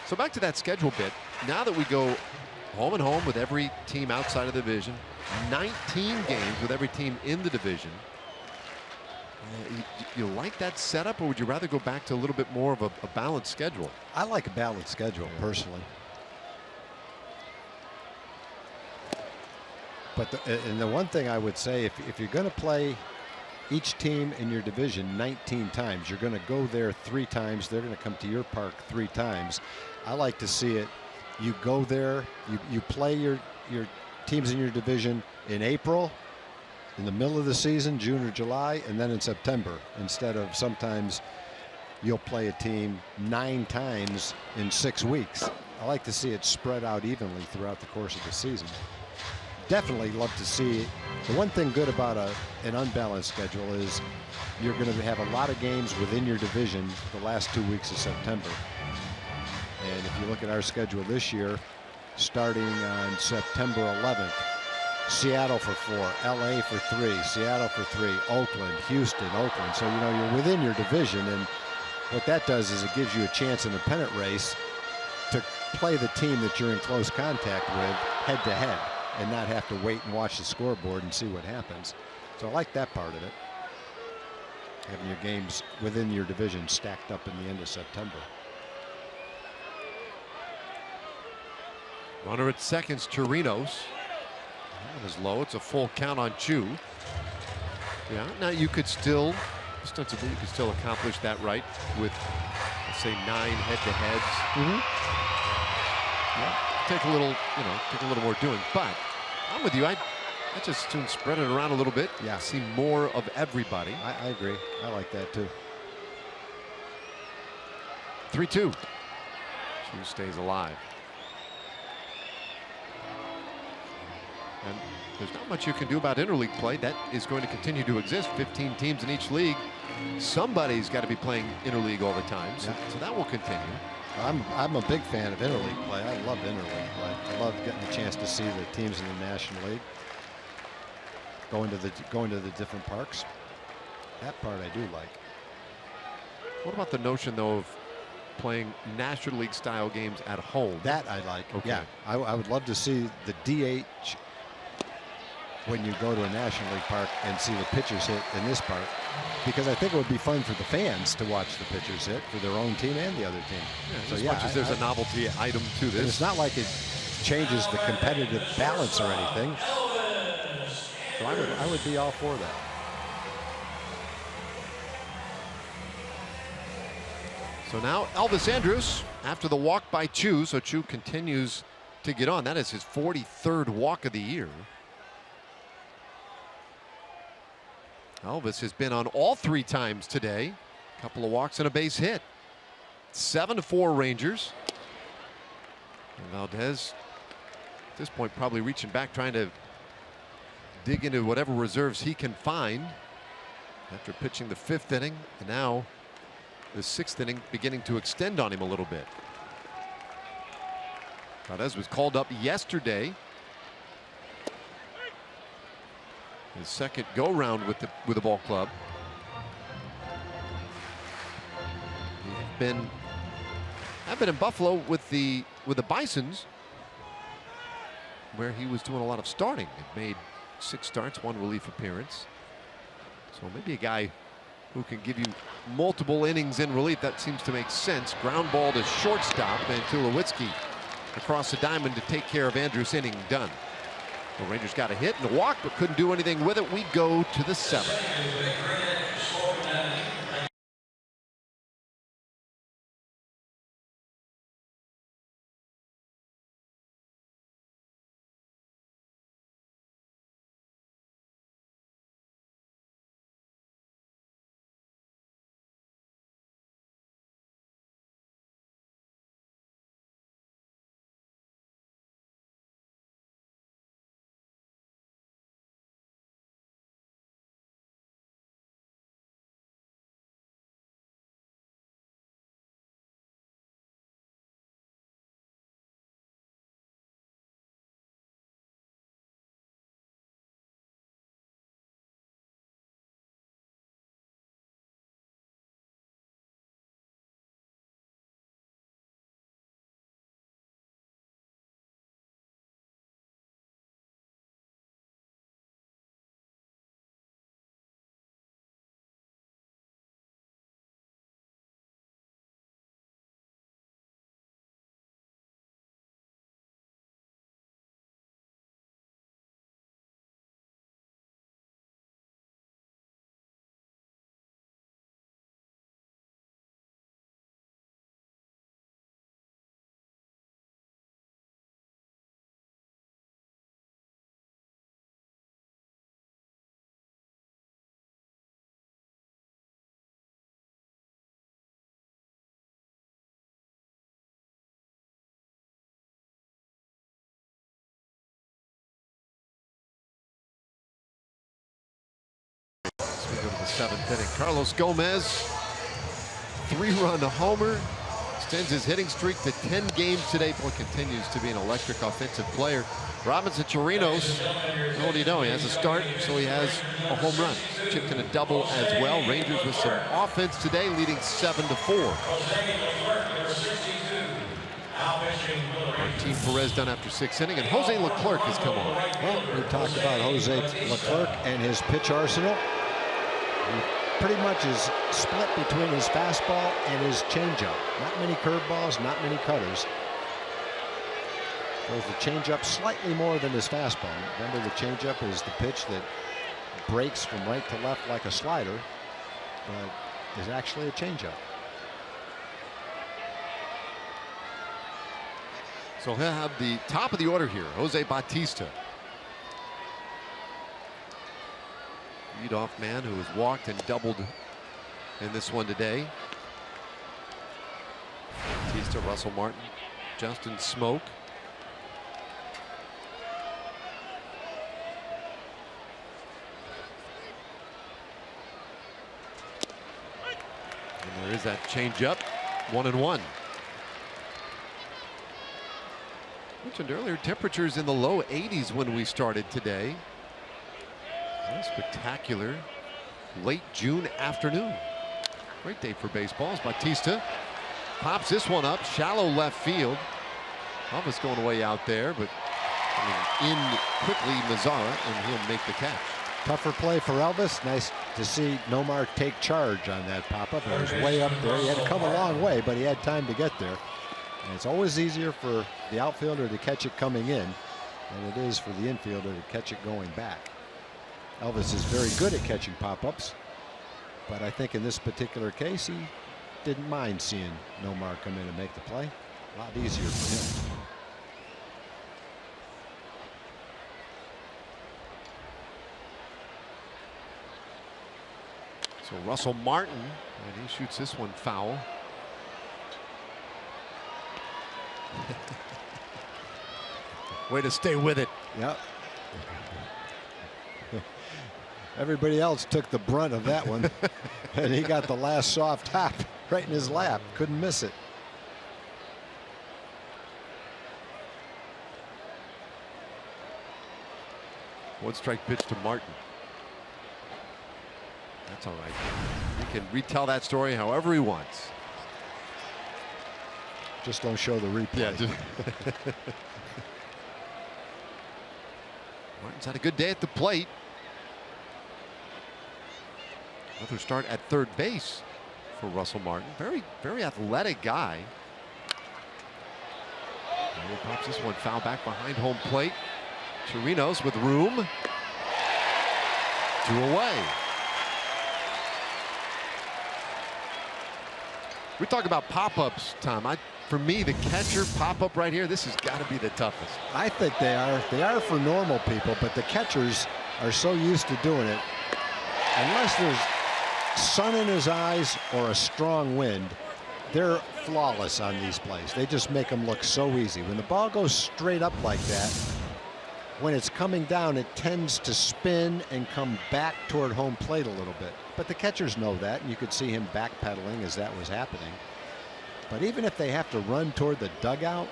So So back to that schedule bit. Now that we go home and home with every team outside of the division, 19 games with every team in the division. You like that setup, or would you rather go back to a little bit more of a balanced schedule? I like a balanced schedule personally. But the one thing I would say, if you're going to play each team in your division 19 times, you're going to go there 3 times. They're going to come to your park 3 times. I like to see it. You go there, you play your teams in your division in April, in the middle of the season, June or July, and then in September, instead of sometimes you'll play a team 9 times in 6 weeks. I like to see it spread out evenly throughout the course of the season. Definitely love to see. The one thing good about an unbalanced schedule is you're going to have a lot of games within your division the last 2 weeks of September. And if you look at our schedule this year, starting on September 11th, Seattle for 4, LA for 3, Seattle for 3, Oakland, Houston, Oakland. So, you know, you're within your division, and what that does is it gives you a chance in the pennant race to play the team that you're in close contact with head to head and not have to wait and watch the scoreboard and see what happens. So I like that part of it, having your games within your division stacked up in the end of September. Runner at second's Chirinos. That is low. It's a full count on Chu. Yeah, now you could still, ostensibly, you could still accomplish that right with, let's say, 9 head-to-heads. Yeah, take a little, take a little more doing. But I'm with you. I just soon spread it around a little bit. Yeah, see more of everybody. I agree. I like that too. 3-2. Chu stays alive. And there's not much you can do about interleague play. That is going to continue to exist. 15 teams in each league. Somebody's got to be playing interleague all the time. So, so that will continue. I'm a big fan of interleague play. I love interleague play. I love getting a chance to see the teams in the National League going to the different parks. That part I do like. What about the notion, though, of playing National League style games at home? That I like. Okay. Yeah, I would love to see the DH when you go to a National League park and see the pitchers hit in this park, because I think it would be fun for the fans to watch the pitchers hit for their own team and the other team. Yeah, so as much as there's a novelty item to this. It's not like it changes the competitive balance or anything. So I would be all for that. So now Elvis Andrus after the walk by Chu. So Chu continues to get on. That is his 43rd walk of the year. Elvis has been on all 3 times today. A couple of walks and a base hit. 7-4 Rangers. And Valdez at this point probably reaching back, trying to dig into whatever reserves he can find after pitching the 5th inning, and now the 6th inning beginning to extend on him a little bit. Valdez was called up yesterday. His second go-round with the ball club. I've been in Buffalo with the Bisons, where he was doing a lot of starting. He made 6 starts, 1 relief appearance. So maybe a guy who can give you multiple innings in relief. That seems to make sense. Ground ball to shortstop, and Tulowitzki across the diamond to take care of Andrus. Inning done. The Rangers got a hit and a walk, but couldn't do anything with it. We go to the 7th. seventh inning. Carlos Gomez, 3-run homer, extends his hitting streak to 10 games today. Boy, continues to be an electric offensive player. Robinson Chirinos, what do you know? He has a start, so he has a home run. Chipped in a double as well. Rangers with some offense today, leading 7-4. Martin Perez done after 6th inning, and Jose Leclerc has come on. Well, we talked about Jose Leclerc and his pitch arsenal. He pretty much is split between his fastball and his changeup. Not many curveballs, not many cutters. Throws the changeup slightly more than his fastball. Remember, the changeup is the pitch that breaks from right to left like a slider, but is actually a changeup. So he'll have the top of the order here, Jose Bautista. Leadoff man who has walked and doubled in this one today. Bautista, Russell Martin, Justin Smoke. And there is that changeup, 1-1. Mentioned earlier, temperatures in the low 80s when we started today. A spectacular late June afternoon. Great day for baseball as Bautista pops this one up, shallow left field. Elvis going away out there, but in quickly Mazzara, and he'll make the catch. Tougher play for Elvis. Nice to see Nomar take charge on that pop-up. It was way up there. He had to come a long way, but he had time to get there. And it's always easier for the outfielder to catch it coming in than it is for the infielder to catch it going back. Elvis is very good at catching pop-ups, but I think in this particular case he didn't mind seeing Nomar come in and make the play. A lot easier for him. So Russell Martin, and he shoots this one foul. Way to stay with it. Yep. Everybody else took the brunt of that one, and he got the last soft hop right in his lap. Couldn't miss it. One strike pitch to Martin. That's all right. He can retell that story however he wants. Just don't show the replay. Yeah, Martin's had a good day at the plate. Another start at third base for Russell Martin. Very athletic guy. And he pops this one foul back behind home plate. Chirinos with room. 2 away. We talk about pop-ups, Tom. For me, the catcher pop-up right here, this has got to be the toughest. I think they are. They are for normal people, but the catchers are so used to doing it. Unless there's sun in his eyes or a strong wind, they're flawless on these plays. They just make them look so easy. When the ball goes straight up like that, when it's coming down, it tends to spin and come back toward home plate a little bit. But the catchers know that, and you could see him backpedaling as that was happening. But even if they have to run toward the dugout,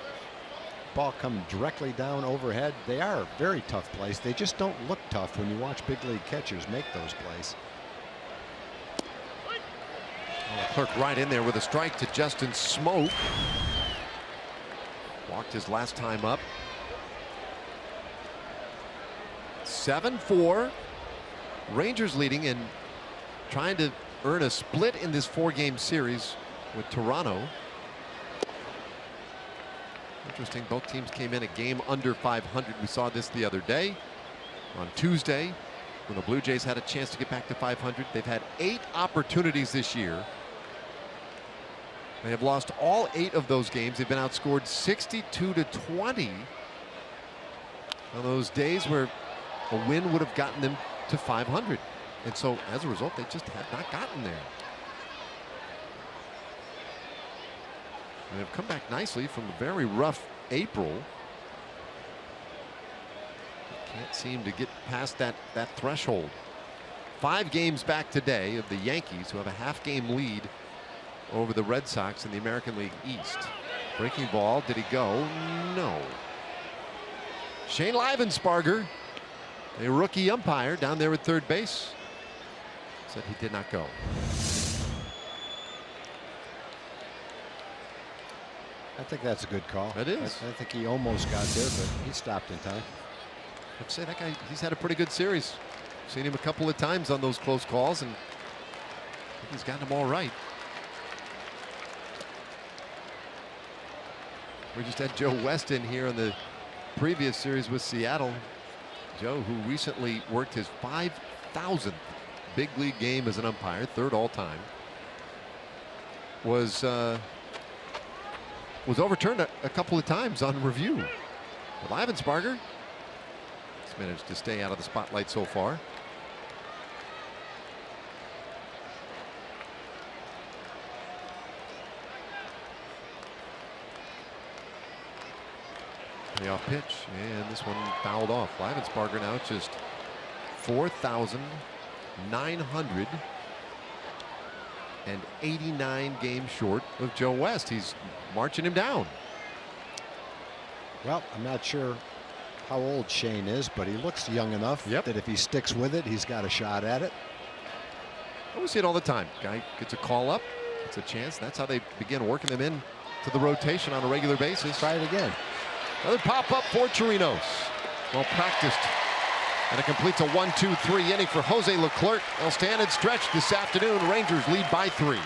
ball coming directly down overhead, they are very tough plays. They just don't look tough when you watch big league catchers make those plays. Clerk right in there with a strike to Justin Smoke. Walked his last time up. 7-4. Rangers leading and trying to earn a split in this 4-game series with Toronto. Interesting, both teams came in a game under 500. We saw this the other day on Tuesday when the Blue Jays had a chance to get back to 500. They've had 8 opportunities this year. They have lost all 8 of those games. They've been outscored 62-20 on those days where a win would have gotten them to 500. And so as a result, they just have not gotten there. And they've come back nicely from a very rough April. Can't seem to get past that threshold. 5 games back today of the Yankees, who have a half-game lead over the Red Sox in the American League East. Breaking ball. Did he go? No. Shane Livensparger, a rookie umpire down there at third base, said he did not go. I think that's a good call. It is. I think he almost got there, but he stopped in time. I'd say that guy, he's had a pretty good series. Seen him a couple of times on those close calls, and I think he's gotten them all right. We just had Joe West in here on the previous series with Seattle. Joe, who recently worked his 5,000th big league game as an umpire, 3rd all time, was overturned a couple of times on review. But Livensparger has managed to stay out of the spotlight so far. The off pitch, and this one fouled off. Livensparger now just 4,989 games short of Joe West. He's marching him down. Well, I'm not sure how old Shane is, but he looks young enough that if he sticks with it, he's got a shot at it. We see it all the time. Guy gets a call up, it's a chance. That's how they begin working them in to the rotation on a regular basis. Try it again. Another pop-up for Chirinos. Well practiced. And it completes a 1-2-3 inning for Jose Leclerc. They'll stand and stretch this afternoon. Rangers lead by 3.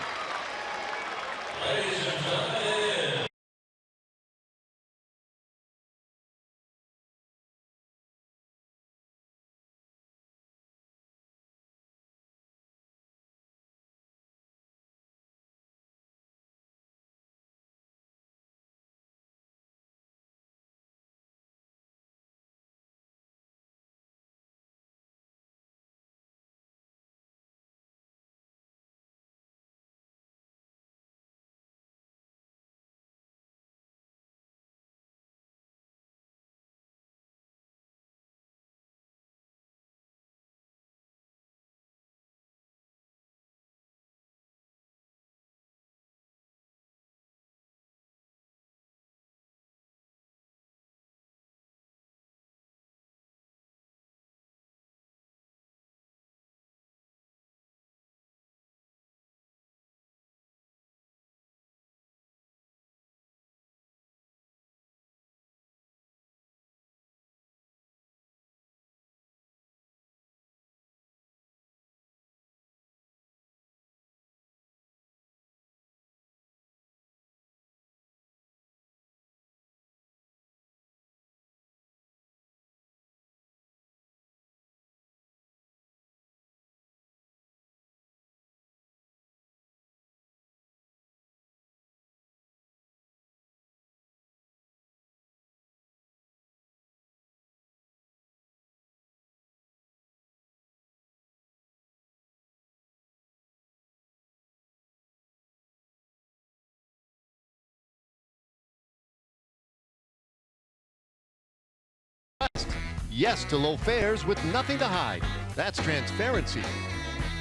Yes to low fares with nothing to hide. That's transparency.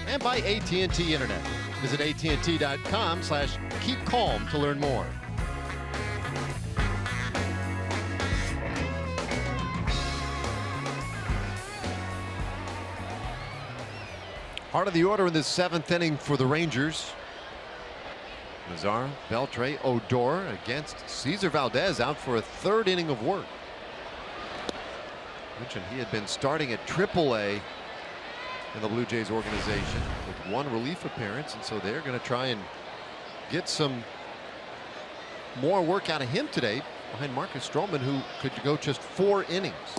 And by AT&T Internet. Visit AT&T.com/keepcalm to learn more. Heart of the order in the 7th inning for the Rangers. Mazara, Beltre, Odor against Cesar Valdez, out for a 3rd inning of work. Mentioned he had been starting at AAA in the Blue Jays organization with 1 relief appearance, and so they're going to try and get some more work out of him today behind Marcus Stroman, who could go just 4 innings.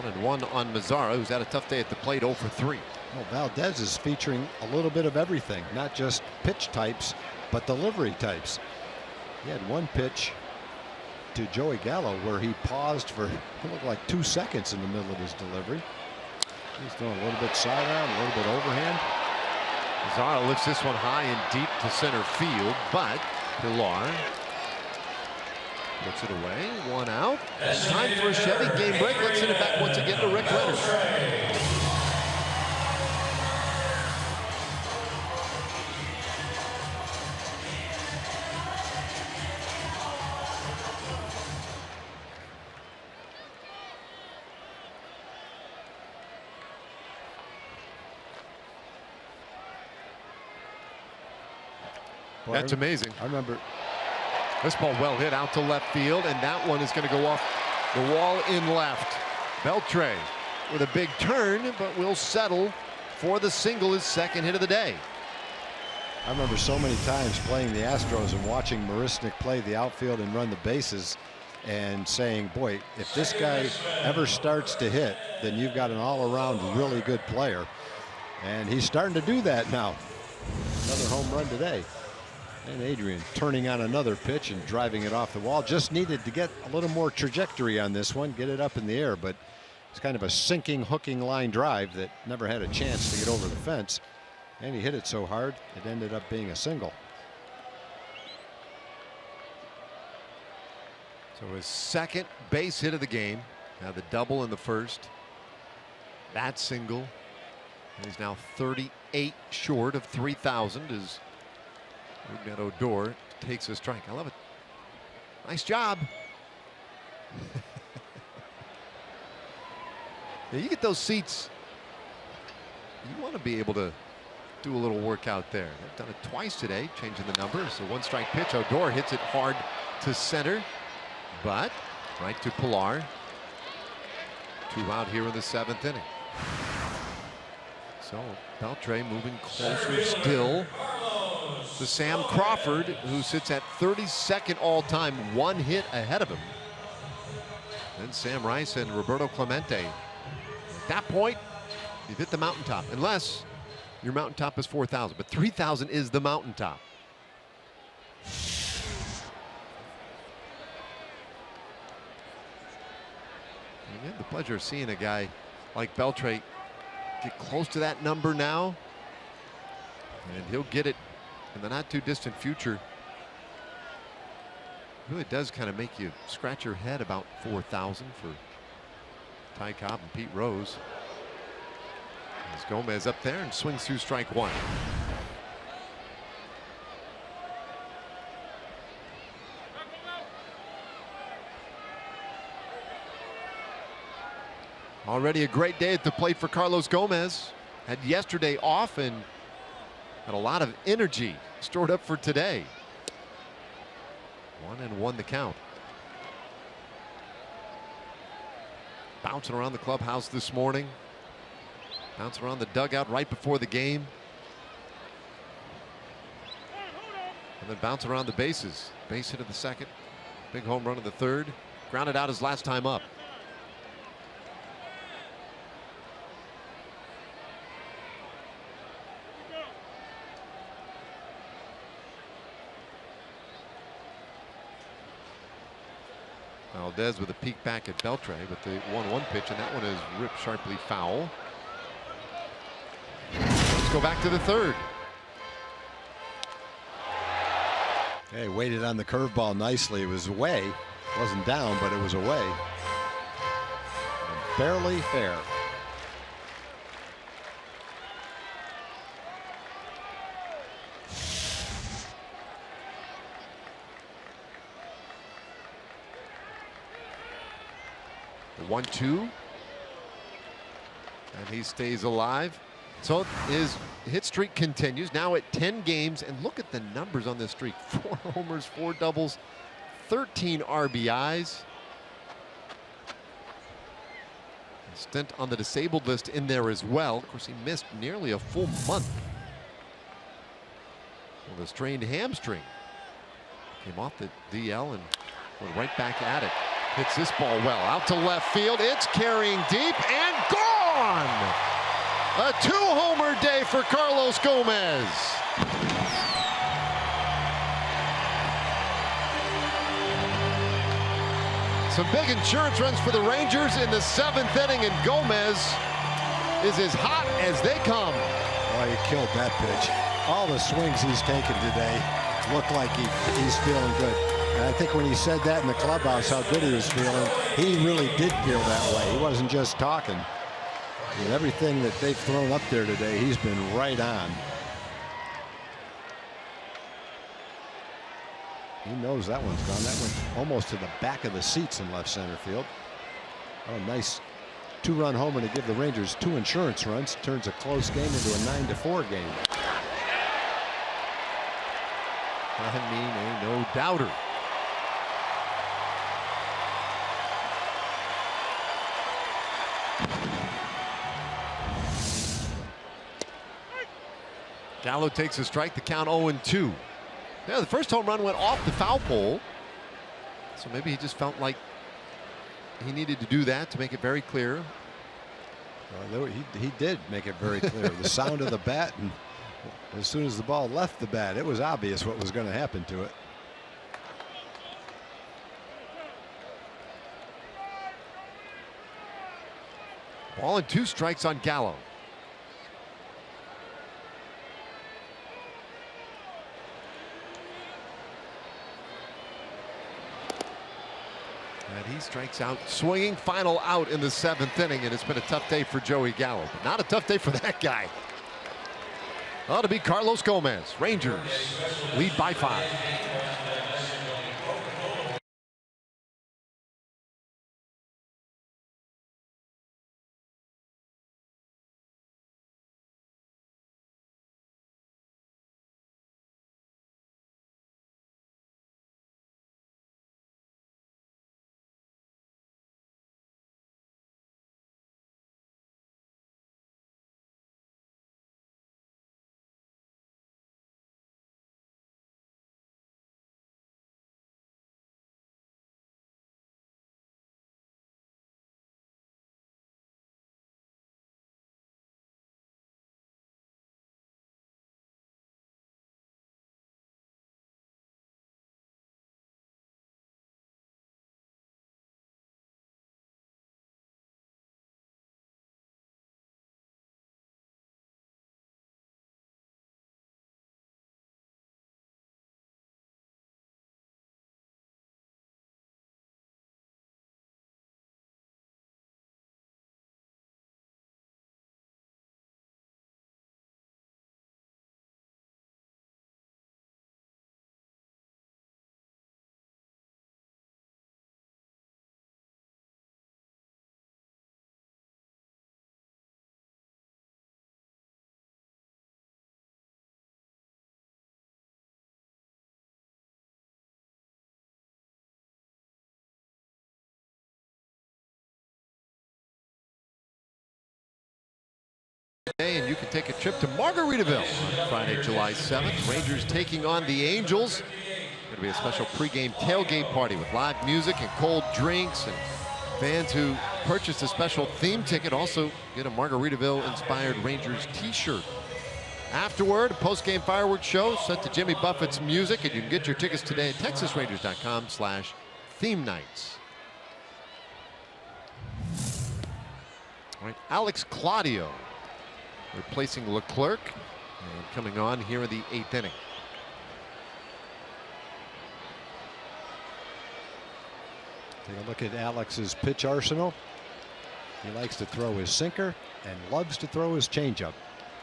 There's 1-1 on Mazara, who's had a tough day at the plate, 0 for 3. Well, Valdez is featuring a little bit of everything, not just pitch types, but delivery types. He had 1 pitch to Joey Gallo where he paused for, it looked like 2 seconds in the middle of his delivery. He's throwing a little bit sidearm, a little bit overhand. Mazara lifts this one high and deep to center field, but Pilar puts it away. 1 out. Time for a Chevy game break. Let's send it back once again to Rick Leonard. Boy, that's amazing. I remember this ball well hit out to left field, and that one is going to go off the wall in left. Beltre with a big turn, but will settle for the single, his second hit of the day. I remember so many times playing the Astros and watching Marisnik play the outfield and run the bases and saying, boy, if this guy ever starts to hit, then you've got an all-around really good player. And he's starting to do that now. Another home run today. And Adrian turning on another pitch and driving it off the wall. Just needed to get a little more trajectory on this one, get it up in the air, but it's kind of a sinking, hooking line drive that never had a chance to get over the fence. And he hit it so hard, it ended up being a single. So his second base hit of the game. Now the double in the first. That single. And he's now 38 short of 3,000 as Rougned Odor takes a strike. I love it. Nice job. Yeah, you get those seats. You want to be able to do a little work out there. They've done it twice today, changing the numbers. So one strike pitch. Odor hits it hard to center, but right to Pilar. 2 out here in the 7th inning. So Beltre moving closer still to Sam Crawford, who sits at 32nd all-time, 1 hit ahead of him. Then Sam Rice and Roberto Clemente. At that point, you've hit the mountaintop, unless your mountaintop is 4,000, but 3,000 is the mountaintop. You have the pleasure of seeing a guy like Beltre get close to that number now, and he'll get it in the not too distant future. It really does kind of make you scratch your head about 4,000 for Ty Cobb and Pete Rose. As Gomez up there and swings through strike 1. Already a great day at the plate for Carlos Gomez. Had yesterday off and had a lot of energy stored up for today. 1-1 the count. Bouncing around the clubhouse this morning. Bouncing around the dugout right before the game. And then bouncing around the bases. Base hit of the second. Big home run of the third. Grounded out his last time up. Valdez with a peek back at Beltre, but the 1-1 pitch, and that one is ripped sharply foul. Let's go back to the third. Hey, waited on the curveball nicely. It was away. Wasn't down, but it was away. And barely fair. The 1-2. And he stays alive. So his hit streak continues, now at 10 games, and look at the numbers on this streak. 4 homers, 4 doubles, 13 RBIs. A stint on the disabled list in there as well. Of course, he missed nearly a full month with a strained hamstring. Came off the DL and went right back at it. Hits this ball well out to left field. It's carrying deep and gone. A 2-homer day for Carlos Gomez. Some big insurance runs for the Rangers in the 7th inning, and Gomez is as hot as they come. Boy, he killed that pitch. All the swings he's taken today look like he's feeling good. And I think when he said that in the clubhouse, how good he was feeling, he really did feel that way. He wasn't just talking. And everything that they've thrown up there today, he's been right on. He knows that one's gone. That went almost to the back of the seats in left center field. Oh, nice 2-run homer to give the Rangers 2 insurance runs. Turns a close game into a 9-4 game. I mean, a no-doubter. Gallo takes a strike, the count 0-2. Yeah, the first home run went off the foul pole. So maybe he just felt like he needed to do that to make it very clear. Well, he did make it very clear. The sound of the bat, and as soon as the ball left the bat, it was obvious what was going to happen to it. Ball and 2 strikes on Gallo. And he strikes out, swinging, final out in the 7th inning, and it's been a tough day for Joey Gallo, but not a tough day for that guy. Ought to be Carlos Gomez. Rangers lead by 5. And you can take a trip to Margaritaville on Friday, July 7th. Rangers taking on the Angels. Going to be a special pregame tailgate party with live music and cold drinks, and fans who purchased a special theme ticket also get a Margaritaville-inspired Rangers t-shirt. Afterward, a post-game fireworks show set to Jimmy Buffett's music, and you can get your tickets today at TexasRangers.com/theme nights. All right, Alex Claudio replacing Leclerc, and coming on here in the 8th inning. Take a look at Alex's pitch arsenal. He likes to throw his sinker and loves to throw his changeup.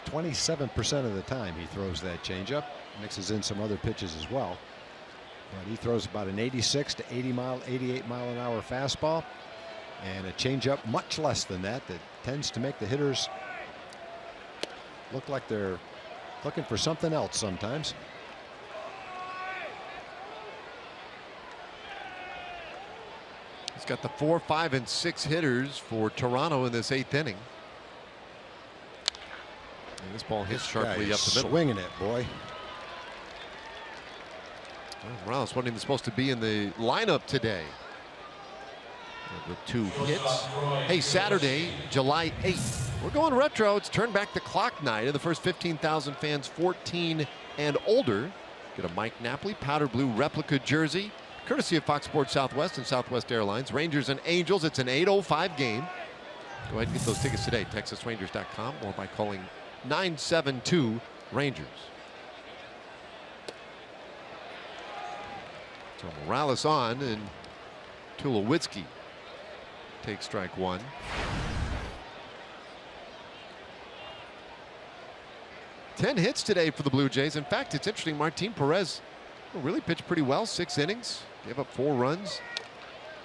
27% of the time he throws that changeup. Mixes in some other pitches as well. But he throws about an 86 to 88 mile an hour fastball, and a changeup much less than that. That tends to make the hitters look like they're looking for something else sometimes. He's got the 4, 5, and 6 hitters for Toronto in this 8th inning. And this ball hits sharply up the middle. Swinging it, boy. Well, Morales wasn't even supposed to be in the lineup today. With 2 hits. Hey, Saturday, July 8th. We're going retro. It's turn back the clock night of the first 15,000 fans 14 and older. Get a Mike Napoli powder blue replica jersey, courtesy of Fox Sports Southwest and Southwest Airlines. Rangers and Angels. It's an 8:05 game. Go ahead and get those tickets today. TexasRangers.com or by calling 972-RANGERS. So Morales on, and Tulowitzki takes strike 1. Ten hits today for the Blue Jays. In fact, it's interesting. Martin Perez really pitched pretty well. 6 innings. Gave up 4 runs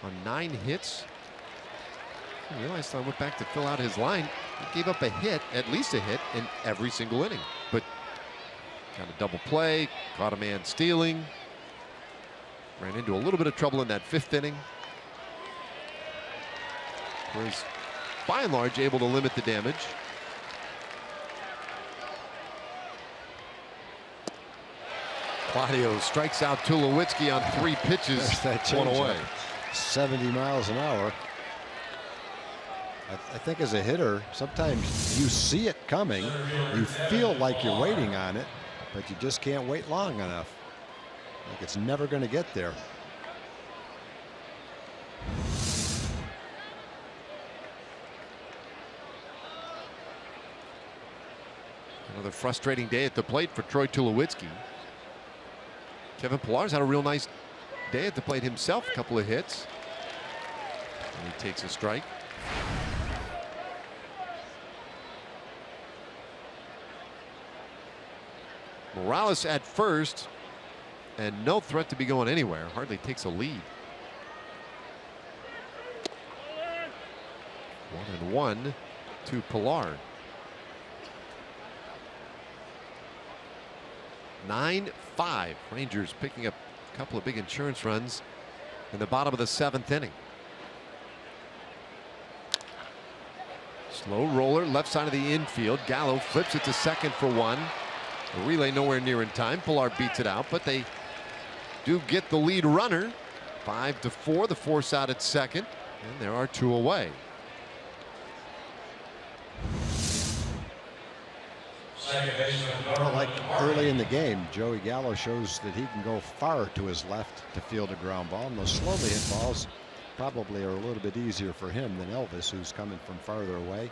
on 9 hits. I realized I went back to fill out his line. He gave up a hit, at least a hit, in every single inning. But Kind of double play, caught a man stealing. Ran into a little bit of trouble in that 5th inning. Was by and large able to limit the damage. Claudio strikes out Tulowitzki on 3 pitches. There's that one changeup. away. 70 miles an hour. I think as a hitter, sometimes you see it coming. You feel like you're waiting on it, but you just can't wait long enough. Like it's never going to get there. Another frustrating day at the plate for Troy Tulowitzki. Kevin Pillar's had a real nice day at the plate himself. A couple of hits. And he takes a strike. Morales at first, and no threat to be going anywhere. Hardly takes a lead. 1-1 to Pillar. 9-5. Rangers picking up a couple of big insurance runs in the bottom of the 7th inning. Slow roller left side of the infield. Gallo flips it to second for 1. A relay nowhere near in time. Pillar beats it out, but they do get the lead runner. 5-4. The force out at second, and there are 2 away. Well, like early in the game, Joey Gallo shows that he can go far to his left to field a ground ball, and those slowly hit balls probably are a little bit easier for him than Elvis, who's coming from farther away.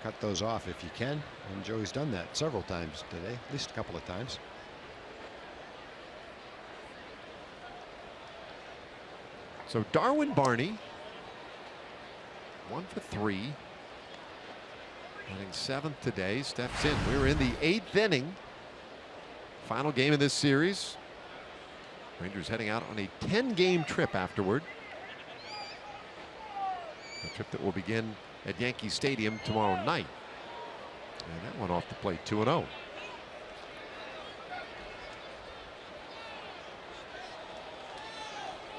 Cut those off if you can, and Joey's done that several times today, at least a couple of times. So Darwin Barney, 1 for 3. Hitting 7th today, steps in. We're in the 8th inning. Final game of this series. Rangers heading out on a 10-game trip afterward. A trip that will begin at Yankee Stadium tomorrow night. And that one off the plate, 2-0.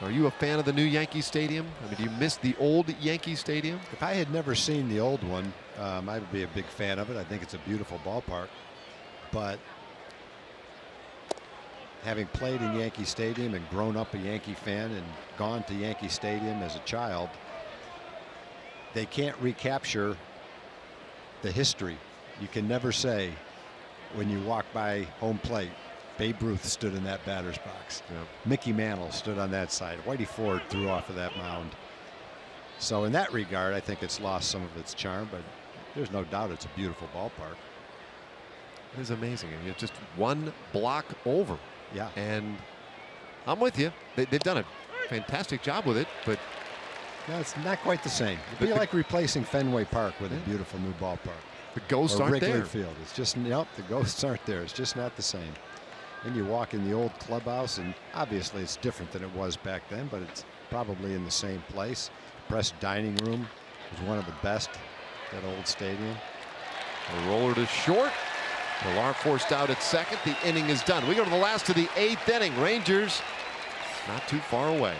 Are you a fan of the new Yankee Stadium? I mean, do you miss the old Yankee Stadium? If I had never seen the old one, I would be a big fan of it. I think it's a beautiful ballpark. But having played in Yankee Stadium and grown up a Yankee fan and gone to Yankee Stadium as a child, they can't recapture the history. You can never say when you walk by home plate, Babe Ruth stood in that batter's box. Yeah. Mickey Mantle stood on that side. Whitey Ford threw off of that mound. So in that regard, I think it's lost some of its charm, but there's no doubt it's a beautiful ballpark. It is amazing. I mean, it's just 1 block over. Yeah. And I'm with you. They've done a fantastic job with it, but no, it's not quite the same. It'd be like replacing Fenway Park with a beautiful new ballpark. the ghosts aren't Wrigley there. Field. It's just, nope, the ghosts aren't there. It's just not the same. Then you walk in the old clubhouse, and obviously it's different than it was back then, but it's probably in the same place. Press dining room was one of the best, that old stadium. A roller to short. Pillar forced out at second. The inning is done. We go to the last of the 8th inning. Rangers not too far away.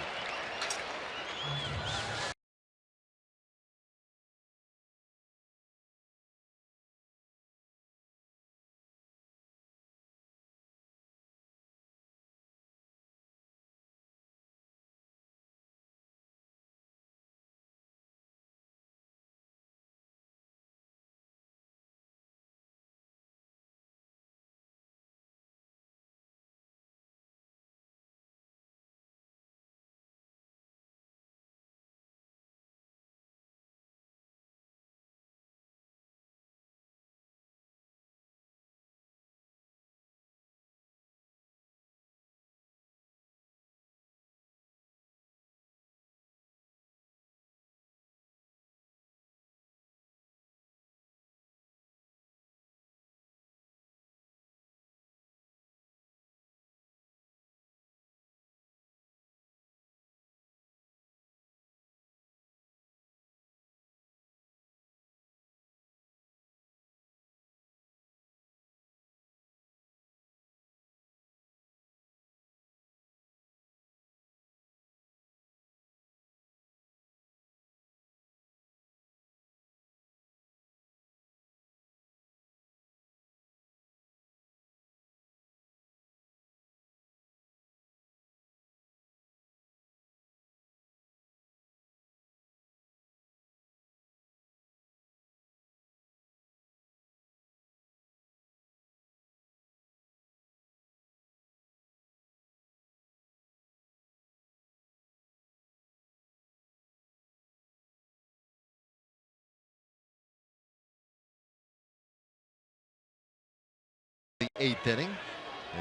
8th inning.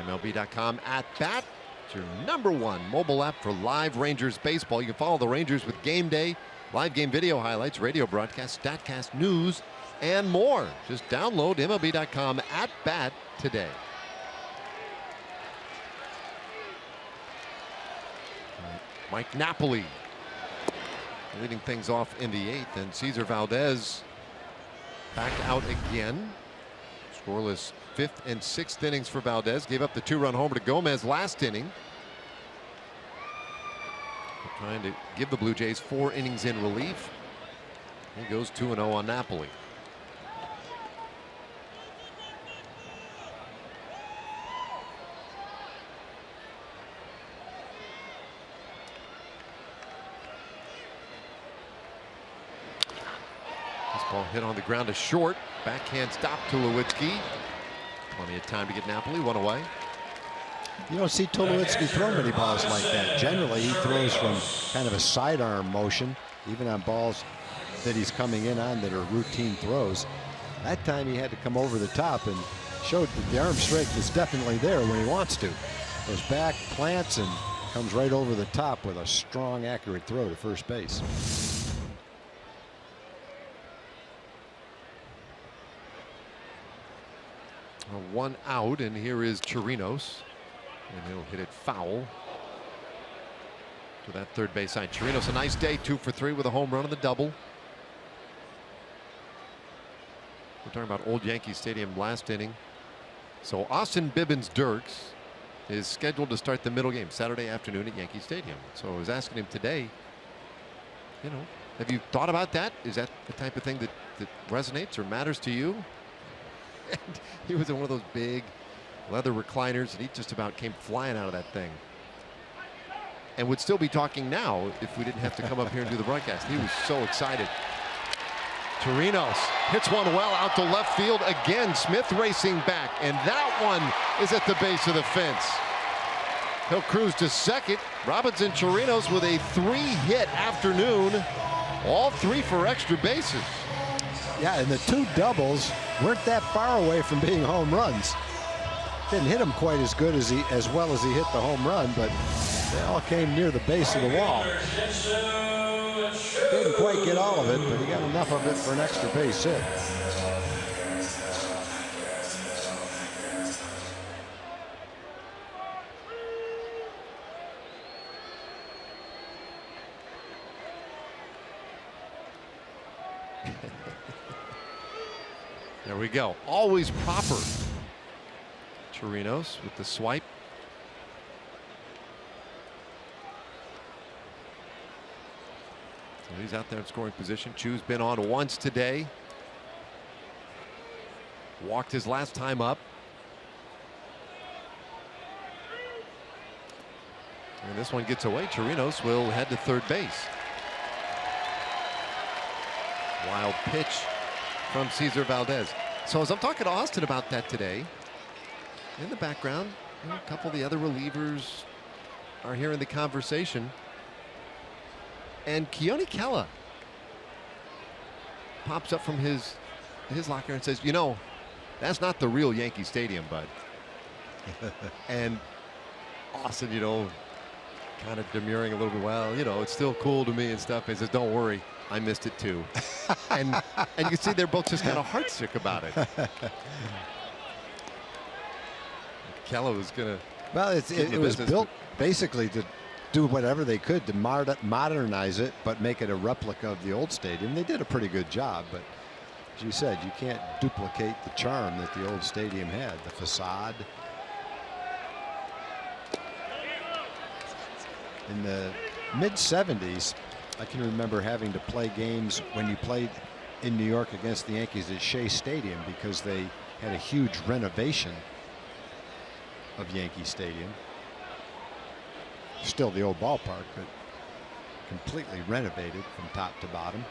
MLB.com at bat. It's your #1 mobile app for live Rangers baseball. You can follow the Rangers with game day, live game video highlights, radio broadcasts, StatCast news, and more. Just download MLB.com at bat today. Mike Napoli leading things off in the 8th, and Cesar Valdez back out again. Scoreless 5th and 6th innings for Valdez. Gave up the 2-run homer to Gomez last inning. They're trying to give the Blue Jays 4 innings in relief. He goes 2-0 on Napoli. Ball hit on the ground to short. Backhand stop to Tulowitzki. Plenty of time to get Napoli. 1 away. You don't see Tulowitzki throw many balls like that. Generally, he throws from kind of a sidearm motion, even on balls that he's coming in on that are routine throws. That time he had to come over the top and showed that the arm strength is definitely there when he wants to. Goes back, plants, and comes right over the top with a strong, accurate throw to first base. 1 out, and here is Chirinos, and he'll hit it foul to that third base side. Chirinos, a nice day, 2 for 3 with a home run on the double. We're talking about old Yankee Stadium last inning. So Austin Bibbins-Dirks is scheduled to start the middle game Saturday afternoon at Yankee Stadium. So I was asking him today, you know, have you thought about that? Is that the type of thing that resonates or matters to you? And he was in one of those big leather recliners, and he just about came flying out of that thing. And would still be talking now if we didn't have to come up here and do the broadcast. He was so excited. Chirinos hits one well out to left field again. Smith racing back, and that one is at the base of the fence. He'll cruise to second. Robinson Chirinos with a 3-hit afternoon, all 3 for extra bases. Yeah, and the 2 doubles weren't that far away from being home runs. Didn't hit him quite as good as well as he hit the home run, but they all came near the base of the wall. Didn't quite get all of it, but he got enough of it for an extra base hit. There we go. Always proper. Chirinos with the swipe. So he's out there in scoring position. Chu's been on once today. Walked his last time up. And this one gets away. Chirinos will head to third base. Wild pitch from Cesar Valdez. So as I'm talking to Austin about that today, in the background, you know, a couple of the other relievers are here in the conversation. And Keone Kela pops up from his locker and says, you know, that's not the real Yankee Stadium, bud. And Austin, you know, kind of demurring a little bit. Well, you know, it's still cool to me and stuff. He says, don't worry, I missed it too. and you can see they're both just kind of heartsick about it. Kela was gonna. Well, it was built basically to do whatever they could to modernize it, but make it a replica of the old stadium. They did a pretty good job, but as you said, you can't duplicate the charm that the old stadium had, the facade. In the mid-70s, I can remember having to play games when you played in New York against the Yankees at Shea Stadium because they had a huge renovation of Yankee Stadium. Still the old ballpark, but completely renovated from top to bottom.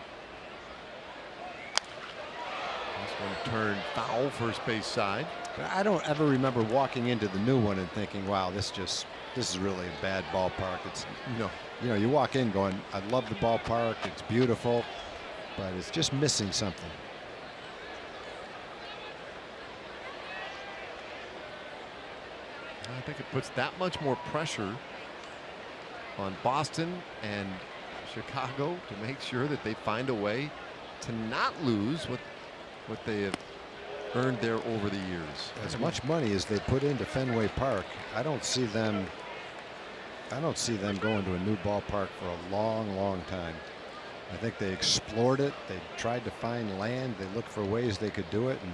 This one turned foul, first base side. But I don't ever remember walking into the new one and thinking, wow, this is really a bad ballpark. It's, you know, you walk in going, I love the ballpark, it's beautiful, but it's just missing something. think it puts that much more pressure on Boston and Chicago to make sure that they find a way to not lose what they have earned there over the years. As much money as they put into Fenway Park, I don't see them going to a new ballpark for a long time. I think they explored it. They tried to find land. They looked for ways they could do it, and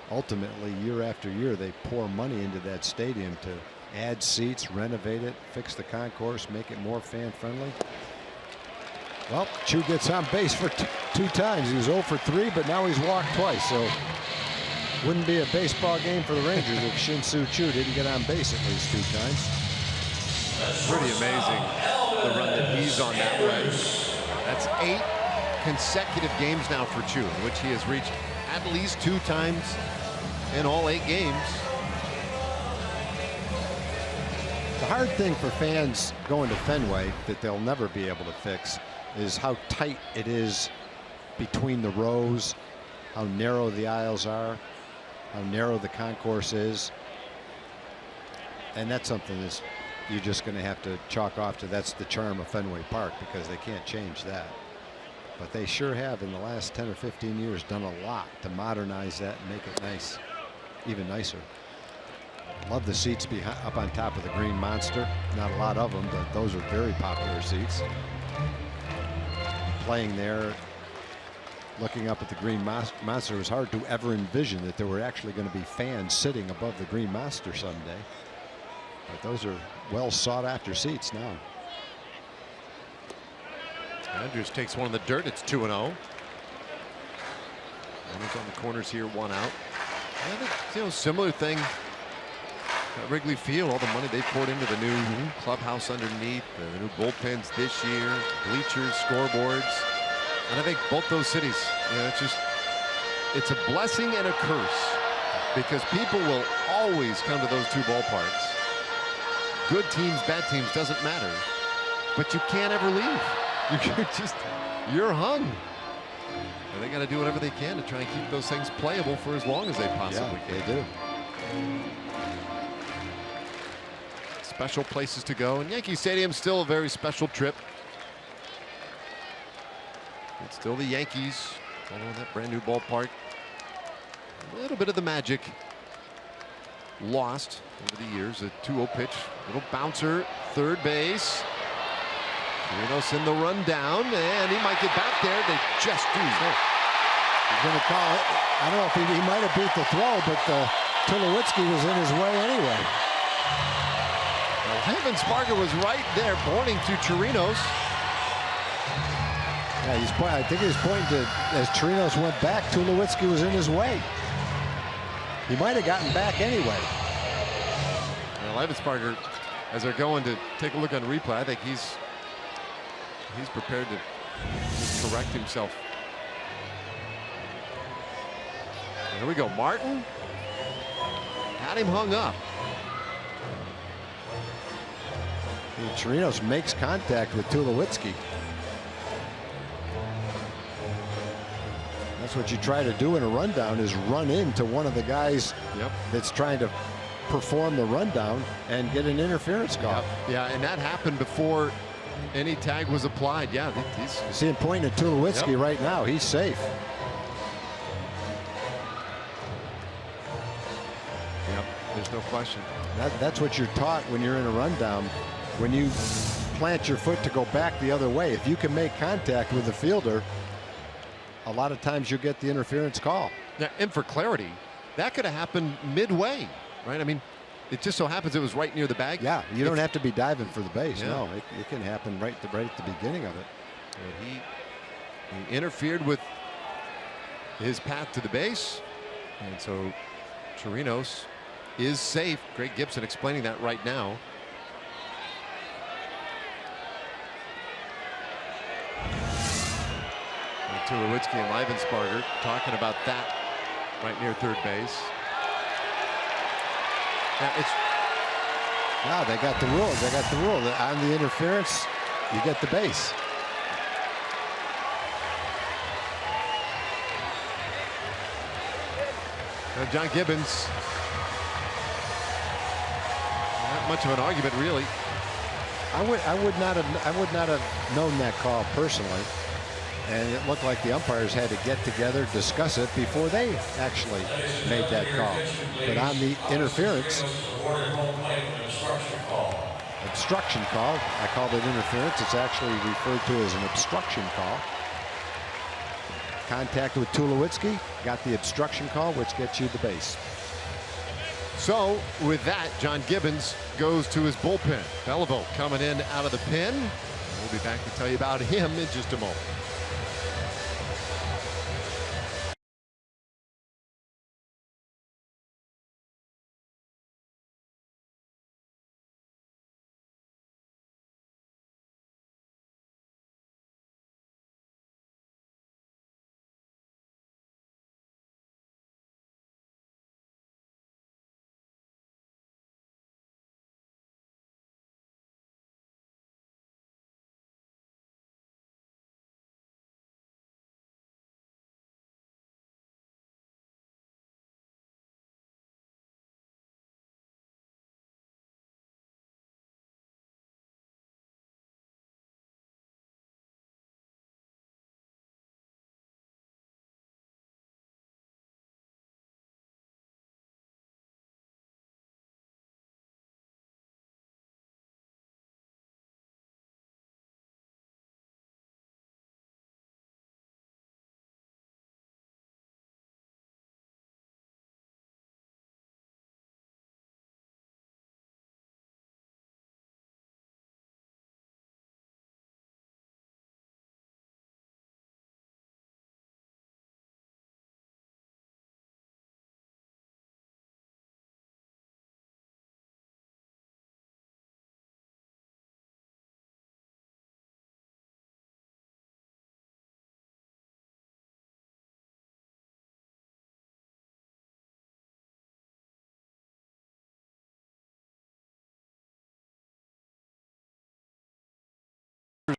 ultimately, year after year, they pour money into that stadium to add seats, renovate it, fix the concourse, make it more fan-friendly. Well, Chu gets on base for two times. He was 0 for 3, but now he's walked twice. So wouldn't be a baseball game for the Rangers if Shin-Soo Choo didn't get on base at least 2 times. Pretty amazing the run that he's on that way. That's 8 consecutive games now for Choo, in which he has reached at least 2 times in all 8 games. The hard thing for fans going to Fenway that they'll never be able to fix is how tight it is between the rows, how narrow the aisles are, how narrow the concourse is. And that's something that's you're just going to have to chalk off to. That's the charm of Fenway Park, because they can't change that. But they sure have in the last 10 or 15 years done a lot to modernize that and make it nice, even nicer. Love the seats up on top of the Green Monster. Not a lot of them, but those are very popular seats. Playing there, looking up at the Green Monster, it was hard to ever envision that there were actually going to be fans sitting above the Green Monster someday. But those are well sought after seats now. Andrews takes one in the dirt. It's 2-0. Runners on the corners here, 1 out. And similar thing at Wrigley Field. All the money they poured into the new clubhouse underneath, the new bullpens this year, bleachers, scoreboards, and I think both those cities, it's a blessing and a curse, because people will always come to those 2 ballparks. Good teams, bad teams, doesn't matter, but you can't ever leave. You're hung. And they got to do whatever they can to try and keep those things playable for as long as they possibly can. They do. Special places to go, and Yankee Stadium's still a very special trip. It's still the Yankees, although in that brand new ballpark, a little bit of the magic lost over the years. A 2-0 pitch, little bouncer, third base. Chirinos in the rundown, and he might get back there. They just do. He's going to call it. I don't know if he might have beat the throw, but Tulowitzki was in his way anyway. Sparger was right there, pointing to Chirinos. Yeah, I think he's pointing to, as Chirinos went back, Tulowitzki was in his way. He might have gotten back anyway. Well, Sparger, as they're going to take a look on replay, I think he's prepared to just correct himself. Here we go. Martin had him hung up. Chirinos makes contact with Tulowitzki. That's what you try to do in a rundown, is run into one of the guys that's trying to perform the rundown and get an interference call. Yeah, and that happened before any tag was applied. Yeah, you see him pointing at Tulowitzki right now. He's safe. Yep, there's no question. That's what you're taught when you're in a rundown. When you plant your foot to go back the other way, if you can make contact with the fielder, a lot of times you get the interference call. Yeah, and for clarity, that could have happened midway, right? I mean, it just so happens it was right near the bag. Yeah, you don't have to be diving for the base. Yeah. No, it can happen right at the beginning of it. And he interfered with his path to the base, and so Chirinos is safe. Greg Gibson explaining that right now. Tulowitzki and Leivensparger talking about that right near third base. Yeah, they got the rules. They got the rule that on the interference, you get the base. John Gibbons not much of an argument, really. I would not have known that call personally, and it looked like the umpires had to get together, discuss it before they actually made that call. But on the interference, obstruction call, I called it interference. It's actually referred to as an obstruction call. Contact with Tulowitzki, got the obstruction call, which gets you the base. So with that, John Gibbons goes to his bullpen. Beliveau coming in out of the pen. We'll be back to tell you about him in just a moment.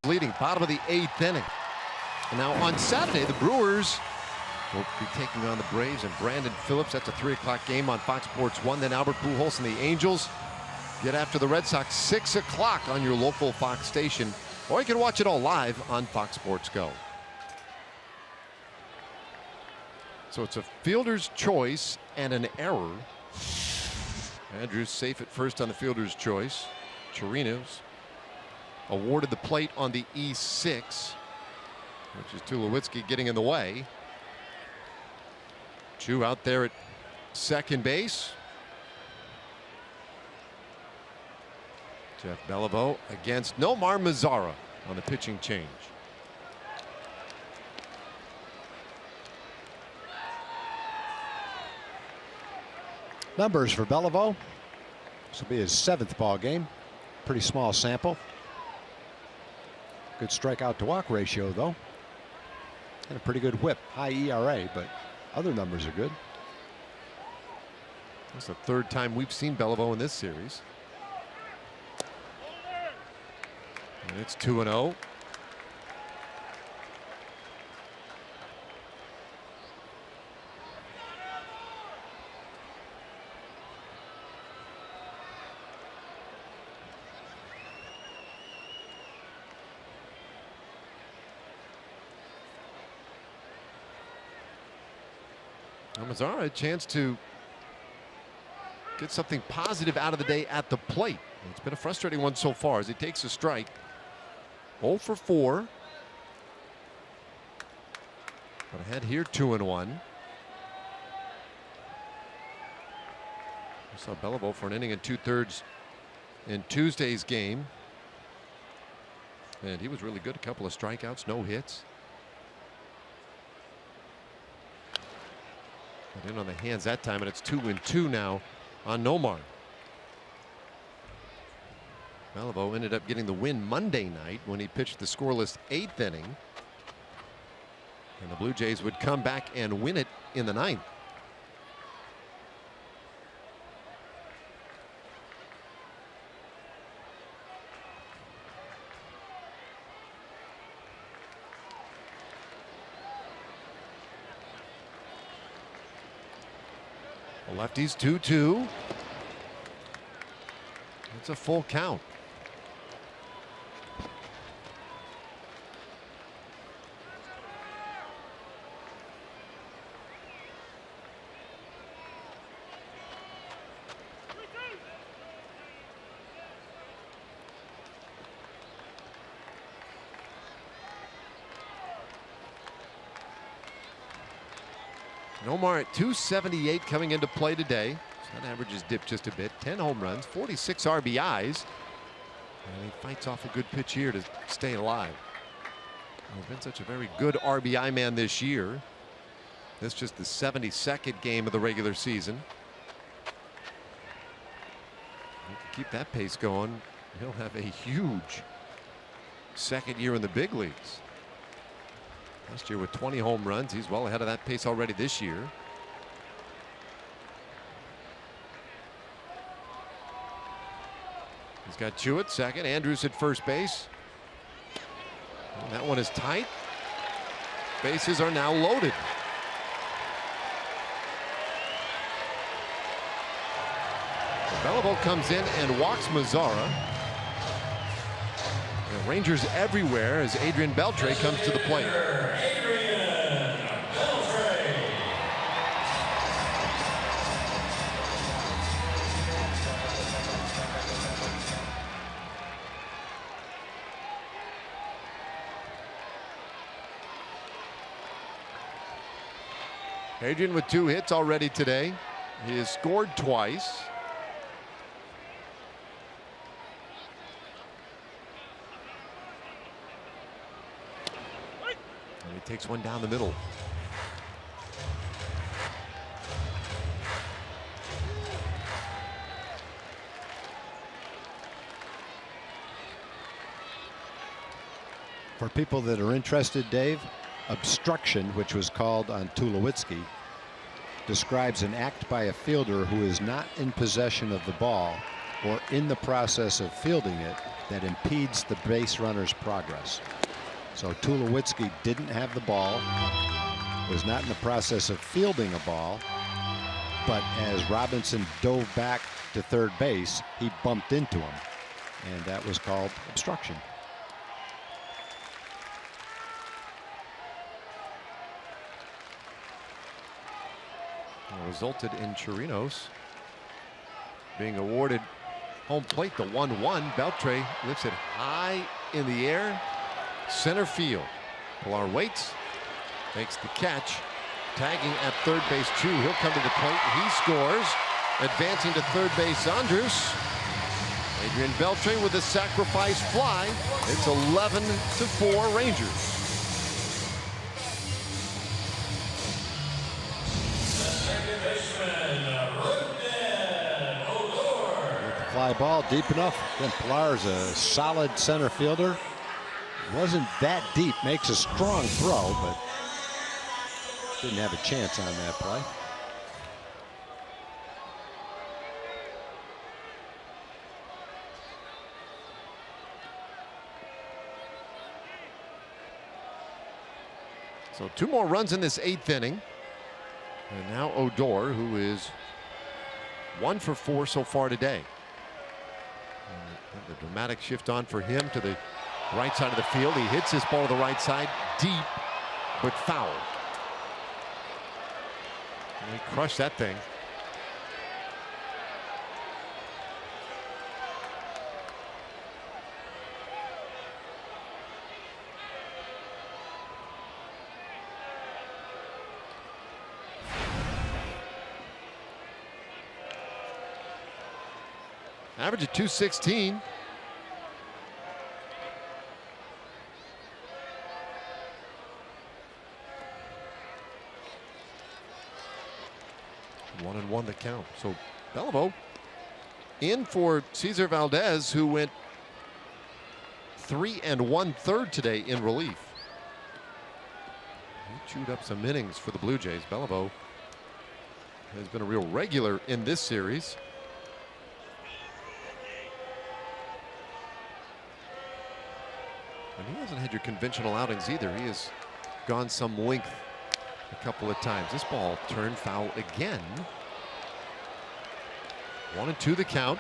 Leading bottom of the 8th inning. And now on Saturday, the Brewers will be taking on the Braves and Brandon Phillips. That's a 3 o'clock game on Fox Sports 1. Then Albert Pujols and the Angels get after the Red Sox 6 o'clock on your local Fox station, or you can watch it all live on Fox Sports Go. So it's a fielder's choice and an error. Andrews safe at first on the fielder's choice. Chirinos awarded the plate on the E6, which is Tulowitzki getting in the way. Chu out there at second base. Jeff Beliveau against Nomar Mazara on the pitching change. Numbers for Beliveau. This will be his 7th ball game. Pretty small sample. Good strikeout to walk ratio, though. And a pretty good whip. High ERA, but other numbers are good. That's the 3rd time we've seen Beliveau in this series. And it's 2-0. Mazara a chance to get something positive out of the day at the plate. It's been a frustrating one so far as he takes a strike. 0 for 4. But ahead here 2-1. We saw Beliveau for an inning and 2/3 in Tuesday's game. And he was really good. A couple of strikeouts, no hits. But in on the hands that time, and it's 2-2 now on Nomar. Beliveau ended up getting the win Monday night when he pitched the scoreless 8th inning. And the Blue Jays would come back and win it in the 9th. The lefties 2-2. It's a full count. Omar at 278 coming into play today. So that average has dipped just a bit. 10 home runs, 46 RBIs. And he fights off a good pitch here to stay alive. He's been such a very good RBI man this year. This is just the 72nd game of the regular season. He can keep that pace going. He'll have a huge second year in the big leagues. Last year with 20 home runs. He's well ahead of that pace already this year. He's got Chu at second. Andrews at first base. And that one is tight. Bases are now loaded. Beliveau comes in and walks Mazzara. The Rangers everywhere as Adrian Beltre comes to the plate. Adrian with 2 hits already today. He has scored twice. And he takes one down the middle. For people that are interested, Dave, obstruction, which was called on Tulowitzki, describes an act by a fielder who is not in possession of the ball or in the process of fielding it that impedes the base runner's progress. So Tulowitzki didn't have the ball, was not in the process of fielding a ball, but as Robinson dove back to third base, he bumped into him, and that was called obstruction. Resulted in Chirinos being awarded home plate. The 1-1. Beltre lifts it high in the air, center field. Pilar waits, makes the catch, tagging at third base. Chu, he'll come to the plate. He scores. Advancing to third base, Andrus. Adrian Beltre with a sacrifice fly. It's 11-4 Rangers. Fly ball deep enough. Then Pilar's a solid center fielder. Wasn't that deep. Makes a strong throw, but didn't have a chance on that play. So 2 more runs in this 8th inning. And now Odor, who is 1 for 4 so far today. And the dramatic shift on for him to the right side of the field. He hits his ball to the right side, deep, but foul. And he crushed that thing. Average of 216. One and one the count. So Beliveau in for Cesar Valdez, who went 3 1/3 today in relief. He chewed up some innings for the Blue Jays. Beliveau has been a real regular in this series. And he hasn't had your conventional outings either. He has gone some length a couple of times. This ball turned foul again. 1-2 the count.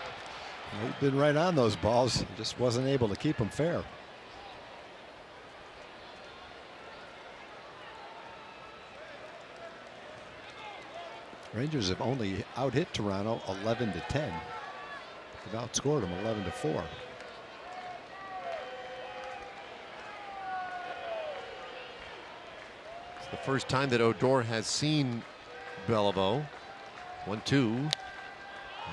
He'd been right on those balls. He just wasn't able to keep them fair. Rangers have only out-hit Toronto 11-10. They've outscored them 11-4. It's the first time that Odor has seen Beliveau. 1-2.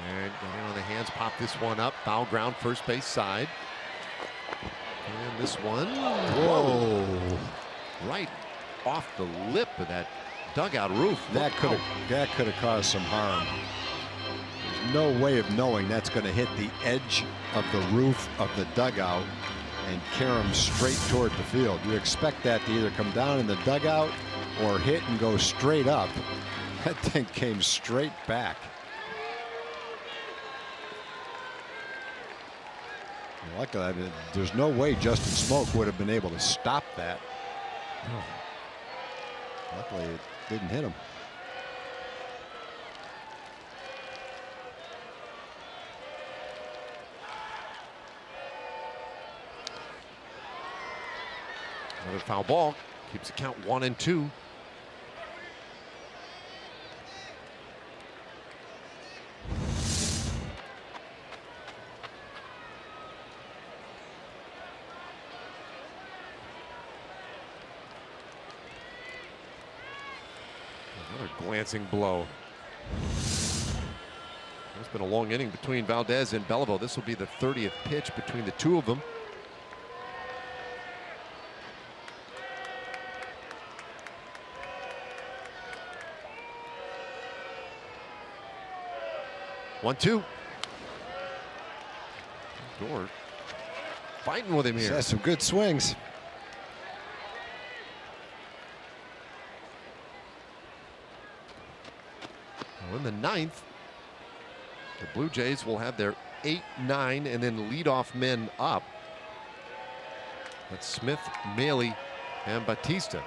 And getting on the hands, pop this one up. Foul ground, first base side. And this one. Whoa. Right off the lip of that dugout roof. That could have caused some harm. There's no way of knowing that's going to hit the edge of the roof of the dugout and carry him straight toward the field. You expect that to either come down in the dugout or hit and go straight up. That thing came straight back. Luckily, there's no way Justin Smoak would have been able to stop that. Luckily, it didn't hit him. Another foul ball. Keeps the count 1-2. Another glancing blow. It's been a long inning between Valdez and Beliveau. This will be the 30th pitch between the two of them. One-two. Odor fighting with him here. Has some good swings. In the ninth, the Blue Jays will have their 8, 9, and then leadoff men up. That's Smith, Maley, and Batista.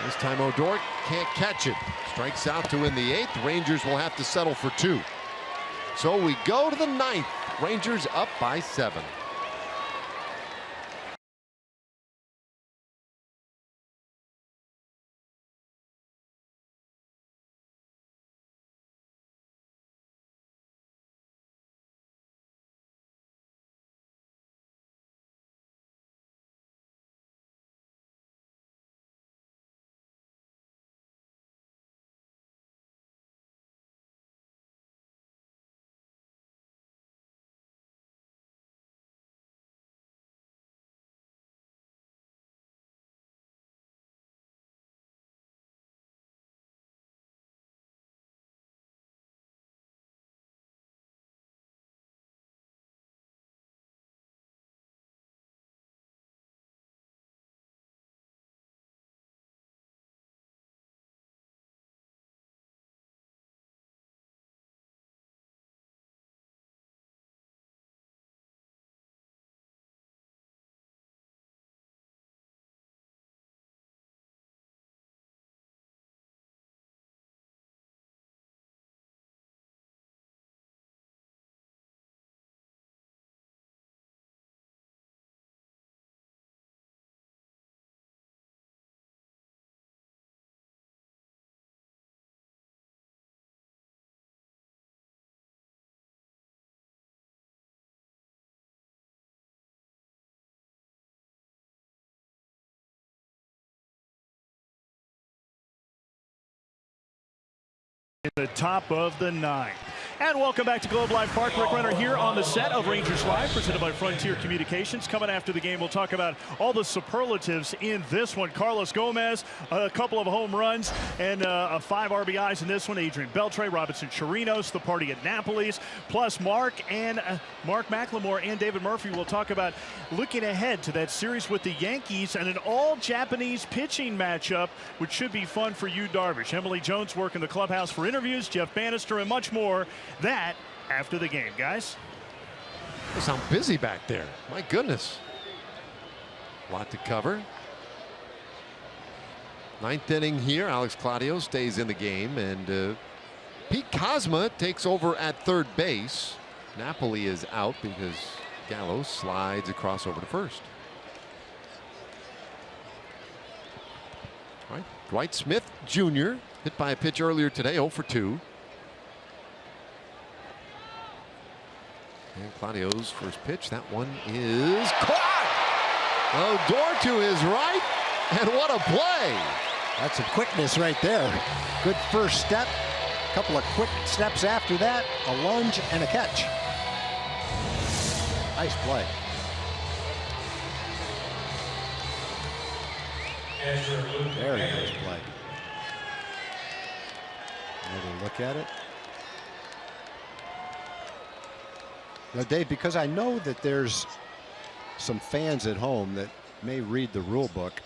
This time Odor can't catch it. Strikes out to win the 8th. Rangers will have to settle for 2. So we go to the 9th. Rangers up by 7. In the top of the 9th. And welcome back to Globe Life Park. Rick Renner here on the set of Rangers Live, presented by Frontier Communications. Coming after the game, we'll talk about all the superlatives in this one. Carlos Gomez, a couple of home runs, and 5 RBIs in this one. Adrian Beltre, Robinson Chirinos, the party at Napoli's, plus Mark McLemore and David Murphy. We'll talk about looking ahead to that series with the Yankees and an all-Japanese pitching matchup, which should be fun for you, Darvish. Emily Jones working the clubhouse for interviews, Jeff Bannister, and much more. That after the game, guys. They sound busy back there. My goodness. A lot to cover. Ninth inning here. Alex Claudio stays in the game, and Pete Kozma takes over at third base. Napoli is out because Gallo slides across over to first. All right, Dwight Smith Jr. hit by a pitch earlier today, 0 for 2. And Claudio's first pitch, that one is caught. Odor to his right, and what a play. That's some quickness right there. Good first step. A couple of quick steps after that, a lunge and a catch. Nice play. Very nice play. Another look at it. Now, Dave, because I know that there's some fans at home that may read the rule book,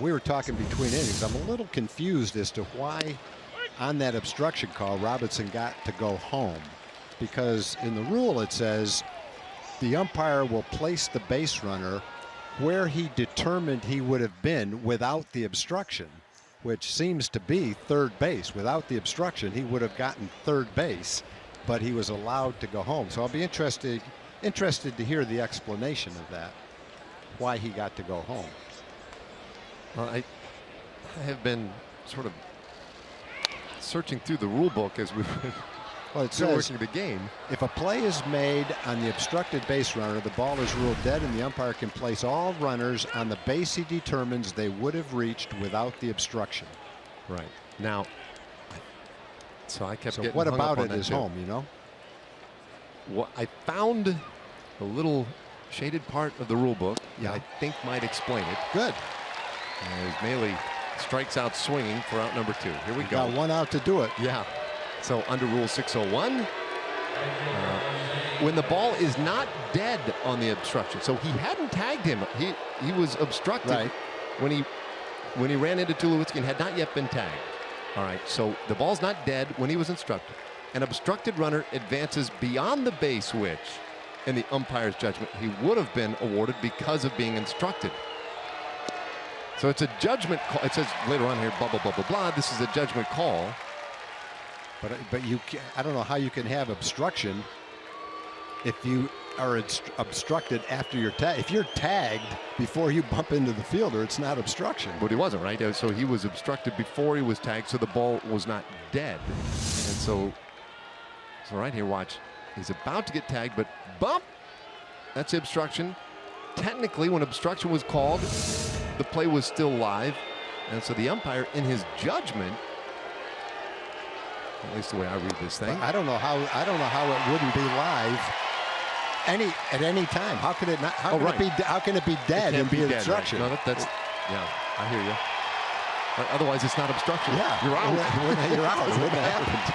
we were talking between innings. I'm a little confused as to why on that obstruction call Robinson got to go home, because in the rule it says the umpire will place the base runner where he determined he would have been without the obstruction, which seems to be third base. Without the obstruction, he would have gotten third base, but he was allowed to go home. So I'll be interested to hear the explanation of that, why he got to go home. Well, I have been sort of searching through the rule book as we've been working the game. If a play is made on the obstructed base runner, the ball is ruled dead, and the umpire can place all runners on the base he determines they would have reached without the obstruction. Right. Now, so I kept So getting what hung up about on it that is too. home, you know? What I found a little shaded part of the rule book Yeah. that I think might explain it. Good. As Maley strikes out swinging for out number 2. Here we go. Got one out to do it. Yeah. So under Rule 601, when the ball is not dead on the obstruction, so he hadn't tagged him. He was obstructed Right. when he ran into Tulowitzki and had not yet been tagged. All right. So the ball's not dead when he was instructed. An obstructed runner advances beyond the base, which, in the umpire's judgment, he would have been awarded because of being instructed. So it's a judgment call. It says later on here, blah, blah, blah, blah, blah. This is a judgment call. But I don't know how you can have obstruction if you are obstructed after you're tagged. If you're tagged before you bump into the fielder, it's not obstruction. But he wasn't, right? So he was obstructed before he was tagged, so the ball was not dead. And so right here, watch. He's about to get tagged, but bump. That's the obstruction. Technically, when obstruction was called, the play was still live. And so the umpire, in his judgment, at least the way I read this thing. I don't know how it wouldn't be live at any time. How could it not? How can it be dead and be obstruction? Right? No, that's yeah. I hear you. But otherwise, it's not obstruction. Yeah, you're out. You're out. It wouldn't have happened.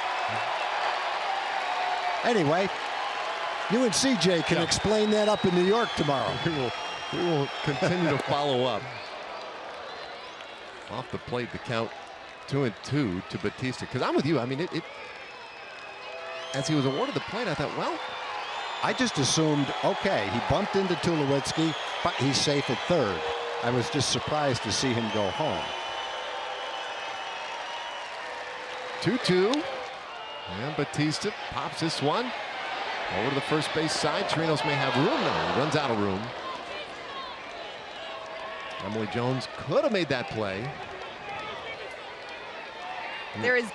Anyway, you and CJ can explain that up in New York tomorrow. We will continue to follow up. Off the plate, the count 2-2 to Batista. Because I'm with you. I mean, as he was awarded the plate, I thought, well, I just assumed, okay, he bumped into Tulowitzki, but he's safe at third. I was just surprised to see him go home. 2-2. And Batista pops this one over to the first base side. Chirinos may have room now. He runs out of room. Emily Jones could have made that play. There is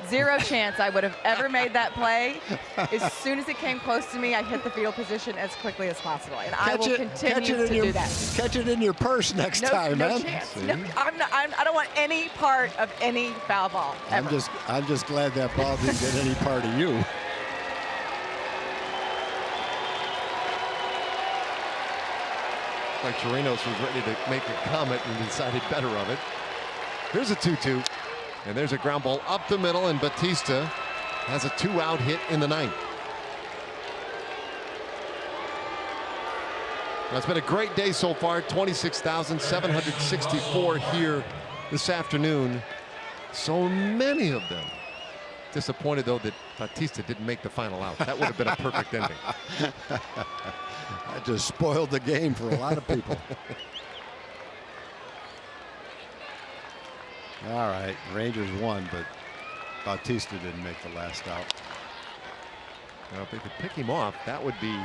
zero chance I would have ever made that play. As soon as it came close to me, I hit the field position as quickly as possible, and I will continue to do that. Catch it in your purse next time, no man. Chance. No, I don't want any part of any foul ball ever. I'm just glad that ball didn't get any part of you. Like Chirinos was ready to make a comment and decided better of it. Here's a 2-2. And there's a ground ball up the middle, and Batista has a 2-out hit in the ninth. Well, it's been a great day so far. 26,764 here this afternoon. So many of them. Disappointed, though, that Batista didn't make the final out. That would have been a perfect ending. I just spoiled the game for a lot of people. All right, Rangers won, but Bautista didn't make the last out. Now, if they could pick him off, that would be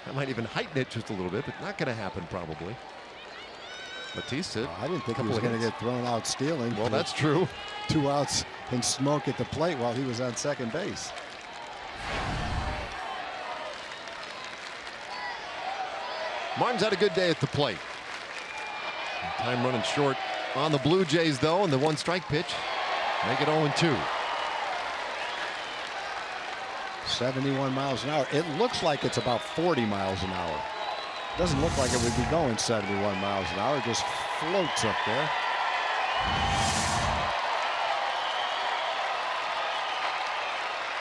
that might even heighten it just a little bit, but not going to happen probably. Bautista, I didn't think he was going to get thrown out stealing. Well, that's true. 2 outs and smoke at the plate while he was on second base. Martin's had a good day at the plate. Time running short on the Blue Jays, though, and the 1-strike pitch. Make it 0-2. 71 miles an hour. It looks like it's about 40 miles an hour. Doesn't look like it would be going 71 miles an hour. It just floats up there.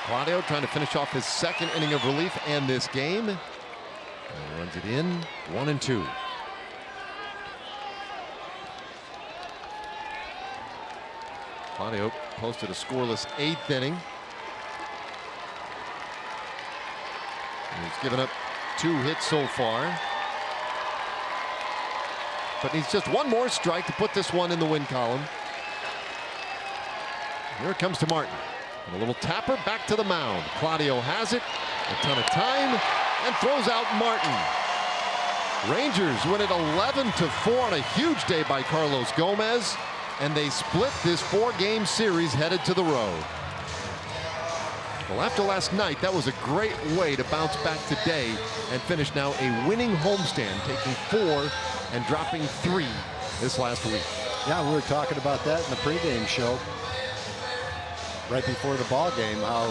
Claudio trying to finish off his second inning of relief and this game. And runs it in, 1-2. Claudio posted a scoreless 8th inning. And he's given up 2 hits so far. But needs just one more strike to put this one in the win column. Here it comes to Martin. And a little tapper back to the mound. Claudio has it. A ton of time. And throws out Martin. Rangers win it 11-4 on a huge day by Carlos Gomez. And they split this 4-game series headed to the road. Well, after last night, that was a great way to bounce back today and finish now a winning homestand, taking 4 and dropping 3 this last week. Yeah, we were talking about that in the pregame show right before the ball game, how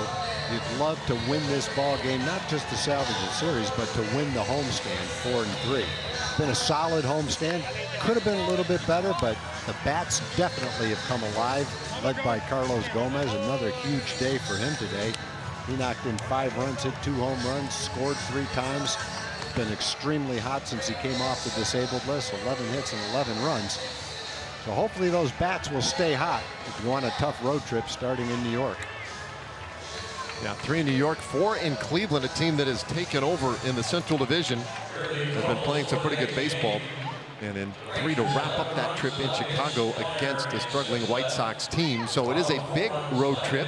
you'd love to win this ball game, not just to salvage the series, but to win the homestand 4-3. Been a solid homestand. Could have been a little bit better, but the bats definitely have come alive, led by Carlos Gomez. Another huge day for him today. He knocked in 5 runs, hit 2 home runs, scored 3 times. Been extremely hot since he came off the disabled list. 11 hits and 11 runs. So hopefully those bats will stay hot if you want a tough road trip starting in New York. Yeah, 3 in New York, 4 in Cleveland, a team that has taken over in the Central Division. Has been playing some pretty good baseball. And then 3 to wrap up that trip in Chicago against a struggling White Sox team. So it is a big road trip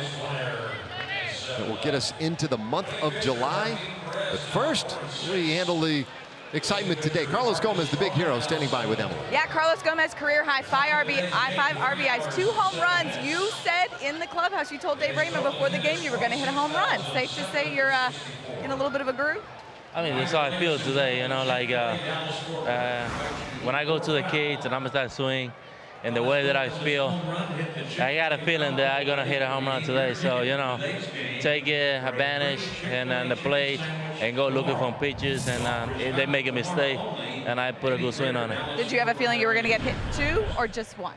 that will get us into the month of July. But first, we handle the excitement today. Carlos Gomez, the big hero, standing by with Emily. Yeah, Carlos Gomez, career high 5 RBIs, 2 home runs. You said in the clubhouse, you told Dave Raymond before the game you were going to hit a home run. Safe to say you're in a little bit of a groove? I mean, that's how I feel today, you know, like when I go to the kids and I'm going to start swing, and the way that I feel, I got a feeling that I'm going to hit a home run today. So, you know, take advantage and the plate and go looking for pitches, and if they make a mistake, and I put a good swing on it. Did you have a feeling you were going to get hit 2 or just 1?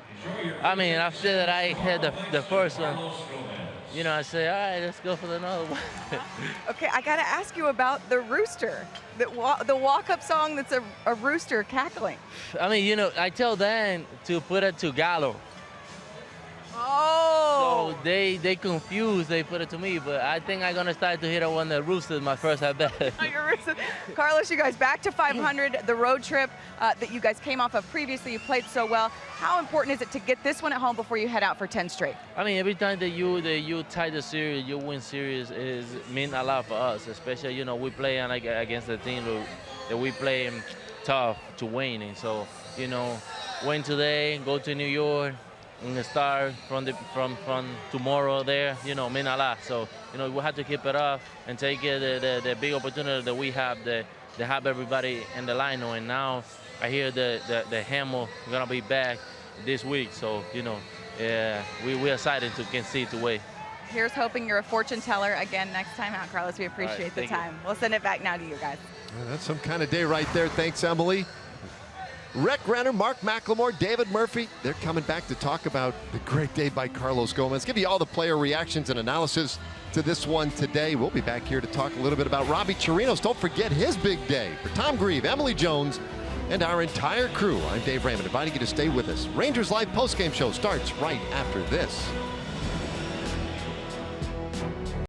I mean, after that I hit the first one, you know, I say, all right, let's go for another one. Okay, I got to ask you about the rooster, the walk-up song that's a rooster cackling. I mean, you know, I tell Dan to put it to Gallo. Oh! So they confused, they put it to me, but I think I'm going to start to hit one that roosted my first at bat. Carlos, you guys back to 500, the road trip that you guys came off of previously, you played so well. How important is it to get this one at home before you head out for 10 straight? I mean, every time that you tie the series, you win series, mean a lot for us, especially, you know, we play against a team that we play tough to win. And so, you know, win today, go to New York, and start from tomorrow there, you know, mean a lot. So, you know, we have to keep it up and take the big opportunity that we have to have everybody in the lineup. And now I hear the Hamill gonna be back this week. So, you know, we're excited to can see it away. Here's hoping you're a fortune teller again next time out, Carlos. We appreciate the time. We'll send it back now to you guys. Yeah, that's some kind of day right there. Thanks, Emily. Rick Renner, Mark McLemore, David Murphy, they're coming back to talk about the great day by Carlos Gomez. Give you all the player reactions and analysis to this one today. We'll be back here to talk a little bit about Robbie Chirinos. Don't forget his big day. For Tom Grieve, Emily Jones, and our entire crew, I'm Dave Raymond, inviting you to stay with us. Rangers Live postgame show starts right after this.